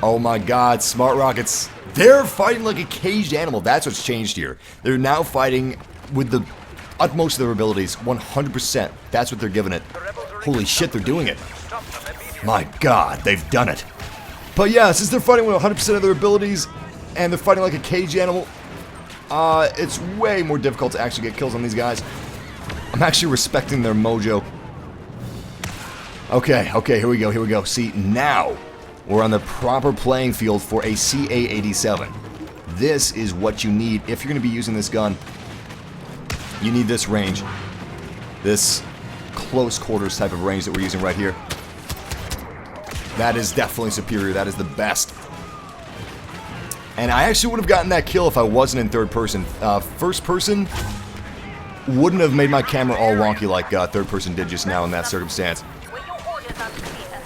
Oh my god, smart rockets. They're fighting like a caged animal. That's what's changed here. They're now fighting with the utmost of their abilities. 100%. That's what they're giving it. Holy shit, they're doing it. My god, they've done it. But yeah, since they're fighting with 100% of their abilities, and they're fighting like a caged animal, it's way more difficult to actually get kills on these guys. I'm actually respecting their mojo. Okay, here we go. See, now we're on the proper playing field for a CA-87. This is what you need if you're going to be using this gun. You need this range. This close quarters type of range that we're using right here. That is definitely superior. That is the best. And I actually would have gotten that kill if I wasn't in third person. First person wouldn't have made my camera all wonky like third person did just now in that circumstance.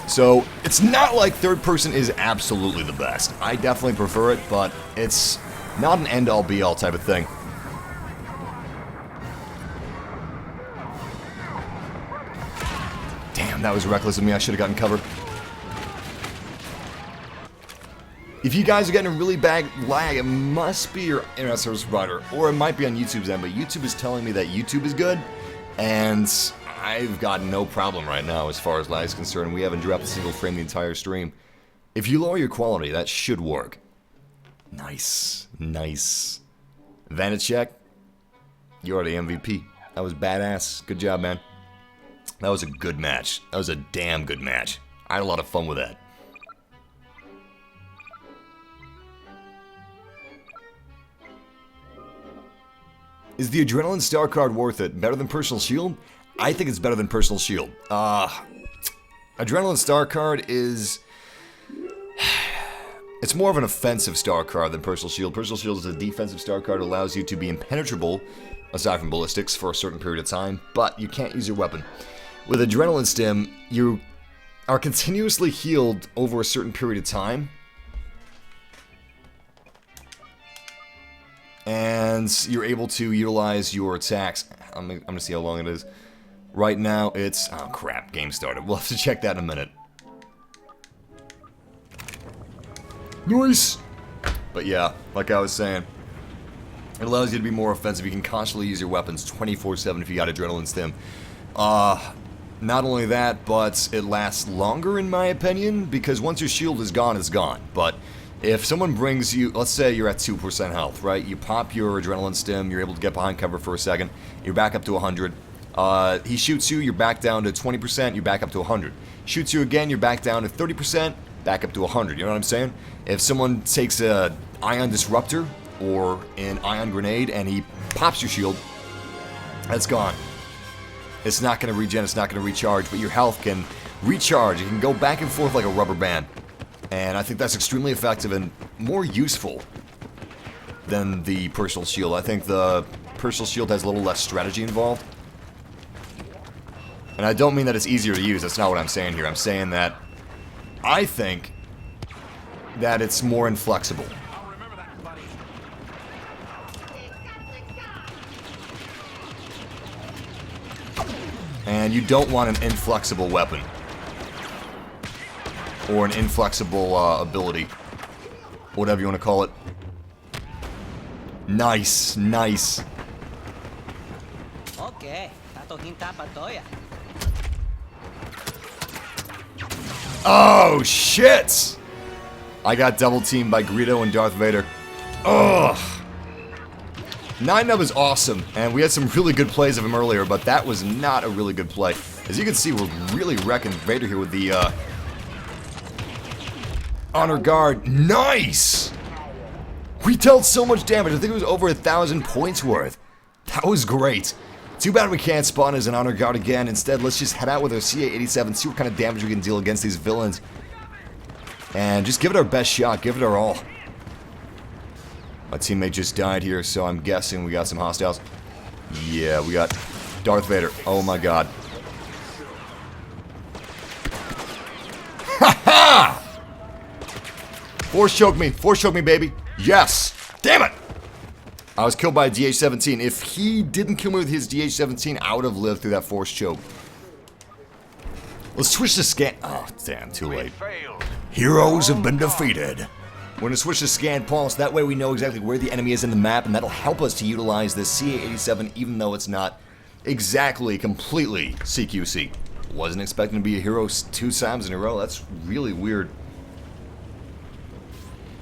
So, it's not like third person is absolutely the best. I definitely prefer it, but it's not an end-all be-all type of thing. Damn, that was reckless of me. I should have gotten cover. If you guys are getting a really bad lag, it must be your internet service provider, or it might be on YouTube's end, but YouTube is telling me that YouTube is good, and I've got no problem right now as far as lag is concerned. We haven't dropped a single frame the entire stream. If you lower your quality, that should work. Nice. Vantage check. You are the MVP. That was badass. Good job, man. That was a good match. That was a damn good match. I had a lot of fun with that. Is the Adrenaline Star card worth it? Better than Personal Shield? I think it's better than Personal Shield. Adrenaline Star card is... It's more of an offensive star card than Personal Shield. Personal Shield is a defensive star card that allows you to be impenetrable, aside from ballistics, for a certain period of time, but you can't use your weapon. With Adrenaline Stim, you are continuously healed over a certain period of time, and you're able to utilize your attacks. I'm gonna see how long it is. Right now, it's... Oh, crap. Game started. We'll have to check that in a minute. Nice! But yeah, like I was saying, it allows you to be more offensive. You can constantly use your weapons 24/7 if you got Adrenaline Stim. Not only that, but it lasts longer in my opinion, because once your shield is gone, it's gone. But if someone brings you, let's say you're at 2% health, right? You pop your Adrenaline Stim, you're able to get behind cover for a second, you're back up to 100. He shoots you, you're back down to 20%, you're back up to 100. Shoots you again, you're back down to 30%, back up to 100. You know what I'm saying? If someone takes a ion disruptor or an ion grenade and he pops your shield, that's gone. It's not going to regen, it's not going to recharge, but your health can recharge. It can go back and forth like a rubber band. And I think that's extremely effective and more useful than the Personal Shield. I think the Personal Shield has a little less strategy involved. And I don't mean that it's easier to use, that's not what I'm saying here. I'm saying that I think that it's more inflexible. And you don't want an inflexible weapon. Or an inflexible ability. Whatever you want to call it. Nice, nice. Okay, Oh, shit! I got double teamed by Greedo and Darth Vader. Ugh. 9-Nub is awesome, and we had some really good plays of him earlier, but that was not a really good play. As you can see, we're really wrecking Vader here with the Honor Guard. Nice! We dealt so much damage. I think it was over 1,000 points worth. That was great. Too bad we can't spawn as an Honor Guard again. Instead, let's just head out with our CA-87, see what kind of damage we can deal against these villains. and just give it our best shot. Give it our all. My teammate just died here, so I'm guessing we got some hostiles. Yeah, we got Darth Vader. Oh my god. Ha ha! Force choke me, baby. Yes! Damn it! I was killed by a DH-17. If he didn't kill me with his DH-17, I would have lived through that force choke. Let's switch to scan. Oh, damn, too late. Failed. Heroes have been defeated. We're gonna switch to scan pulse. That way we know exactly where the enemy is in the map, and that'll help us to utilize this CA-87, even though it's not exactly completely CQC. Wasn't expecting to be a hero 2 times in a row. That's really weird.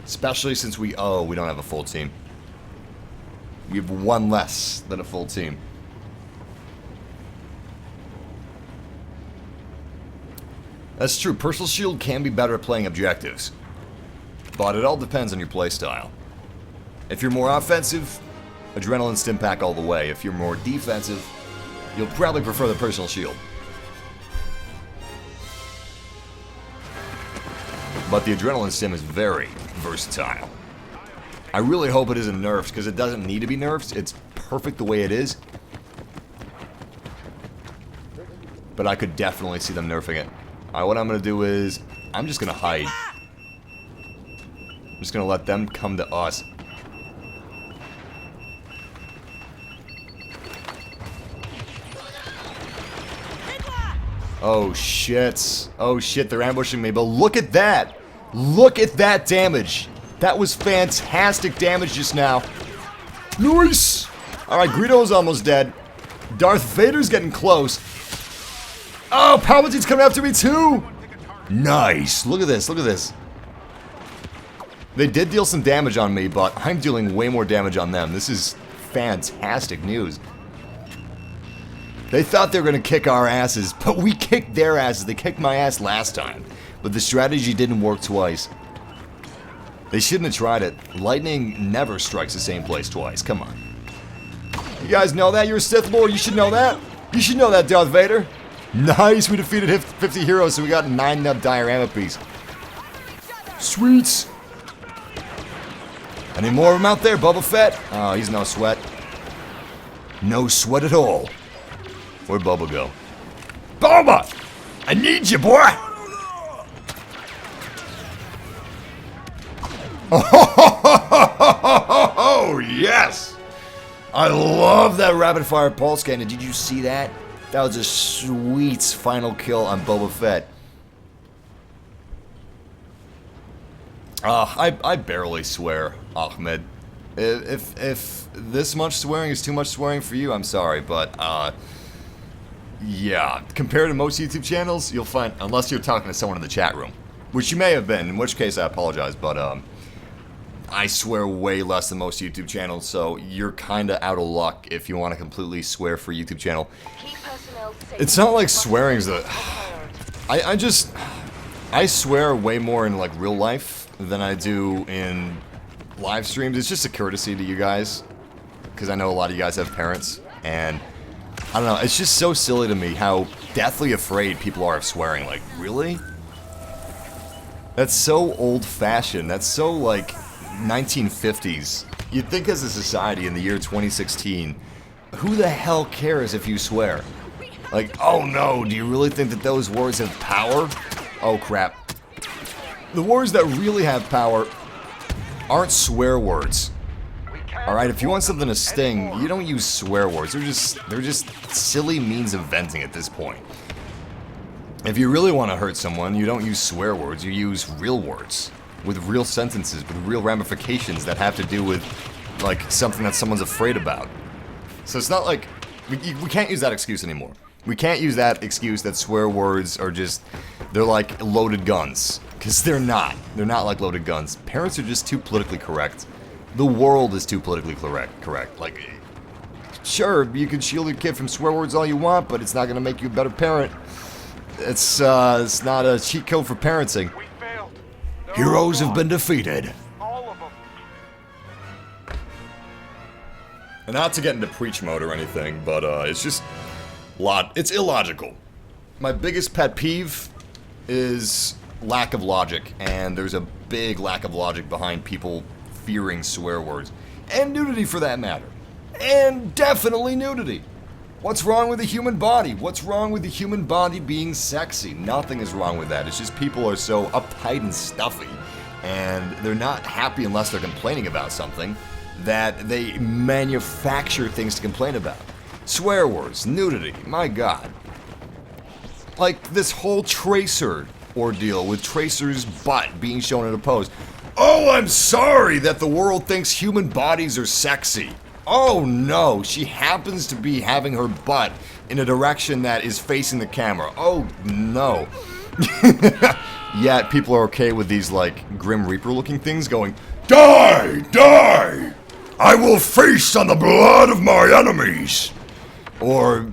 Especially since we don't have a full team. We have one less than a full team. That's true. Personal shield can be better at playing objectives. But it all depends on your playstyle. If you're more offensive, adrenaline stim pack all the way. If you're more defensive, you'll probably prefer the personal shield. But the adrenaline stim is very versatile. I really hope it isn't nerfed, because it doesn't need to be nerfed. It's perfect the way it is. But I could definitely see them nerfing it. Alright, what I'm going to do is, I'm just going to hide. I'm just going to let them come to us. Oh shit. Oh shit, they're ambushing me, but look at that! Look at that damage! That was fantastic damage just now. Nice! Alright, Greedo's almost dead. Darth Vader's getting close. Oh, Palpatine's coming after me too! Nice! Look at this, look at this. They did deal some damage on me, but I'm dealing way more damage on them. This is fantastic news. They thought they were going to kick our asses, but we kicked their asses. They kicked my ass last time, but the strategy didn't work twice. They shouldn't have tried it. Lightning never strikes the same place twice. Come on. You guys know that? You're a Sith Lord. You should know that. You should know that, Darth Vader. Nice. We defeated 50 heroes, so we got 9 nub diorama piece. Sweets. Any more of them out there? Boba Fett? Oh, he's no sweat. No sweat at all. Where'd Boba go? Boba! I need you, boy! Oh, yes! I love that rapid fire pulse cannon. Did you see that? That was a sweet final kill on Boba Fett. I barely swear, Ahmed. If this much swearing is too much swearing for you, I'm sorry, but yeah, compared to most YouTube channels, you'll find, unless you're talking to someone in the chat room, which you may have been, in which case I apologize, but I swear way less than most YouTube channels, so you're kinda out of luck if you want to completely swear for a YouTube channel. It's not like swearing's the... I swear way more in like real life than I do in live streams. It's just a courtesy to you guys, because I know a lot of you guys have parents, and I don't know, it's just so silly to me how deathly afraid people are of swearing. Like, really? That's so old-fashioned. That's so, like, 1950s. You'd think as a society in the year 2016, who the hell cares if you swear? Like, oh no, do you really think that those words have power? Oh crap. The words that really have power aren't swear words. Alright, if you want something to sting, you don't use swear words. They're just silly means of venting at this point. If you really want to hurt someone, you don't use swear words, you use real words. With real sentences, with real ramifications that have to do with, like, something that someone's afraid about. So it's not like... We can't use that excuse anymore. We can't use that excuse that swear words are just... They're like loaded guns. Because they're not. They're not like loaded guns. Parents are just too politically correct. The world is too politically correct. Like, sure, you can shield your kid from swear words all you want, but it's not going to make you a better parent. It's not a cheat code for parenting. We failed. Heroes have been defeated. All of them. And not to get into preach mode or anything, but it's just... It's illogical. My biggest pet peeve is lack of logic, and there's a big lack of logic behind people fearing swear words. And nudity for that matter. And definitely nudity. What's wrong with the human body? What's wrong with the human body being sexy? Nothing is wrong with that. It's just people are so uptight and stuffy, and they're not happy unless they're complaining about something, that they manufacture things to complain about. Swear words, nudity, my god. Like this whole Tracer ordeal with Tracer's butt being shown in a pose. Oh, I'm sorry that the world thinks human bodies are sexy. Oh no, she happens to be having her butt in a direction that is facing the camera. Oh no. Yet people are okay with these like Grim Reaper looking things going, Die! Die! I will feast on the blood of my enemies! or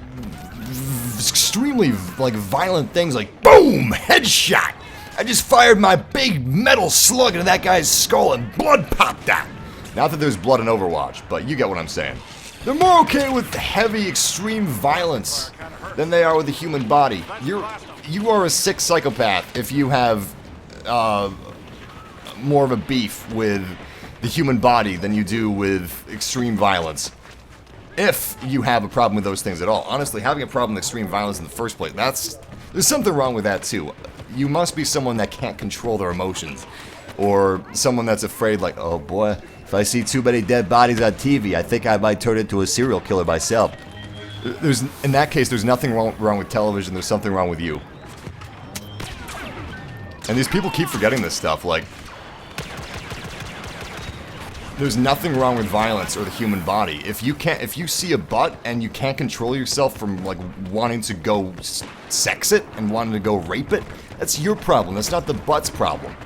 extremely like violent things like boom, headshot. I just fired my big metal slug into that guy's skull and blood popped out. Not that there's blood in Overwatch, but you get what I'm saying. They're more okay with heavy, extreme violence than they are with the human body. You are a sick psychopath if you have more of a beef with the human body than you do with extreme violence. If you have a problem with those things at all. Honestly, having a problem with extreme violence in the first place, there's something wrong with that too. You must be someone that can't control their emotions. Or someone that's afraid like, oh boy, if I see too many dead bodies on TV, I think I might turn into a serial killer myself. In that case, there's nothing wrong with television, there's something wrong with you. And these people keep forgetting this stuff, like, there's nothing wrong with violence or the human body. If you see a butt and you can't control yourself from like wanting to go sex it and wanting to go rape it, that's your problem. That's not the butt's problem.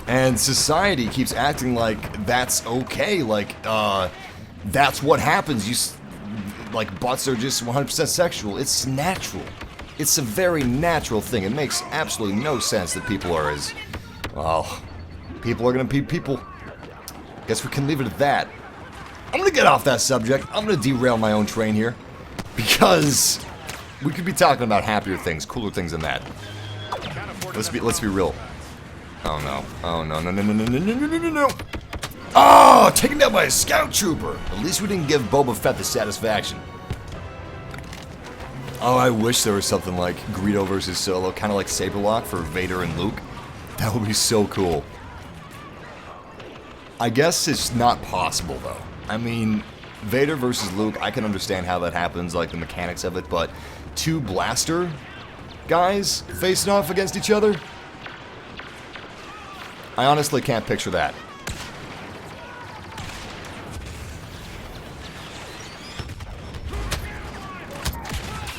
And society keeps acting like that's okay. Like that's what happens. Like butts are just 100% sexual. It's natural. It's a very natural thing. It makes absolutely no sense that people are as well. People are gonna be people. Guess we can leave it at that. I'm gonna get off that subject. I'm gonna derail my own train here. Because we could be talking about happier things, cooler things than that. Let's be real. Oh no. Oh no, no, no, no, no, no, no, no, no, no. Oh, taken down by a scout trooper. At least we didn't give Boba Fett the satisfaction. Oh, I wish there was something like Greedo versus Solo, kind of like Saberlock for Vader and Luke. That would be so cool. I guess it's not possible, though. I mean, Vader versus Luke, I can understand how that happens, like the mechanics of it, but two blaster guys facing off against each other? I honestly can't picture that.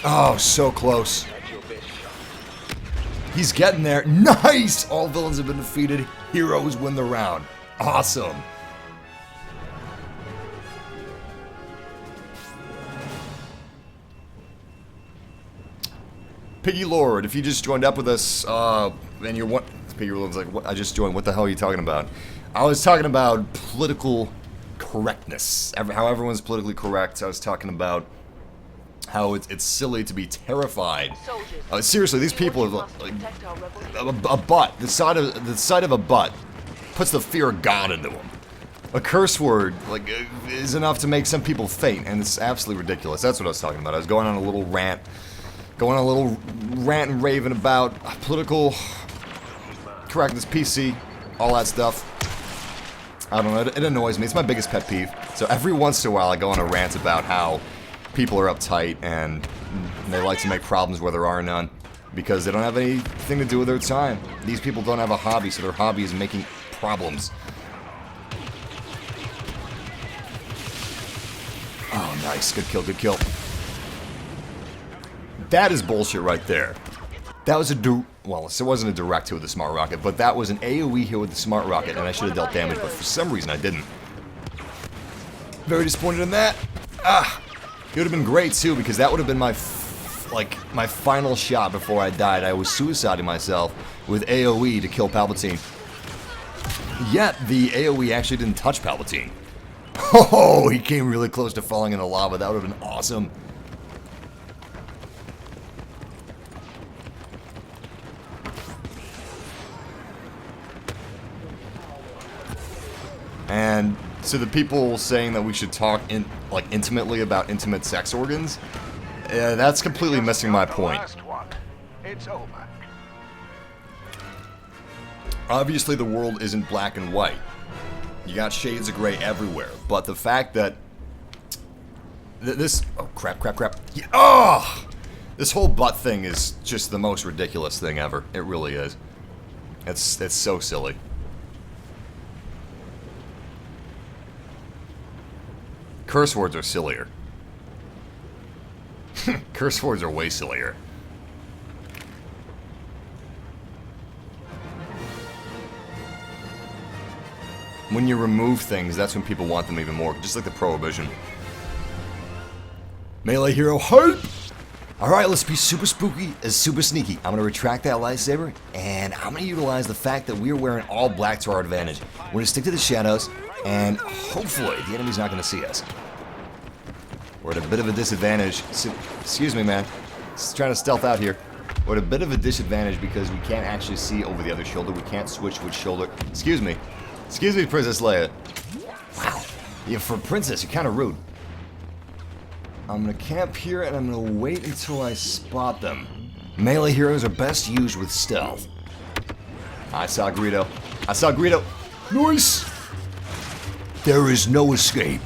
Oh, so close. He's getting there. Nice! All villains have been defeated. Heroes win the round. Awesome. Piggy Lord, if you just joined up with us, and you're what? Piggy Lord's like, what? I just joined. What the hell are you talking about? I was talking about political correctness. How everyone's politically correct. I was talking about how it's silly to be terrified. Seriously, these people are like a butt. The sight of a butt puts the fear of God into them. A curse word like is enough to make some people faint, and it's absolutely ridiculous. That's what I was talking about. I was going on a little rant, and raving about political correctness, PC, all that stuff. I don't know. It annoys me. It's my biggest pet peeve. So every once in a while, I go on a rant about how people are uptight and they like to make problems where there are none because they don't have anything to do with their time. These people don't have a hobby, so their hobby is making problems. Oh, nice. Good kill, good kill. That is bullshit right there. That was well, it wasn't a direct hit with the smart rocket, but that was an AoE hit with the smart rocket, and I should have dealt damage, but for some reason I didn't. Very disappointed in that. It would have been great too, because that would have been my final shot before I died. I was suiciding myself with AoE to kill Palpatine. Yet the AoE actually didn't touch Palpatine. Oh, he came really close to falling in the lava. That would have been awesome. And to the people saying that we should talk intimately about intimate sex organs, that's completely missing my point. It's over. Obviously, the world isn't black and white. You got shades of gray everywhere. But the fact that this... Oh, crap. Yeah, oh! This whole butt thing is just the most ridiculous thing ever. It really is. It's so silly. Curse words are sillier. Curse words are way sillier. When you remove things, that's when people want them even more. Just like the Prohibition. Melee hero hype! Alright, let's be super spooky and super sneaky. I'm going to retract that lightsaber, and I'm going to utilize the fact that we are wearing all black to our advantage. We're going to stick to the shadows, and hopefully the enemy's not going to see us. We're at a bit of a disadvantage. Excuse me, man. Just trying to stealth out here. We're at a bit of a disadvantage because we can't actually see over the other shoulder. We can't switch which shoulder. Excuse me. Excuse me, Princess Leia. Wow. Yeah, for a princess, you're kind of rude. I'm going to camp here, and I'm going to wait until I spot them. Melee heroes are best used with stealth. I saw Greedo. Nice! There is no escape.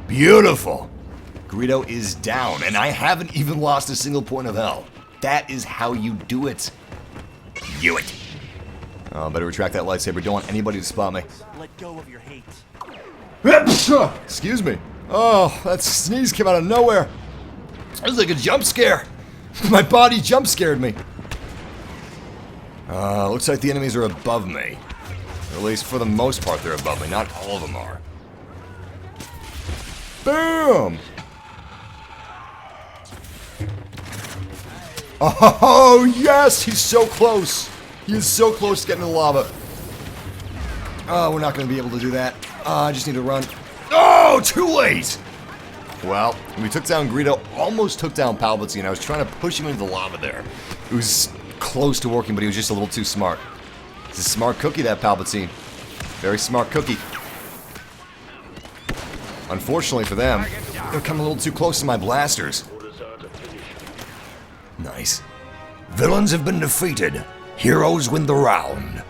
Beautiful. Greedo is down, and I haven't even lost a single point of hell. That is how you do it. Do it. Oh, better retract that lightsaber. Don't want anybody to spot me. Let go of your hate. Excuse me. Oh, that sneeze came out of nowhere. It was like a jump scare. My body jump scared me. Looks like the enemies are above me. Or at least for the most part they're above me. Not all of them are. Boom! Oh, yes! He's so close. He is so close to getting in the lava. Oh, we're not going to be able to do that. I just need to run. Oh, too late! Well, we took down Greedo, almost took down Palpatine. I was trying to push him into the lava there. It was close to working, but he was just a little too smart. He's a smart cookie, that Palpatine. Very smart cookie. Unfortunately for them, they're coming a little too close to my blasters. Nice. Villains have been defeated. Heroes win the round.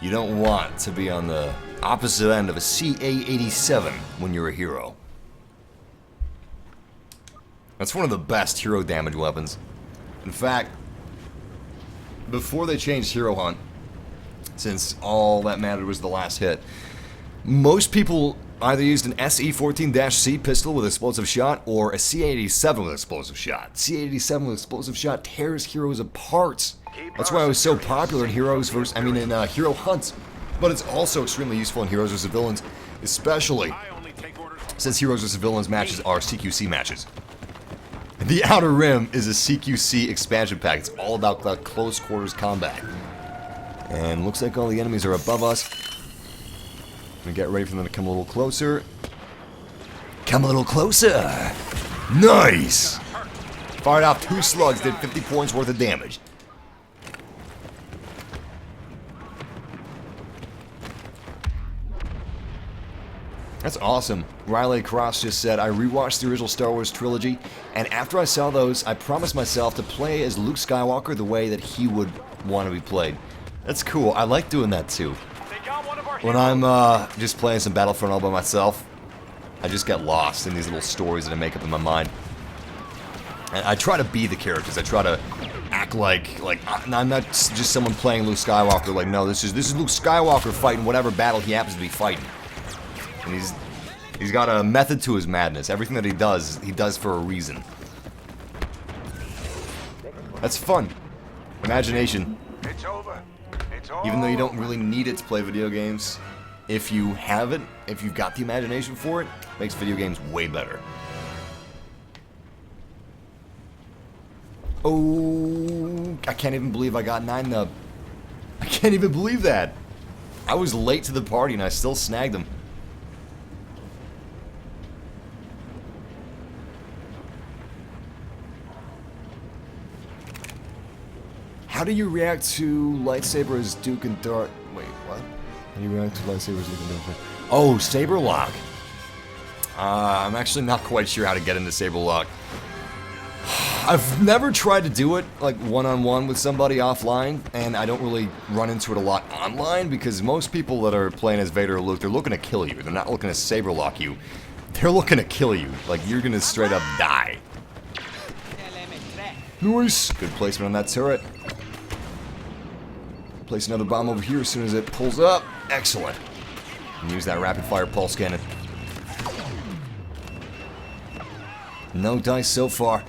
You don't want to be on the opposite end of a CA-87 when you're a hero. That's one of the best hero damage weapons. In fact, before they changed Hero Hunt, since all that mattered was the last hit, most people either used an SE-14-C pistol with explosive shot or a C-87 with explosive shot. C-87 with explosive shot tears heroes apart. That's why it was so popular in Hero Hunt. But it's also extremely useful in Heroes vs. Villains, especially since Heroes vs. Villains matches are CQC matches. The Outer Rim is a CQC expansion pack. It's all about close quarters combat. And looks like all the enemies are above us. We get ready for them to come a little closer. Come a little closer. Nice. Fired off 2 slugs, did 50 points worth of damage. That's awesome. Riley Cross just said, I rewatched the original Star Wars trilogy, and after I saw those, I promised myself to play as Luke Skywalker the way that he would want to be played. That's cool. I like doing that too. When I'm just playing some Battlefront all by myself, I just get lost in these little stories that I make up in my mind. And I try to be the characters. I try to act like I'm not just someone playing Luke Skywalker. Like, no, this is Luke Skywalker fighting whatever battle he happens to be fighting. And he's got a method to his madness. Everything that he does for a reason. That's fun. Imagination. It's over. It's all Even though you don't really need it to play video games, if you have it, if you've got the imagination for it, it makes video games way better. Oh, I can't even believe I got 9 nub. I can't even believe that. I was late to the party and I still snagged him. How do you react to lightsabers, Duke and Dart? Wait, what? How do you react to lightsabers, Duke and Dart? Oh, saber lock. I'm actually not quite sure how to get into saber lock. I've never tried to do it like one-on-one with somebody offline, and I don't really run into it a lot online because most people that are playing as Vader or Luke, they're looking to kill you. They're not looking to saber lock you. They're looking to kill you. Like, you're gonna straight up die. Nice. Good placement on that turret. Place another bomb over here as soon as it pulls up. Excellent. And use that rapid fire pulse cannon. No dice so far.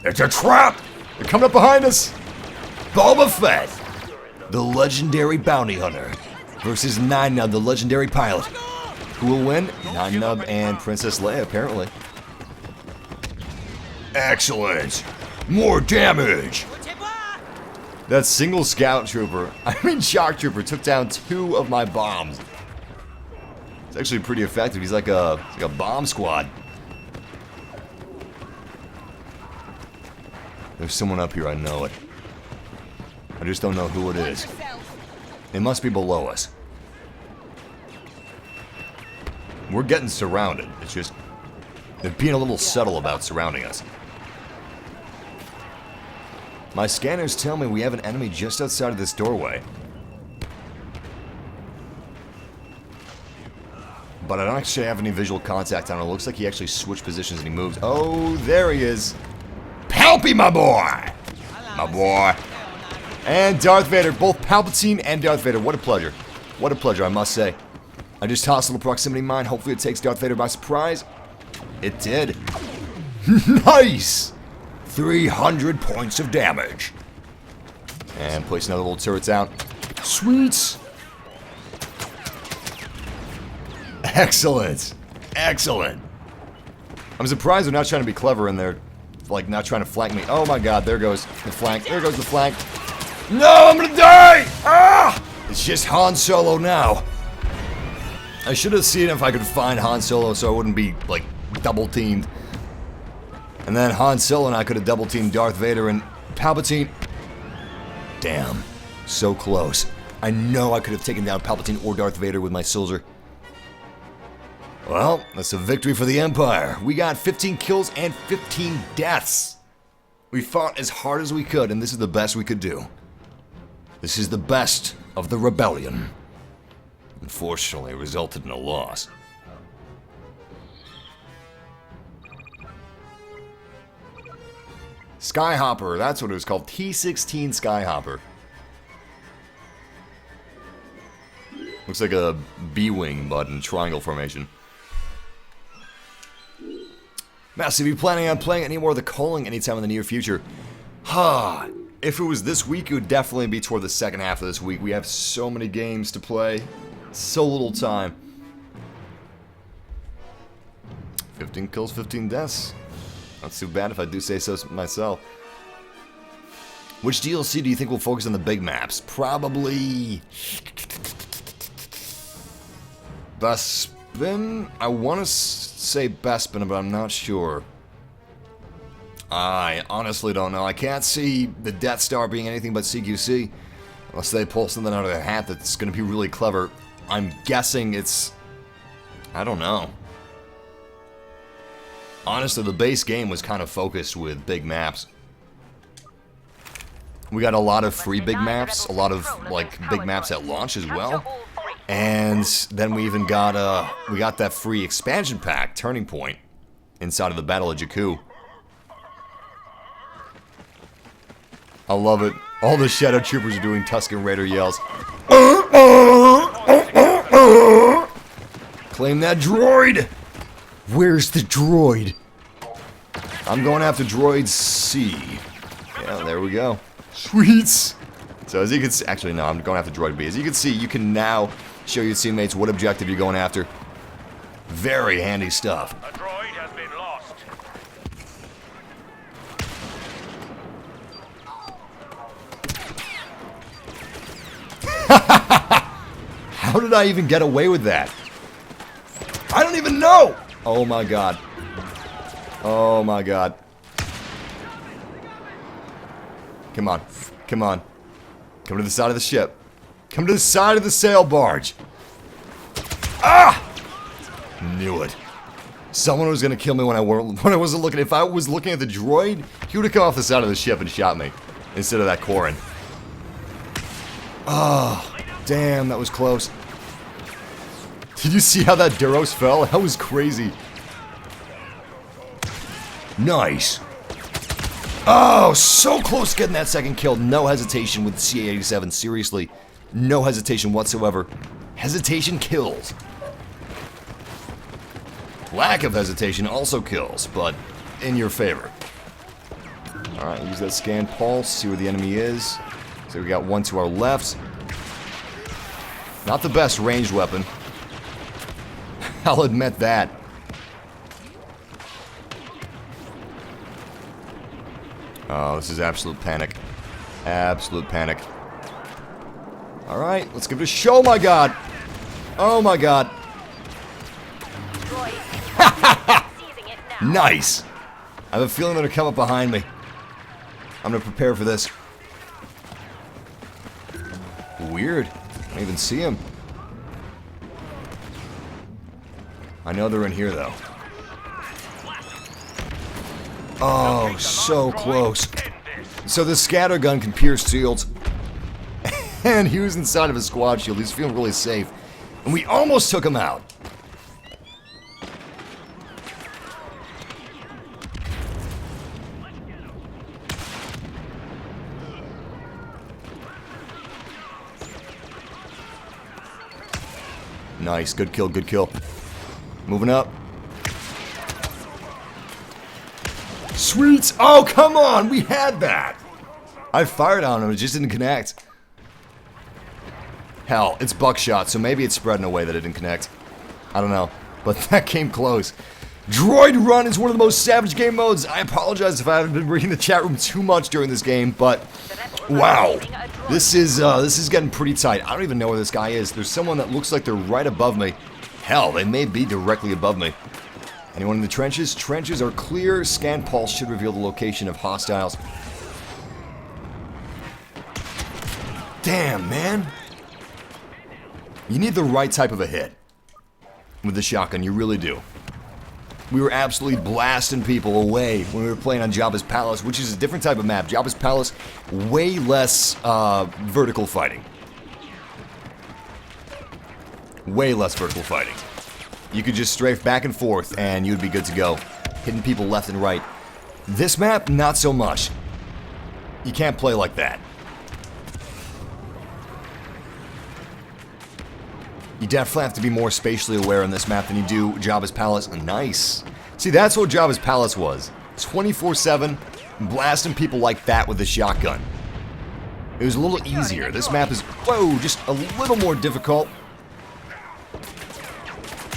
It's a trap! They're coming up behind us! Boba Fett, the legendary bounty hunter, versus Nine Nub, the legendary pilot. Who will win? Nine Nub and Princess Leia, apparently. Excellent! More damage! That single scout trooper, shock trooper, took down 2 of my bombs. It's actually pretty effective. He's like a bomb squad. There's someone up here, I know it. I just don't know who it is. It must be below us. We're getting surrounded. It's just, they're being a little subtle about surrounding us. My scanners tell me we have an enemy just outside of this doorway. But I don't actually have any visual contact on him. It looks like he actually switched positions and he moves. Oh, there he is. Palpy, my boy! My boy. And Darth Vader. Both Palpatine and Darth Vader. What a pleasure. What a pleasure, I must say. I just hostile proximity mine. Hopefully it takes Darth Vader by surprise. It did. Nice! 300 points of damage. And place another little turret down. Sweet! Excellent. Excellent. I'm surprised they're not trying to be clever and they're like not trying to flank me. Oh my god, there goes the flank. There goes the flank. No, I'm gonna die! Ah! It's just Han Solo now. I should have seen if I could find Han Solo so I wouldn't be like double teamed. And then Han Solo and I could have double teamed Darth Vader and Palpatine. Damn, so close. I know I could have taken down Palpatine or Darth Vader with my soldier. Well, that's a victory for the Empire. We got 15 kills and 15 deaths. We fought as hard as we could, and this is the best we could do. This is the best of the rebellion. Unfortunately, it resulted in a loss. Skyhopper, that's what it was called. T-16 Skyhopper. Looks like a B-wing, but in triangle formation. Massive, you planning on playing any more of the Calling anytime in the near future? If it was this week, it would definitely be toward the second half of this week. We have so many games to play. So little time. 15 kills, 15 deaths. Not too bad if I do say so myself. Which DLC do you think will focus on the big maps? Probably Bespin? I want to say Bespin, but I'm not sure. I honestly don't know. I can't see the Death Star being anything but CQC. Unless they pull something out of their hat that's going to be really clever. I'm guessing it's... I don't know. Honestly, the base game was kind of focused with big maps. We got a lot of free big maps, a lot of like big maps at launch as well. And then we even got that free expansion pack, Turning Point, inside of the Battle of Jakku. I love it. All the Shadow Troopers are doing Tusken Raider yells. Claim that droid! Where's the droid? I'm going after droid C. Yeah, there we go. Sweets! So as you can see, actually no, I'm going after droid B. As you can see, you can now show your teammates what objective you're going after. Very handy stuff. A droid has been lost. How did I even get away with that? I don't even know! Oh my god. Oh my god. Come on. Come on. Come to the side of the ship. Come to the side of the sail barge. Knew it. Someone was gonna kill me when I wasn't looking. If I was looking at the droid, he would have come off the side of the ship and shot me instead of that Corrin. Oh, damn, that was close. Did you see how that Duros fell? That was crazy. Nice. Oh, so close to getting that second kill. No hesitation with the CA-87. Seriously, no hesitation whatsoever. Hesitation kills. Lack of hesitation also kills, but in your favor. Alright, use that scan pulse, see where the enemy is. So we got one to our left. Not the best ranged weapon. I'll admit that. Oh, this is absolute panic. Absolute panic. Alright, let's give it a show, my god! Oh my god. Seizing it now. Nice! I have a feeling they're gonna come up behind me. I'm gonna prepare for this. Weird. I don't even see him. I know they're in here though. Oh, so close. So the scatter gun can pierce shields. And he was inside of his squad shield. He's feeling really safe. And we almost took him out. Nice, good kill, good kill. Moving up. Sweet! Oh, come on! We had that! I fired on him, it just didn't connect. Hell, it's buckshot, so maybe it's spread in a way that it didn't connect. I don't know, but that came close. Droid Run is one of the most savage game modes. I apologize if I haven't been reading the chat room too much during this game, but wow, this is getting pretty tight. I don't even know where this guy is. There's someone that looks like they're right above me. Hell, they may be directly above me. Anyone in the trenches? Trenches are clear. Scan pulse should reveal the location of hostiles. Damn, man. You need the right type of a hit with the shotgun, you really do. We were absolutely blasting people away when we were playing on Jabba's Palace, which is a different type of map. Jabba's Palace, way less vertical fighting. Way less vertical fighting. You could just strafe back and forth and you'd be good to go. Hitting people left and right. This map, not so much. You can't play like that. You definitely have to be more spatially aware on this map than you do Jabba's Palace. Nice. See, that's what Jabba's Palace was. 24/7, blasting people like that with a shotgun. It was a little easier. This map is, whoa, just a little more difficult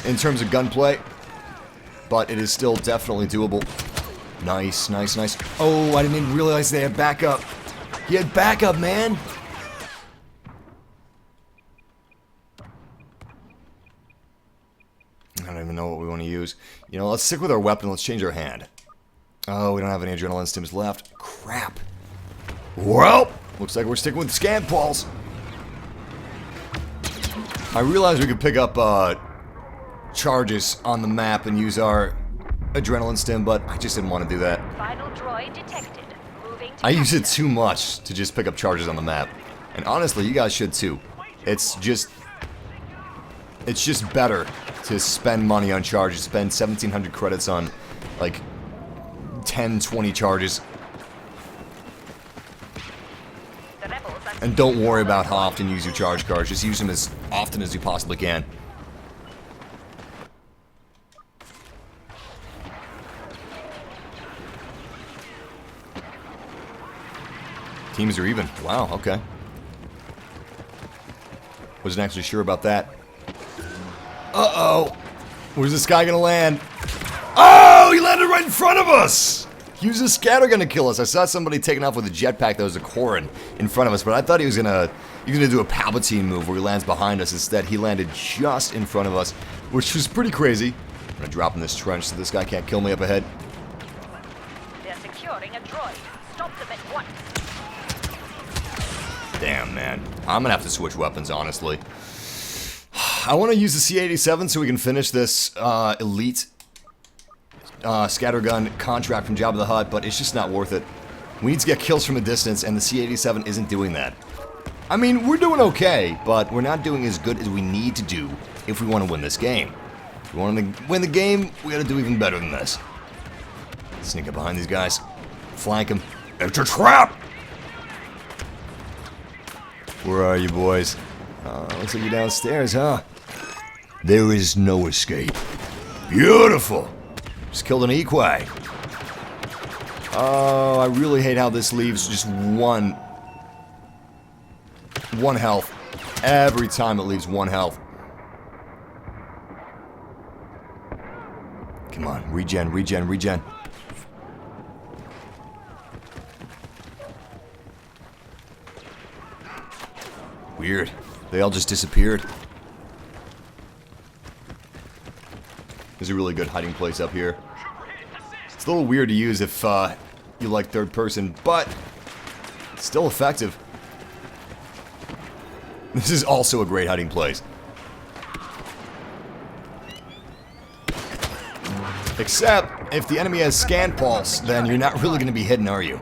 in terms of gunplay, but it is still definitely doable. Nice, nice, nice. Oh, I didn't even realize they had backup. He had backup, man. I don't even know what we want to use. You know, let's stick with our weapon. Let's change our hand. Oh, we don't have any adrenaline stims left. Crap. Well, looks like we're sticking with scan pulse. I realized we could pick up charges on the map and use our adrenaline stim, but I just didn't want to do that. Final droid detected. Moving to I use it too much to just pick up charges on the map. And honestly, you guys should too. It's just better to spend money on charges. Spend 1,700 credits on, like, 10, 20 charges. the rebels are And don't worry about how often you use your charge cards. Just use them as often as you possibly can. Teams are even. Wow, okay. Wasn't actually sure about that. Uh-oh. Where's this guy gonna land? Oh, he landed right in front of us! He was a scattergun to kill us. I saw somebody taking off with a jetpack that was a Corrin in front of us, but I thought he was gonna do a Palpatine move where he lands behind us. Instead, he landed just in front of us, which was pretty crazy. I'm gonna drop in this trench so this guy can't kill me up ahead. they're securing a droid. Stop them at once. Damn, man. I'm gonna have to switch weapons, honestly. I want to use the C-87 so we can finish this elite scattergun contract from Jabba the Hutt, but it's just not worth it. We need to get kills from a distance, and the C-87 isn't doing that. I mean, we're doing okay, but we're not doing as good as we need to do if we want to win this game. If we want to win the game, we got to do even better than this. Sneak up behind these guys. Flank them. It's a trap! Where are you, boys? Looks like you're downstairs, huh? There is no escape. Beautiful! Just killed an equi. Oh, I really hate how this leaves just one health. Every time it leaves one health. Come on, regen, regen, regen. Weird. They all just disappeared. There's a really good hiding place up here. It's a little weird to use if you like third person, but it's still effective. This is also a great hiding place. Except, if the enemy has scan pulse, then you're not really going to be hidden, are you?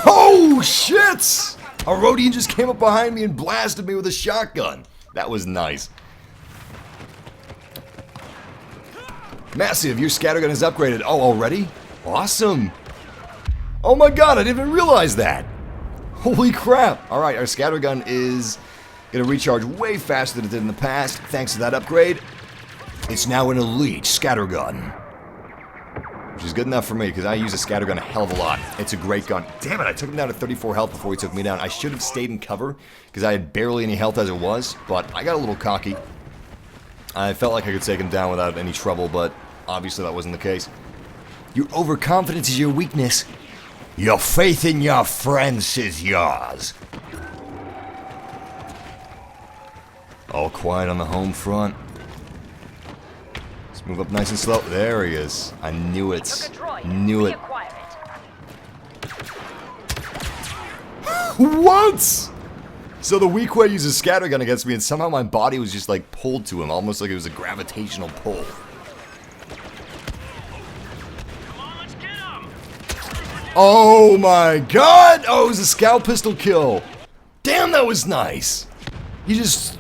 Oh, shit! A Rodian just came up behind me and blasted me with a shotgun. That was nice. Massive, your scattergun is upgraded. Oh, already? Awesome. Oh my god, I didn't even realize that. Holy crap. Alright, our scattergun is going to recharge way faster than it did in the past. Thanks to that upgrade. It's now an elite scattergun. Which is good enough for me, because I use a scattergun a hell of a lot. It's a great gun. Damn it, I took him down to 34 health before he took me down. I should have stayed in cover, because I had barely any health as it was, but I got a little cocky. I felt like I could take him down without any trouble, but obviously that wasn't the case. Your overconfidence is your weakness. Your faith in your friends is yours. All quiet on the home front. Let's move up nice and slow. There he is. I knew it. Knew it. What? So the weak way uses scattergun against me, and somehow my body was just like pulled to him, almost like it was a gravitational pull. Oh my god! Oh, it was a scout pistol kill. Damn, that was nice. He just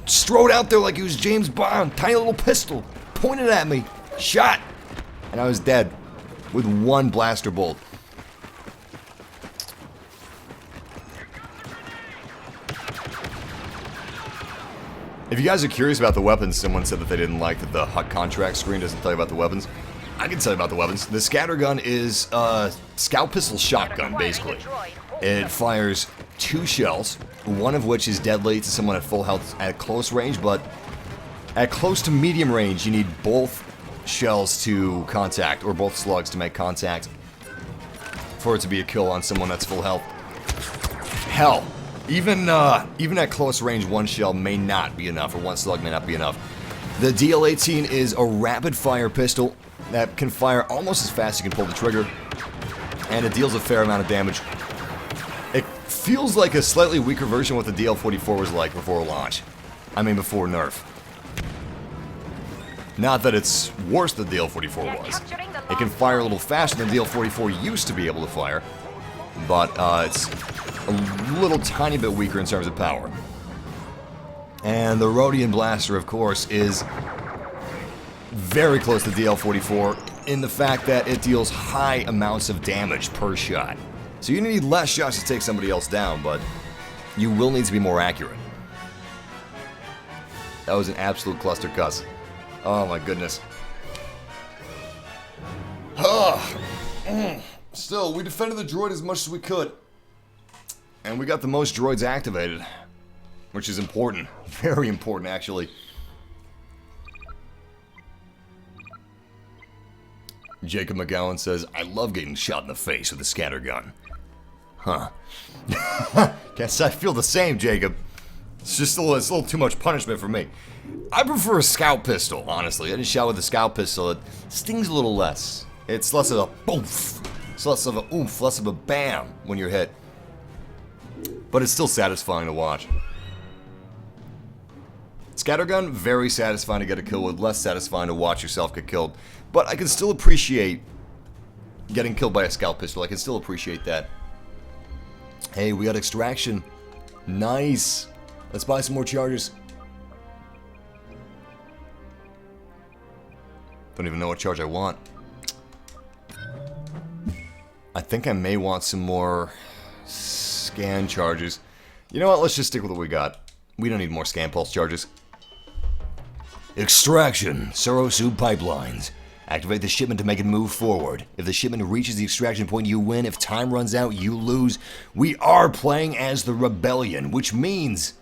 strode out there like he was James Bond. Tiny little pistol. Pointed at me. Shot. And I was dead. With one blaster bolt. If you guys are curious about the weapons, someone said that they didn't like that the HUT contract screen doesn't tell you about the weapons. I can tell you about the weapons. The scattergun is a scout pistol shotgun, basically. It fires 2 shells, one of which is deadly to someone at full health at close range, but at close to medium range, you need both shells to contact, or both slugs to make contact, for it to be a kill on someone that's full health. Hell, even at close range, 1 shell may not be enough, or 1 slug may not be enough. The DL-18 is a rapid-fire pistol that can fire almost as fast as you can pull the trigger, and it deals a fair amount of damage. It feels like a slightly weaker version of what the DL-44 was like before launch. I mean, before nerf. Not that it's worse than the DL-44 was. It can fire a little faster than the DL-44 used to be able to fire, but it's a little tiny bit weaker in terms of power. And the Rodian Blaster, of course, is very close to DL-44 in the fact that it deals high amounts of damage per shot. So you need less shots to take somebody else down, but you will need to be more accurate. That was an absolute cluster cuss. Oh my goodness. Still, we defended the droid as much as we could. And we got the most droids activated. Which is important. Very important, actually. Jacob McGowan says, I love getting shot in the face with a scattergun. Huh. Guess I feel the same, Jacob. It's just it's a little too much punishment for me. I prefer a scout pistol, honestly. I just shot with a scout pistol. It stings a little less. It's less of a boof. It's less of a oomph, less of a bam when you're hit. But it's still satisfying to watch. Scattergun, very satisfying to get a kill with, less satisfying to watch yourself get killed. But I can still appreciate getting killed by a scout pistol. I can still appreciate that. Hey, we got extraction. Nice. Let's buy some more chargers. Don't even know what charge I want. I think I may want some more scan charges. You know what? Let's just stick with what we got. We don't need more scan pulse charges. Extraction. Sarosu pipelines. Activate the shipment to make it move forward. If the shipment reaches the extraction point, you win. If time runs out, you lose. We are playing as the Rebellion, which means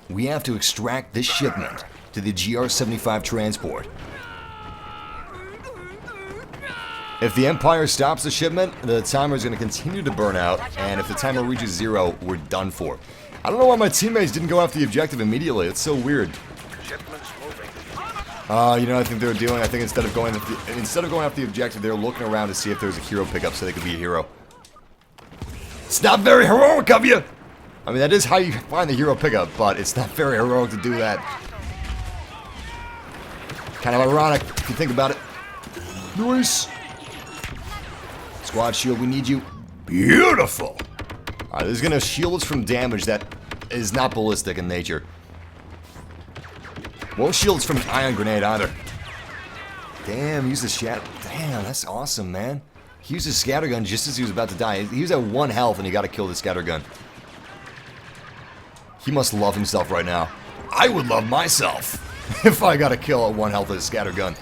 we have to extract this shipment to the GR-75 transport. If the Empire stops the shipment, the timer is going to continue to burn out, and if the timer reaches 0, we're done for. I don't know why my teammates didn't go after the objective immediately. It's so weird. Shipment's moving. You know what I think they were doing? I think instead of going after the objective, they were looking around to see if there was a hero pickup so they could be a hero. It's not very heroic of you. I mean, that is how you find the hero pickup, but it's not very heroic to do that. Kind of ironic if you think about it. Nice. Squad shield, we need you. Beautiful. Alright, this is going to shield us from damage that is not ballistic in nature. Won't shield us from an ion grenade either. Damn, use the shadow. Damn, that's awesome, man. He used his scattergun just as he was about to die. He was at 1 health and he got to kill the scattergun. He must love himself right now. I would love myself. If I got a kill at 1 health with a scattergun.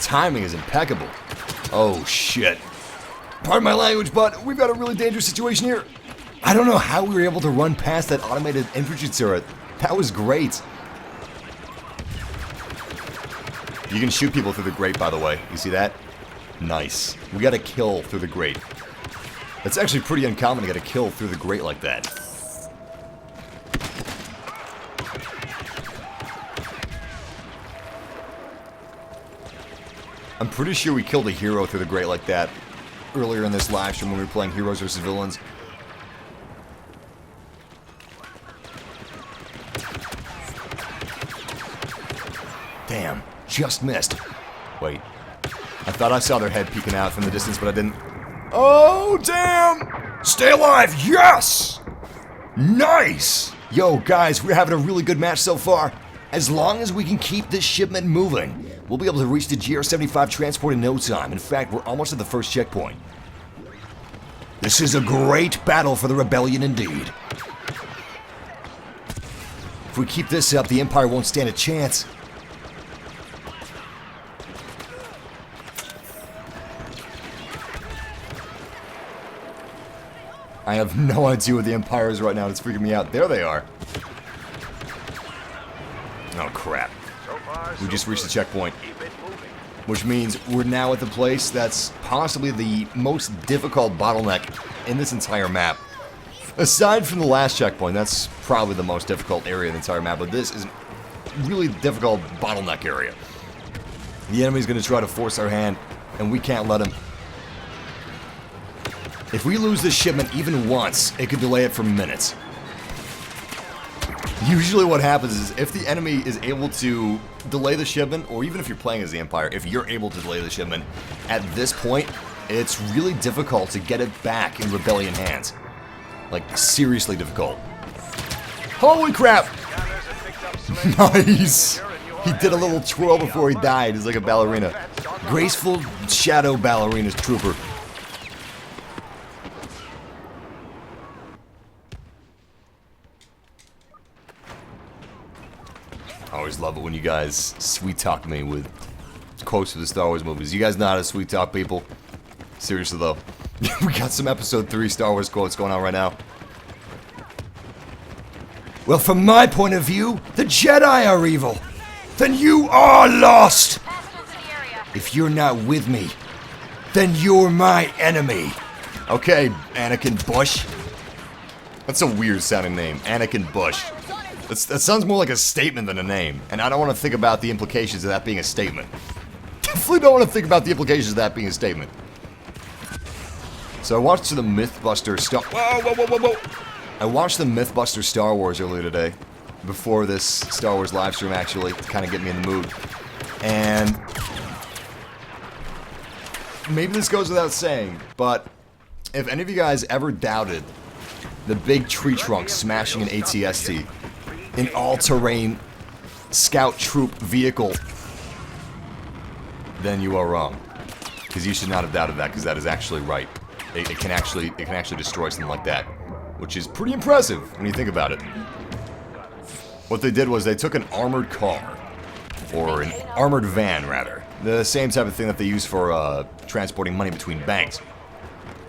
Timing is impeccable. Oh, shit. Pardon my language, but we've got a really dangerous situation here. I don't know how we were able to run past that automated infantry turret. That was great. You can shoot people through the grate, by the way. You see that? Nice. We got a kill through the grate. It's actually pretty uncommon to get a kill through the grate like that. I'm pretty sure we killed a hero through the grate like that earlier in this live stream when we were playing heroes versus villains. Damn, just missed. Wait, I thought I saw their head peeking out from the distance, but I didn't. Oh, damn! Stay alive, yes! Nice! Yo, guys, we're having a really good match so far. As long as we can keep this shipment moving, we'll be able to reach the GR-75 transport in no time. In fact, we're almost at the first checkpoint. This is a great battle for the Rebellion indeed. If we keep this up, the Empire won't stand a chance. I have no idea what the Empire is right now. It's freaking me out. There they are. Oh, crap. So far, We just reached the checkpoint, Keep it moving. which means we're now at the place that's possibly the most difficult bottleneck in this entire map. Aside from the last checkpoint, that's probably the most difficult area in the entire map, but this is really difficult bottleneck area. The enemy's going to try to force our hand, and we can't let him. If we lose this shipment even once, it could delay it for minutes. Usually what happens is if the enemy is able to delay the shipment, or even if you're playing as the Empire, if you're able to delay the shipment, at this point, it's really difficult to get it back in Rebellion hands. Like, seriously difficult. Holy crap! Scanners have picked up slaves. Nice! He did a little twirl before he died. He's like a ballerina. Graceful shadow ballerina trooper. I always love it when you guys sweet talk me with quotes from the Star Wars movies. You guys know how to sweet talk people. Seriously though. We got some episode 3 Star Wars quotes going on right now. Well, from my point of view, the Jedi are evil. Then you are lost. Passing into the area. If you're not with me, then you're my enemy. Okay, Anakin Bush. That's a weird sounding name, Anakin Bush. That sounds more like a statement than a name, and I don't want to think about the implications of that being a statement. Definitely don't want to think about the implications of that being a statement. So I watched the Mythbuster Star... Whoa, whoa, whoa, whoa, whoa! I watched the Mythbuster Star Wars earlier today, before this Star Wars live stream, actually, to kind of get me in the mood. And maybe this goes without saying, but if any of you guys ever doubted the big tree trunk smashing an ATST, an all-terrain scout troop vehicle, then you are wrong. Because you should not have doubted that, because that is actually right. It can actually destroy something like that, which is pretty impressive when you think about it. What they did was they took an armored car, or an armored van rather, the same type of thing that they use for transporting money between banks.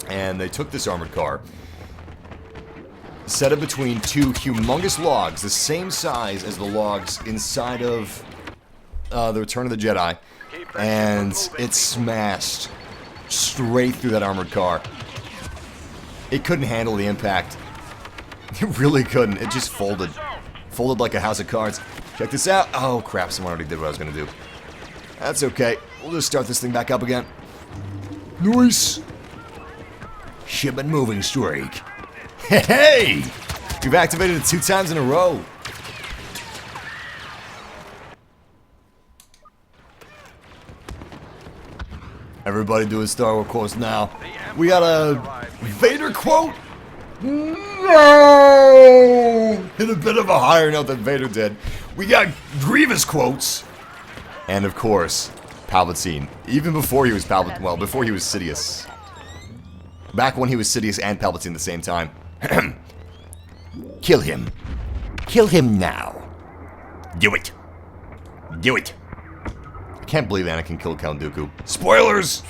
And they took this armored car, set it between two humongous logs, the same size as the logs inside of the Return of the Jedi, and it smashed straight through that armored car. It couldn't handle the impact. It really couldn't. It just folded. Folded like a house of cards. Check this out. Oh crap, someone already did what I was gonna do. That's okay. We'll just start this thing back up again. Nice! Shipment moving streak. Hey! We've activated it 2 times in a row. Everybody do a Star Wars quote now. We got a Vader quote? No! Hit a bit of a higher note than Vader did. We got Grievous quotes. And of course, Palpatine. Even before he was Palpatine, well, before he was Sidious. Back when he was Sidious and Palpatine at the same time. Kill him. Kill him now. Do it. Do it. I can't believe Anakin killed Count Dooku. Spoilers!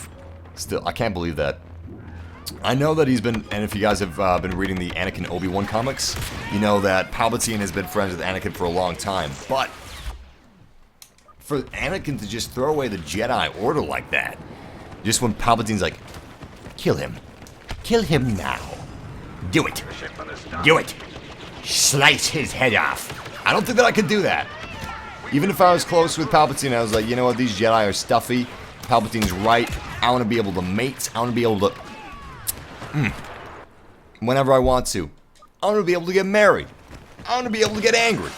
Still, I can't believe that. I know that he's been, and if you guys have been reading the Anakin Obi-Wan comics, you know that Palpatine has been friends with Anakin for a long time. But for Anakin to just throw away the Jedi Order like that, just when Palpatine's like, Kill him. Kill him now. Do it. Do it. Slice his head off. I don't think that I could do that. Even if I was close with Palpatine, I was like, you know what, these Jedi are stuffy. Palpatine's right. I want to be able to mate. I want to be able to... whenever I want to. I want to be able to get married. I want to be able to get angry.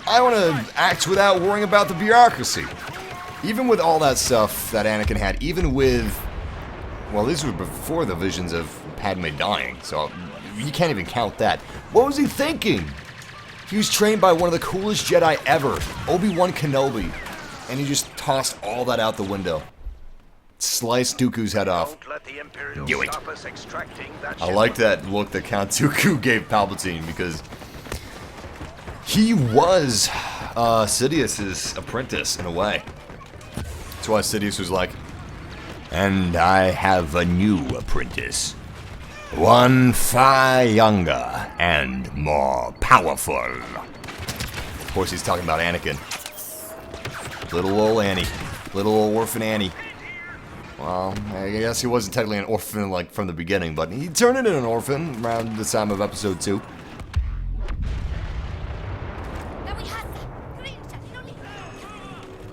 I want to act without worrying about the bureaucracy. Even with all that stuff that Anakin had, even with... Well, these were before the visions of Padme dying, so you can't even count that. What was he thinking? He was trained by one of the coolest Jedi ever, Obi-Wan Kenobi, and he just tossed all that out the window. Sliced Dooku's head off. Do it. I like that look that Count Dooku gave Palpatine, because he was Sidious's apprentice, in a way. That's why Sidious was like, And I have a new apprentice. One far younger and more powerful. of course he's talking about Anakin. Little old Annie. Little old orphan Annie. Well, I guess he wasn't technically an orphan like from the beginning, but he turned into an orphan around the time of episode 2.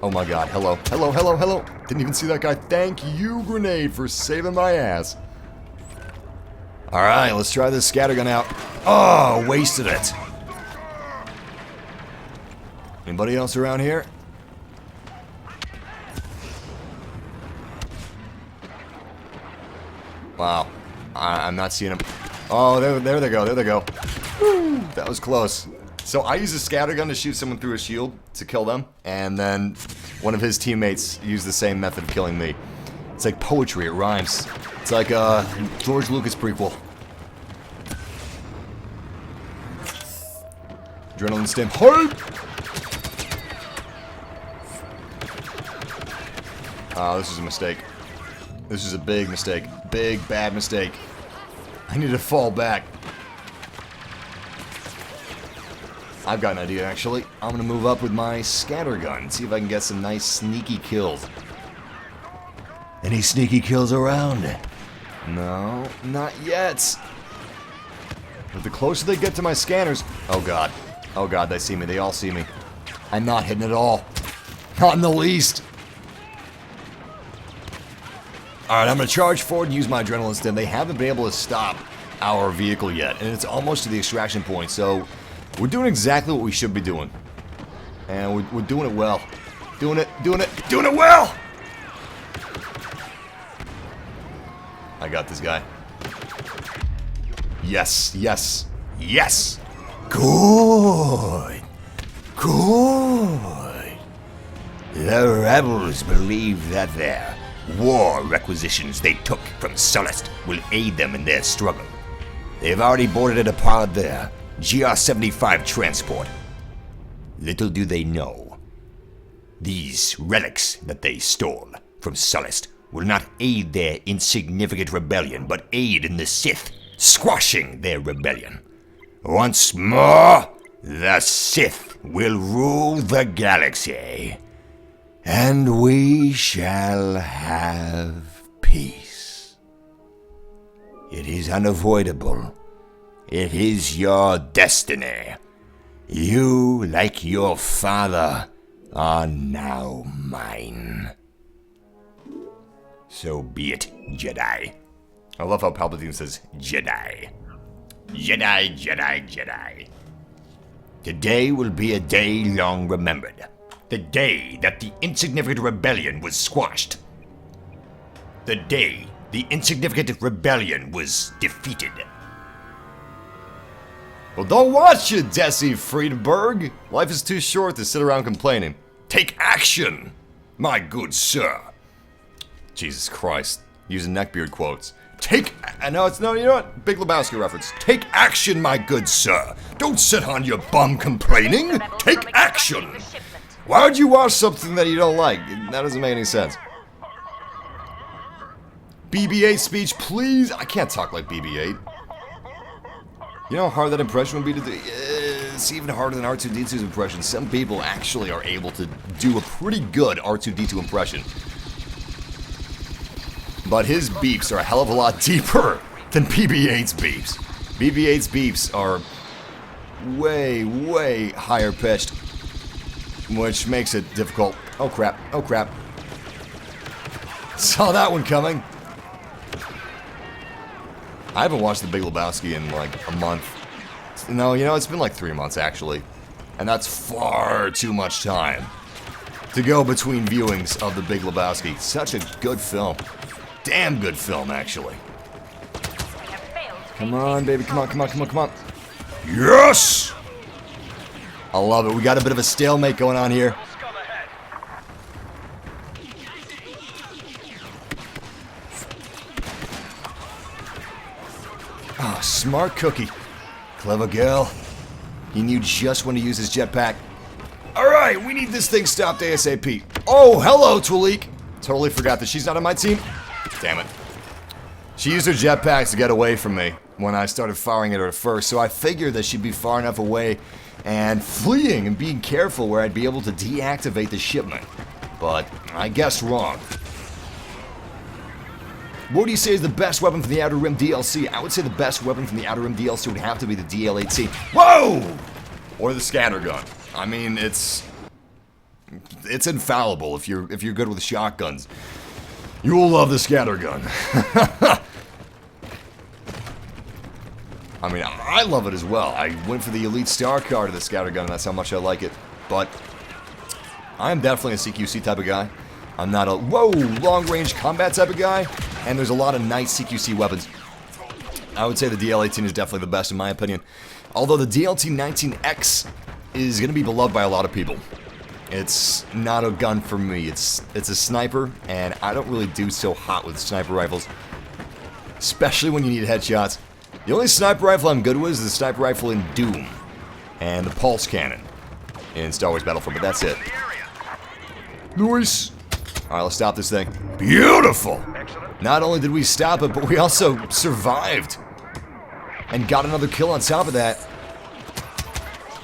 Oh my god, hello. Hello, hello, hello. Didn't even see that guy. Thank you, grenade, for saving my ass. Alright, let's try this scattergun out. Oh, wasted it. Anybody else around here? Wow. I'm not seeing them. Oh, there they go, there they go. Woo, that was close. So I use a scattergun to shoot someone through a shield to kill them, and then one of his teammates used the same method of killing me. It's like poetry, it rhymes. It's like a George Lucas prequel. Adrenaline stim. Hype! Oh, this is a mistake. This is a big mistake. Big, bad mistake. I need to fall back. I've got an idea, actually. I'm gonna move up with my scattergun, see if I can get some nice sneaky kills. Any sneaky kills around? No, not yet. But the closer they get to my scanners... Oh god. Oh god, they see me. They all see me. I'm not hitting at all. Not in the least. Alright, I'm gonna charge forward and use my adrenaline stim. They haven't been able to stop our vehicle yet, and it's almost to the extraction point, so we're doing exactly what we should be doing. And we're doing it well. Doing it well! I got this guy. Yes, yes, yes! Good. Good. The rebels believe that their war requisitions they took from Sullust will aid them in their struggle. They've already boarded it upon their GR-75 transport. Little do they know, these relics that they stole from Sullust will not aid their insignificant rebellion, but aid in the Sith squashing their rebellion. Once more, the Sith will rule the galaxy, and we shall have peace. It is unavoidable. It is your destiny. You, like your father, are now mine. So be it, Jedi. I love how Palpatine says Jedi. Jedi, Jedi, Jedi. Today will be a day long remembered. The day that the insignificant rebellion was squashed. The day the insignificant rebellion was defeated. Well, don't watch it, Desi Friedberg. Life is too short to sit around complaining. Take action, my good sir. Jesus Christ. Using neckbeard quotes. You know what? Big Lebowski reference. Take action, my good sir. Don't sit on your bum complaining. Take action. Why would you watch something that you don't like? That doesn't make any sense. BB-8 speech, please. I can't talk like BB-8. You know how hard that impression would be to do? It's even harder than R2-D2's impression. Some people actually are able to do a pretty good R2-D2 impression. But his beeps are a hell of a lot deeper than BB-8's beeps. BB-8's beeps are way, way higher pitched, which makes it difficult. Oh crap, oh crap. Saw that one coming. I haven't watched The Big Lebowski in like a month. No, you know, it's been like 3 months actually. And that's far too much time to go between viewings of The Big Lebowski. Such a good film. Damn good film, actually. Come on, baby, come on, come on, come on, come on. Yes! I love it. We got a bit of a stalemate going on here. Scum ahead. Oh, smart cookie. Clever girl. He knew just when to use his jetpack. Alright, we need this thing stopped ASAP. Oh, hello, Twalik. Totally forgot that she's not on my team. Damn it. She used her jetpacks to get away from me when I started firing at her first, so I figured that she'd be far enough away and fleeing and being careful where I'd be able to deactivate the shipment. But I guessed wrong. What do you say is the best weapon from the Outer Rim DLC? I would say the best weapon from the Outer Rim DLC would have to be the DL-8C. Whoa! Or the scattergun. I mean, it's infallible if you're good with shotguns. You will love the scattergun. I mean, I love it as well. I went for the Elite Star card of the scattergun, and that's how much I like it. But I'm definitely a CQC type of guy. I'm not a, long-range combat type of guy, and there's a lot of nice CQC weapons. I would say the DL-18 is definitely the best in my opinion. Although the DLT-19X is going to be beloved by a lot of people. It's not a gun for me. It's a sniper, and I don't really do so hot with sniper rifles. Especially when you need headshots. The only sniper rifle I'm good with is the sniper rifle in Doom. And the pulse cannon in Star Wars Battlefront, but that's it. Nice! Alright, let's stop this thing. Beautiful! Not only did we stop it, but we also survived. And got another kill on top of that.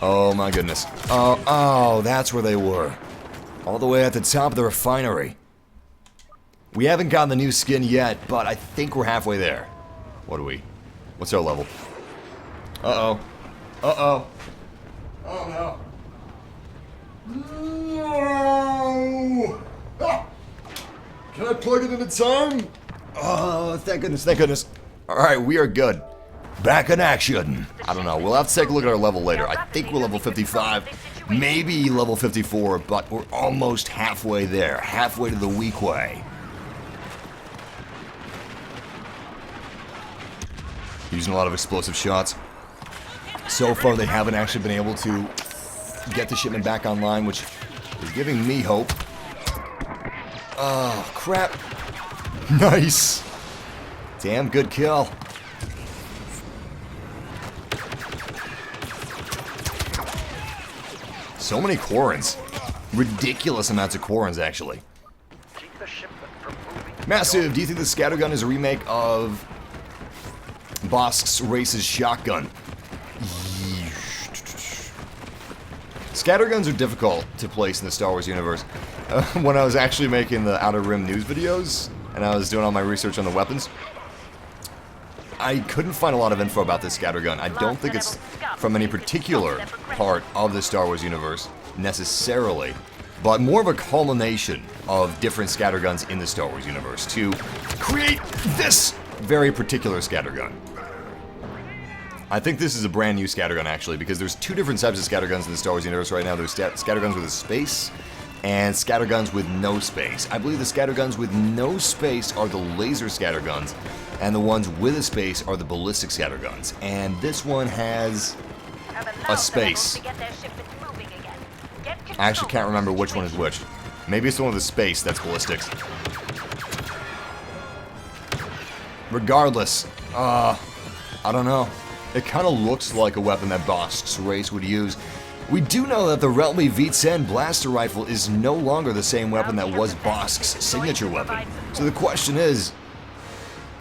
Oh my goodness. Oh, that's where they were. All the way at the top of the refinery. We haven't gotten the new skin yet, but I think we're halfway there. What are we? What's our level? Uh-oh. Uh-oh. Oh no. No! Ah! Can I plug it in time? Oh, thank goodness, thank goodness. Alright, we are good. back in action. I don't know. We'll have to take a look at our level later. I think we're level 55, maybe level 54, but we're almost halfway there. Halfway to the weak way. Using a lot of explosive shots. So far, they haven't actually been able to get the shipment back online, which is giving me hope. Oh, crap. Nice. Damn good kill. So many Quarrens. Ridiculous amounts of Quarrens, actually. Keep the shipment from moving. Massive, do you think the scattergun is a remake of Bosk's Race's shotgun? Scatterguns are difficult to place in the Star Wars universe. When I was actually making the Outer Rim news videos, and I was doing all my research on the weapons, I couldn't find a lot of info about this scattergun. I don't think it's from any particular part of the Star Wars universe, necessarily, but more of a culmination of different scatterguns in the Star Wars universe to create this very particular scattergun. I think this is a brand new scattergun, actually, because there's two different types of scatterguns in the Star Wars universe right now. There's scatterguns with a space and scatterguns with no space. I believe the scatterguns with no space are the laser scatterguns, and the ones with a space are the ballistic scatterguns. And this one has a space. I actually can't remember which one is which. Maybe it's the one with the space that's ballistics. Regardless, I don't know. It kind of looks like a weapon that Bosk's Race would use. We do know that the Relby V10 blaster rifle is no longer the same weapon that was Bosk's signature weapon. So the question is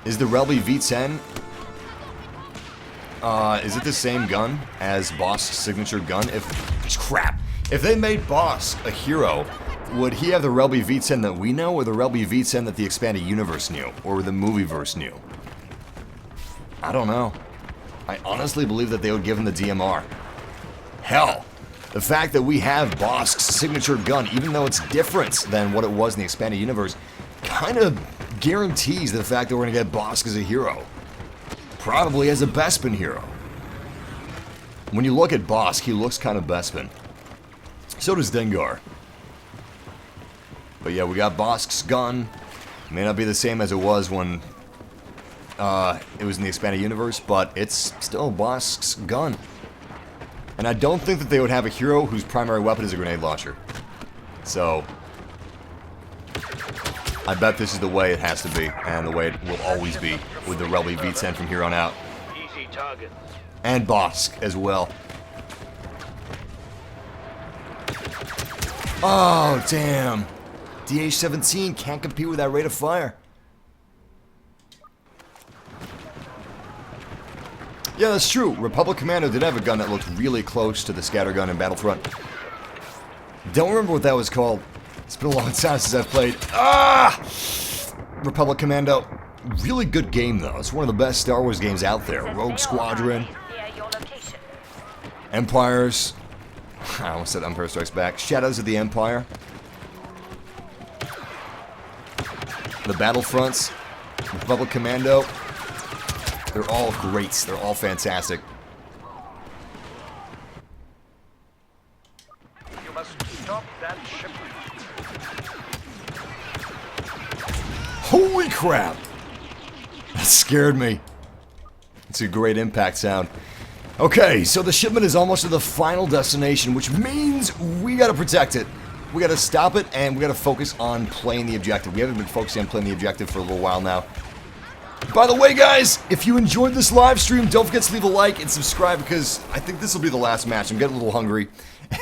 the Relby V10, is it the same gun as Bosk's signature gun? If they made Bosk a hero, would he have the Relby V10 that we know, or the Relby V10 that the expanded universe knew, or the movieverse knew? I don't know. I honestly believe that they would give him the DMR. Hell, the fact that we have Bosk's signature gun, even though it's different than what it was in the expanded universe, kind of guarantees the fact that we're going to get Bosk as a hero. Probably as a Bespin hero. When you look at Bosk, he looks kind of Bespin. So does Dengar. But yeah, we got Bosk's gun. It may not be the same as it was when it was in the expanded universe, but it's still Bosk's gun. And I don't think that they would have a hero whose primary weapon is a grenade launcher. So I bet this is the way it has to be, and the way it will always be with the Relby V10 from here on out. Easy target. And Bosk as well. Oh, damn. DH-17 can't compete with that rate of fire. Yeah, that's true. Republic Commando did have a gun that looked really close to the scattergun in Battlefront. Don't remember what that was called. It's been a long time since I've played. Republic Commando. Really good game, though. It's one of the best Star Wars games out there. Rogue Squadron. Empires. I almost said Empire Strikes Back. Shadows of the Empire. The Battlefronts. Republic Commando. They're all great. They're all fantastic. You must stop that shipment. Holy crap! That scared me. It's a great impact sound. Okay, so the shipment is almost to the final destination, which means we gotta protect it. We gotta stop it, and we gotta focus on playing the objective. We haven't been focusing on playing the objective for a little while now. By the way, guys, if you enjoyed this live stream, don't forget to leave a like and subscribe, because I think this will be the last match. I'm getting a little hungry,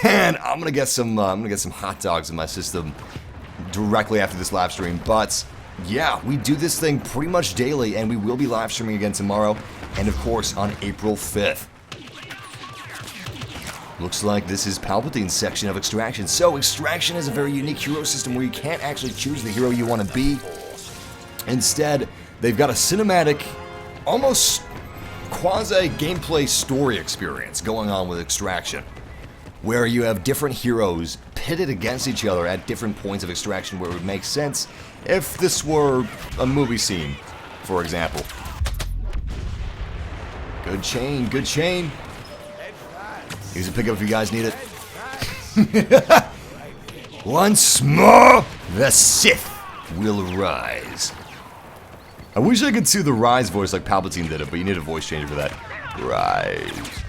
and I'm gonna get some hot dogs in my system directly after this live stream. But yeah, we do this thing pretty much daily, and we will be live streaming again tomorrow, and of course on April 5th. Looks like this is Palpatine's section of Extraction. So Extraction is a very unique hero system where you can't actually choose the hero you want to be. Instead, they've got a cinematic, almost quasi-gameplay story experience going on with Extraction, where you have different heroes pitted against each other at different points of Extraction where it would make sense if this were a movie scene, for example. Good chain, good chain. Here's a pickup if you guys need it. Once more, the Sith will rise. I wish I could do the rise voice like Palpatine did it, but you need a voice changer for that. Rise.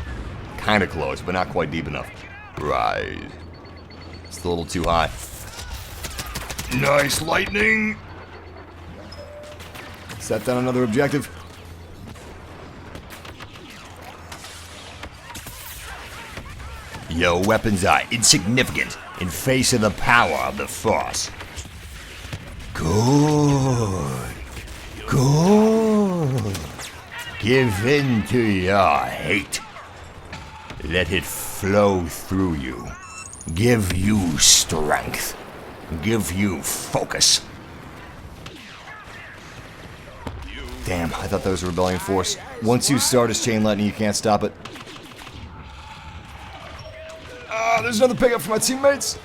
Kinda close, but not quite deep enough. Rise. It's a little too high. Nice lightning. Set down another objective. Your weapons are insignificant in face of the power of the Force. Good. Good. Give in to your hate. Let it flow through you. Give you strength. Give you focus. Damn, I thought that was a rebellion force. Once you start his chain lightning, you can't stop it. Ah, there's another pickup for my teammates.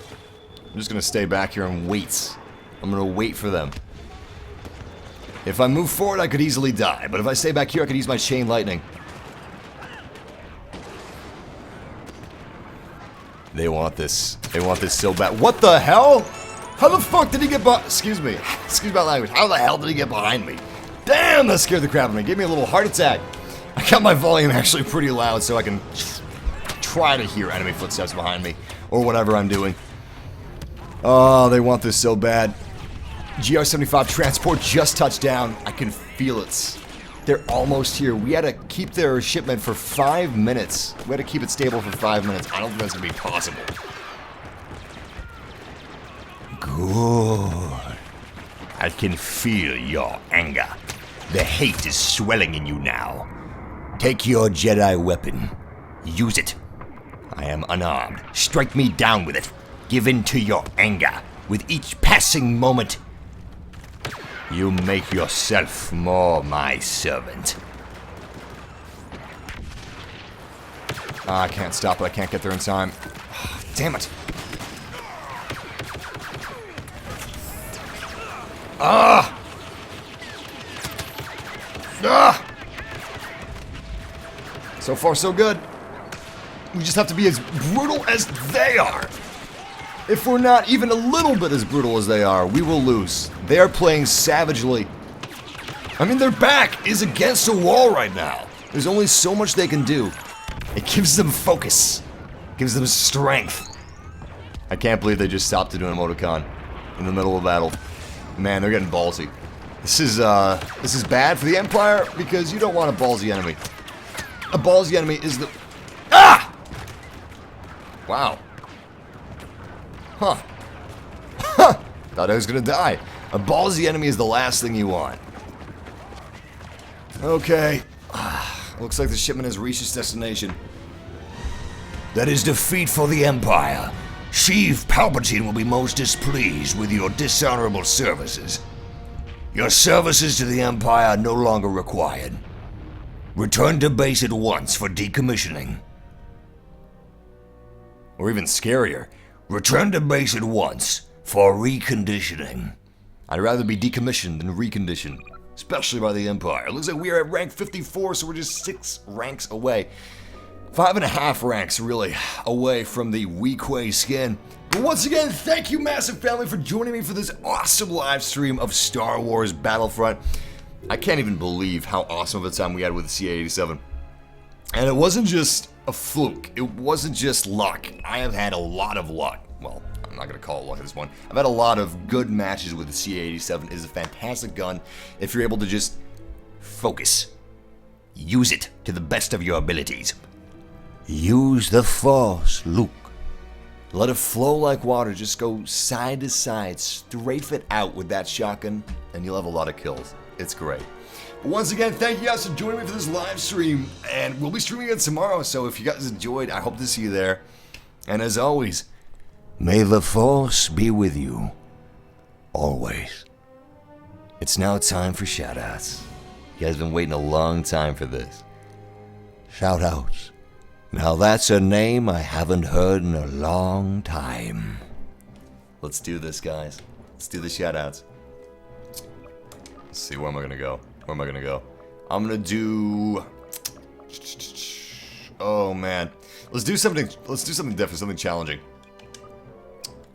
I'm just gonna stay back here and wait. I'm gonna wait for them. If I move forward, I could easily die, but if I stay back here, I could use my chain lightning. They want this. They want this so bad. What the hell? How the fuck did he get behind? Excuse me. Excuse my language. How the hell did he get behind me? Damn, that scared the crap out of me. Gave me a little heart attack. I got my volume actually pretty loud so I can try to hear enemy footsteps behind me or whatever I'm doing. Oh, they want this so bad. GR-75 transport just touched down. I can feel it. They're almost here. We had to keep their shipment for 5 minutes. We had to keep it stable for 5 minutes. I don't think that's going to be possible. Good. I can feel your anger. The hate is swelling in you now. Take your Jedi weapon. Use it. I am unarmed. Strike me down with it. Give in to your anger. With each passing moment, you make yourself more my servant. I can't stop it. I can't get there in time. Damn it. Ah! Ah! So far, so good. We just have to be as brutal as they are. If we're not even a little bit as brutal as they are, we will lose. They are playing savagely. I mean, their back is against a wall right now. There's only so much they can do. It gives them focus. Gives them strength. I can't believe they just stopped to do an emoticon in the middle of battle. Man, they're getting ballsy. This is bad for the Empire because you don't want a ballsy enemy. A ballsy enemy is the... Ah! Wow. Huh. Huh. Thought I was gonna die. A ballsy enemy is the last thing you want. Okay. Looks like the shipment has reached its destination. That is defeat for the Empire. Sheev Palpatine will be most displeased with your dishonorable services. Your services to the Empire are no longer required. Return to base at once for decommissioning. Or even scarier, return to base at once for reconditioning. I'd rather be decommissioned than reconditioned, especially by the Empire. Looks like we are at rank 54, so we're just 6 ranks away. 5.5 ranks, really, away from the Weequay skin. But once again, thank you, Massive Family, for joining me for this awesome live stream of Star Wars Battlefront. I can't even believe how awesome of a time we had with the CA-87. And it wasn't just a fluke. It wasn't just luck. I have had a lot of luck. Well, I'm not going to call it luck at this one. I've had a lot of good matches with the CA-87. It is a fantastic gun if you're able to just focus. Use it to the best of your abilities. Use the Force, Luke. Let it flow like water. Just go side to side, strafe it out with that shotgun, and you'll have a lot of kills. It's great. But once again, thank you guys for joining me for this live stream, and we'll be streaming it tomorrow, so if you guys enjoyed, I hope to see you there. And as always, may the Force be with you. Always. It's now time for shoutouts. You guys have been waiting a long time for this. Shoutouts. Now that's a name I haven't heard in a long time. Let's do this, guys. Let's do the shoutouts. Let's see, where am I gonna go? Where am I gonna go? I'm gonna do... Oh man, let's do something. Let's do something different, something challenging.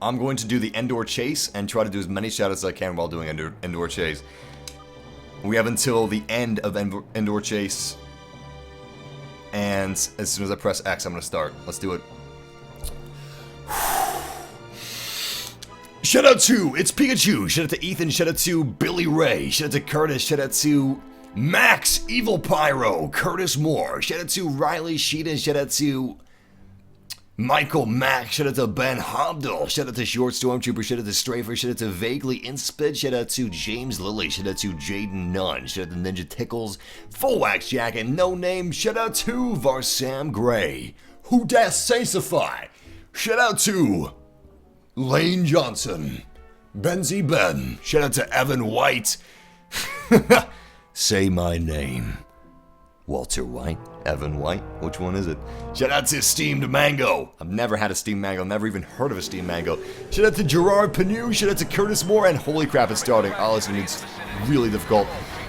I'm going to do the Endor chase and try to do as many shoutouts as I can while doing Endor chase. We have until the end of Endor chase, and as soon as I press X, I'm gonna start. Let's do it. Shout out to It's Pikachu. Shout out to Ethan. Shout out to Billy Ray. Shout out to Curtis. Shout out to Max Evil Pyro. Curtis Moore. Shout out to Riley Sheeta. Shout out to Michael Mack. Shout out to Ben Hobdell. Shout out to Short Stormtrooper. Shout out to Strafer. Shout out to Vaguely Inspid. Shout out to James Lilly. Shout out to Jaden Nunn. Shout out to Ninja Tickles. Full Wax Jacket. No Name. Shout out to Varsam Gray. Who Das Sasify. Shout out to Lane Johnson. Benzie Ben. Shout out to Evan White. Say my name. Walter White? Evan White? Which one is it? Shout out to Steamed Mango. I've never had a Steamed Mango. Never even heard of a Steamed Mango. Shout out to Gerard Panu. Shout out to Curtis Moore. And holy crap, it's starting. Oh, this is really difficult.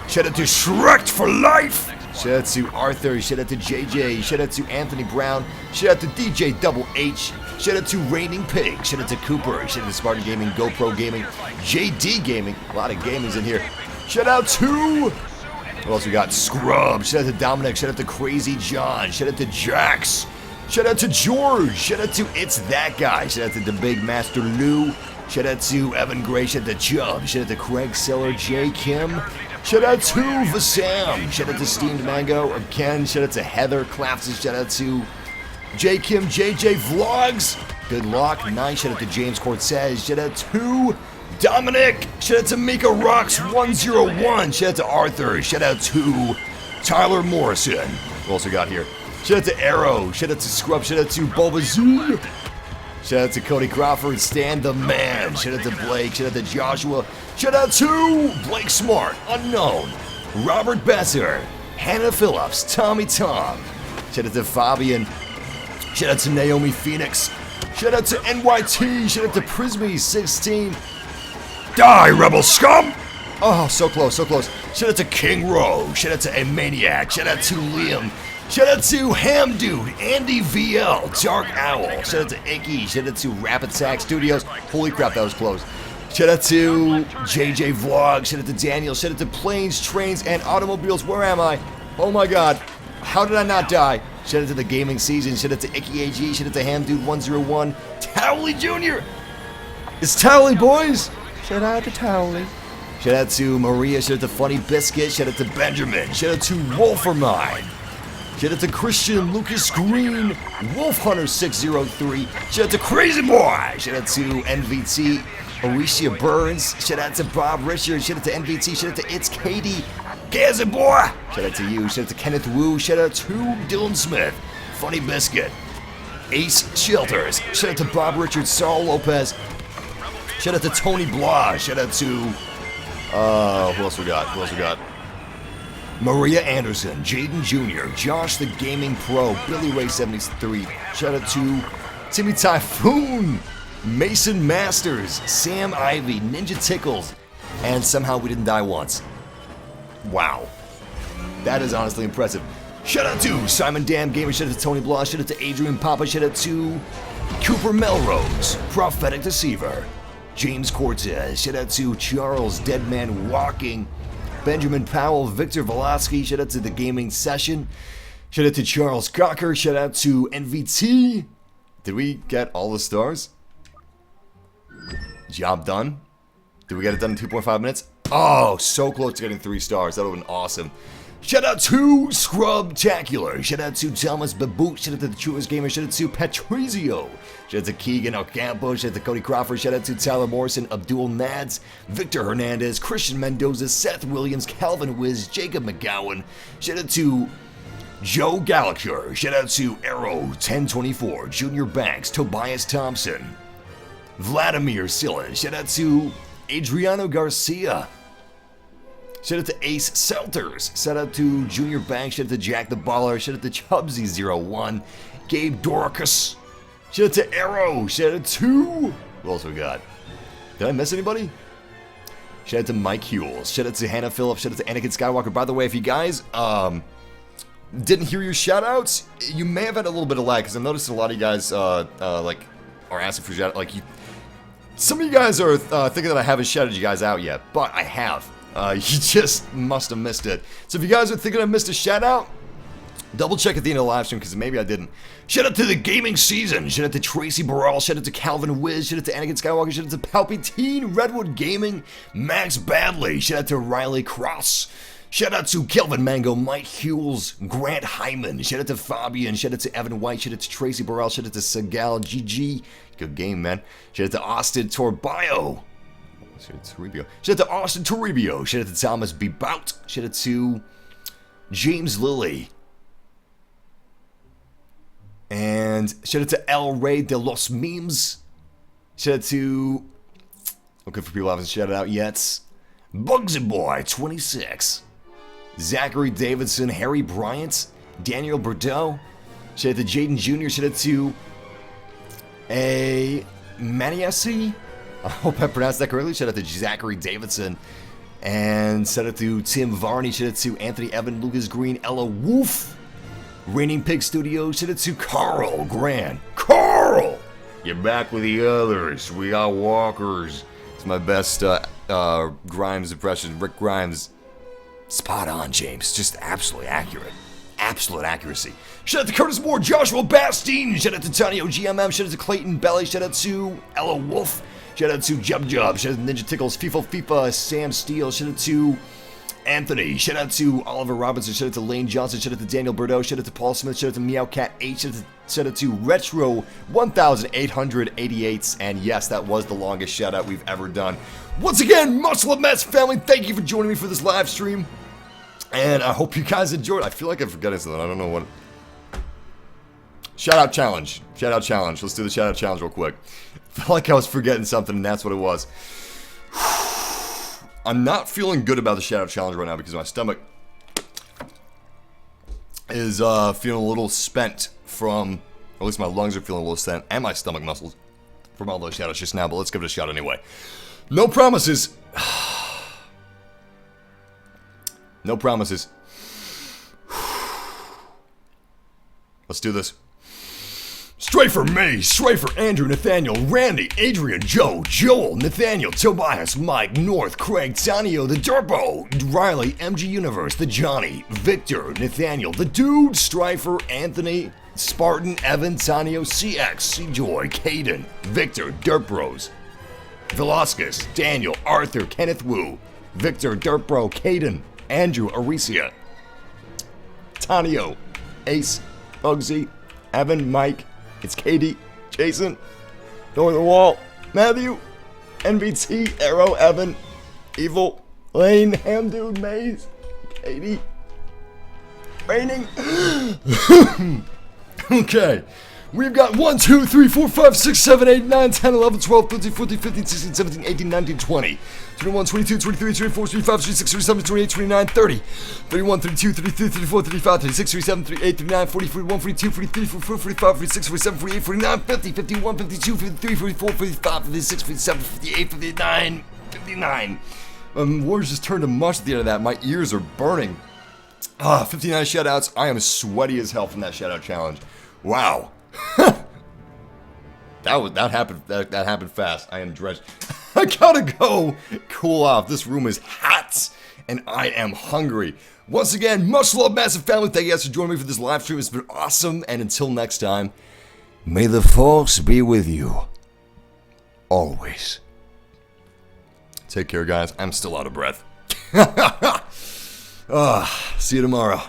Shout out to Shrek for Life. Shout out to Arthur. Shout out to JJ. Shout out to Anthony Brown. Shout out to DJ Double H. Shout out to Raining Pig. Shout out to Cooper. Shout out to Spartan Gaming, GoPro Gaming, JD Gaming. A lot of gamings in here. Shout out to... what else we got? Scrub. Shout out to Dominic. Shout out to Crazy John. Shout out to Jax. Shout out to George. Shout out to It's That Guy. Shout out to The Big Master Lou. Shout out to Evan Gray. Shout out to Chubb. Shout out to Craig Seller. J. Kim. Shout out to Vasam. Shout out to Steamed Mango. Ken. Shout out to Heather Clapses. Shout out to J. Kim JJ Vlogs. Good luck. Nice. Shout out to James Cortez. Shout out to Dominic. Shout out to Mika Rocks 101. Shout out to Arthur. Shout out to Tyler Morrison. What else we got here? Shout out to Arrow. Shout out to Scrub. Shout out to Bulbazoo. Shout out to Cody Crawford. Stan the Man. Shout out to Blake. Shout out to Joshua. Shout out to Blake Smart. Unknown. Robert Besser. Hannah Phillips. Tommy Tom. Shout out to Fabian. Shout out to Naomi Phoenix. Shout out to NYT. Shout out to Prismy16. Die, rebel scum! Oh, so close, so close. Shout out to King Rowe. Shout out to A Maniac. Shout out to Liam. Shout out to Ham Dude, Andy VL, Dark Owl. Shout out to Icky. Shout out to Rapid Sack Studios. Holy crap, that was close. Shout out to JJ Vlog. Shout out to Daniel. Shout out to Planes, Trains, and Automobiles. Where am I? Oh my god. How did I not die? Shout out to the Gaming Season. Shout out to Icky AG. Shout out to Ham Dude 101. Towley Jr. It's Towley, boys. Shout out to Towley. Shout out to Maria. Shout out to Funny Biscuit. Shout out to Benjamin. Shout out to Wolfermine. Shout out to Christian Lucas Green. Wolf Hunter 603. Shout out to Crazy Boy. Shout out to NVT. Alicia Burns. Shout out to Bob Richards. Shout out to NVT. Shout out to It's Katie. Gaza Boy. Shout out to you. Shout out to Kenneth Wu. Shout out to Dylan Smith. Funny Biscuit. Ace Shelters. Shout out to Bob Richards. Saul Lopez. Shout out to Tony Blah. Shout out to, who else we got? Who else we got? Maria Anderson, Jaden Jr., Josh the Gaming Pro, Billy Ray 73. Shout out to Timmy Typhoon, Mason Masters, Sam Ivy, Ninja Tickles, and somehow we didn't die once. Wow. That is honestly impressive. Shout out to Simon Dam Gamer, shout out to Tony Blah, shout out to Adrian Papa, shout out to Cooper Melrose, Prophetic Deceiver, James Cortez, shout out to Charles Deadman Walking, Benjamin Powell, Victor Velosky, shout out to The Gaming Session, shout out to Charles Cocker, shout out to NVT. Did we get all the stars? Job done? Did we get it done in 2.5 minutes? Oh, so close to getting 3 stars. That would have been awesome. Shout out to Scrubtacular. Shout out to Thomas Baboot. Shout out to the Truest Gamer. Shout out to Patrizio. Shout out to Keegan Ocampo. Shout out to Cody Crawford. Shout out to Tyler Morrison, Abdul Nads, Victor Hernandez, Christian Mendoza, Seth Williams, Calvin Wiz, Jacob McGowan. Shout out to Joe Gallagher. Shout out to Arrow 1024, Junior Banks, Tobias Thompson, Vladimir Silla. Shout out to Adriano Garcia. Shout out to Ace Selters. Shout out to Junior Banks. Shout out to Jack the Baller. Shout out to Chubsy01. Gabe Dorcas. Shout out to Arrow. Shout out to... What else we got? Did I miss anybody? Shout out to Mike Hewells. Shout out to Hannah Phillips. Shout out to Anakin Skywalker. By the way, if you guys didn't hear your shoutouts, you may have had a little bit of lag, because I noticed a lot of you guys, like, are asking for shout. Like, some of you guys are thinking that I haven't shouted you guys out yet, but I have. You just must have missed it. So if you guys are thinking I missed a shout out, double check at the end of the live stream, because maybe I didn't. Shout out to the gaming season. Shout out to Tracy Burrell. Shout out to Calvin Wiz. Shout out to Anakin Skywalker. Shout out to Palpatine, Redwood Gaming, Max Badley. Shout out to Riley Cross. Shout out to Kelvin Mango, Mike Hughes, Grant Hyman. Shout out to Fabian. Shout out to Evan White. Shout out to Tracy Burrell. Shout out to Segal GG. Good game, man. Shout out to Austin Torbio. Shout out to Austin Toribio. Shout out to Thomas B. Bout. Shout out to James Lilly. And shout out to El Rey de los Memes. Shout out to... Looking for people who haven't shouted out yet. Bugsy Boy 26. Zachary Davidson, Harry Bryant, Daniel Bordeaux. Shout out to Jaden Jr. Shout out to a Maniasi. I hope I pronounced that correctly. Shout out to Zachary Davidson. And shout out to Tim Varney. Shout out to Anthony Evan, Lucas Green, Ella Wolf. Raining Pig Studios. Shout out to Carl Grant. Carl! You're back with the others. We got walkers. It's my best Grimes impression. Rick Grimes. Spot on, James. Just absolutely accurate. Absolute accuracy. Shout out to Curtis Moore, Joshua Bastine. Shout out to Tonio GMM. Shout out to Clayton Belly. Shout out to Ella Wolf. Shout out to Jub Jub. Shout out to Ninja Tickles, FIFA, Sam Steele. Shout out to Anthony. Shout out to Oliver Robinson. Shout out to Lane Johnson. Shout out to Daniel Bordeaux. Shout out to Paul Smith. Shout out to Meowcat 8. Shout out to Retro 1888. And yes, that was the longest shout out we've ever done. Once again, much love, Mets family. Thank you for joining me for this live stream. And I hope you guys enjoyed. I feel like I'm forgetting something. I don't know what. Shout out challenge. Shout out challenge. Let's do the shout out challenge real quick. I felt like I was forgetting something, and that's what it was. I'm not feeling good about the shout out challenge right now because my stomach is feeling a little spent from, or at least my lungs are feeling a little spent, and my stomach muscles from all those shout outs just now, but let's give it a shot anyway. No promises. No promises. Let's do this. Straight for me, straight for Andrew, Nathaniel, Randy, Adrian, Joe, Joel, Nathaniel, Tobias, Mike, North, Craig, Tanio, the Durbo, Riley, MG Universe, the Johnny, Victor, Nathaniel, the Dude, Strifer, Anthony, Spartan, Evan, Tanio, CX, Seajoy, Caden, Victor, Dirt Bros, Velasquez, Daniel, Arthur, Kenneth Wu, Victor, Dirt Bro, Caden, Andrew, Aricia, Tanio, Ace, Bugsy, Evan, Mike, it's Katie, Jason, Northern Wall, Matthew, NBT, Arrow, Evan, Evil, Lane, Hamdude, Maze, Katie, Raining. Okay. We've got 1, 2, 3, 4, 5, 6, 7, 8, 9, 10, 11, 12, 13, 14, 15, 16, 17, 18, 19, 20, 21, 22, 23, 24, 25, 26, 27, 28, 29, 30, 31, 32, 33, 34, 35, 36, 37, 38, 39, 40, 41, 42, 43, 44, 45, 46, 47, 48, 49, 50, 51, 52, 53, 54, 55, 56, 57, 58, 59, 59. Words just turned to mush at the end of that. My ears are burning. 59 shoutouts. I am sweaty as hell from that shoutout challenge. Wow. that happened fast. I am drenched. I gotta go cool off. This room is hot and I am hungry. Once again, much love, massive family. Thank you guys for joining me for this live stream. It's been awesome, and until next time, may the force be with you always. Take care, guys. I'm still out of breath. See you tomorrow.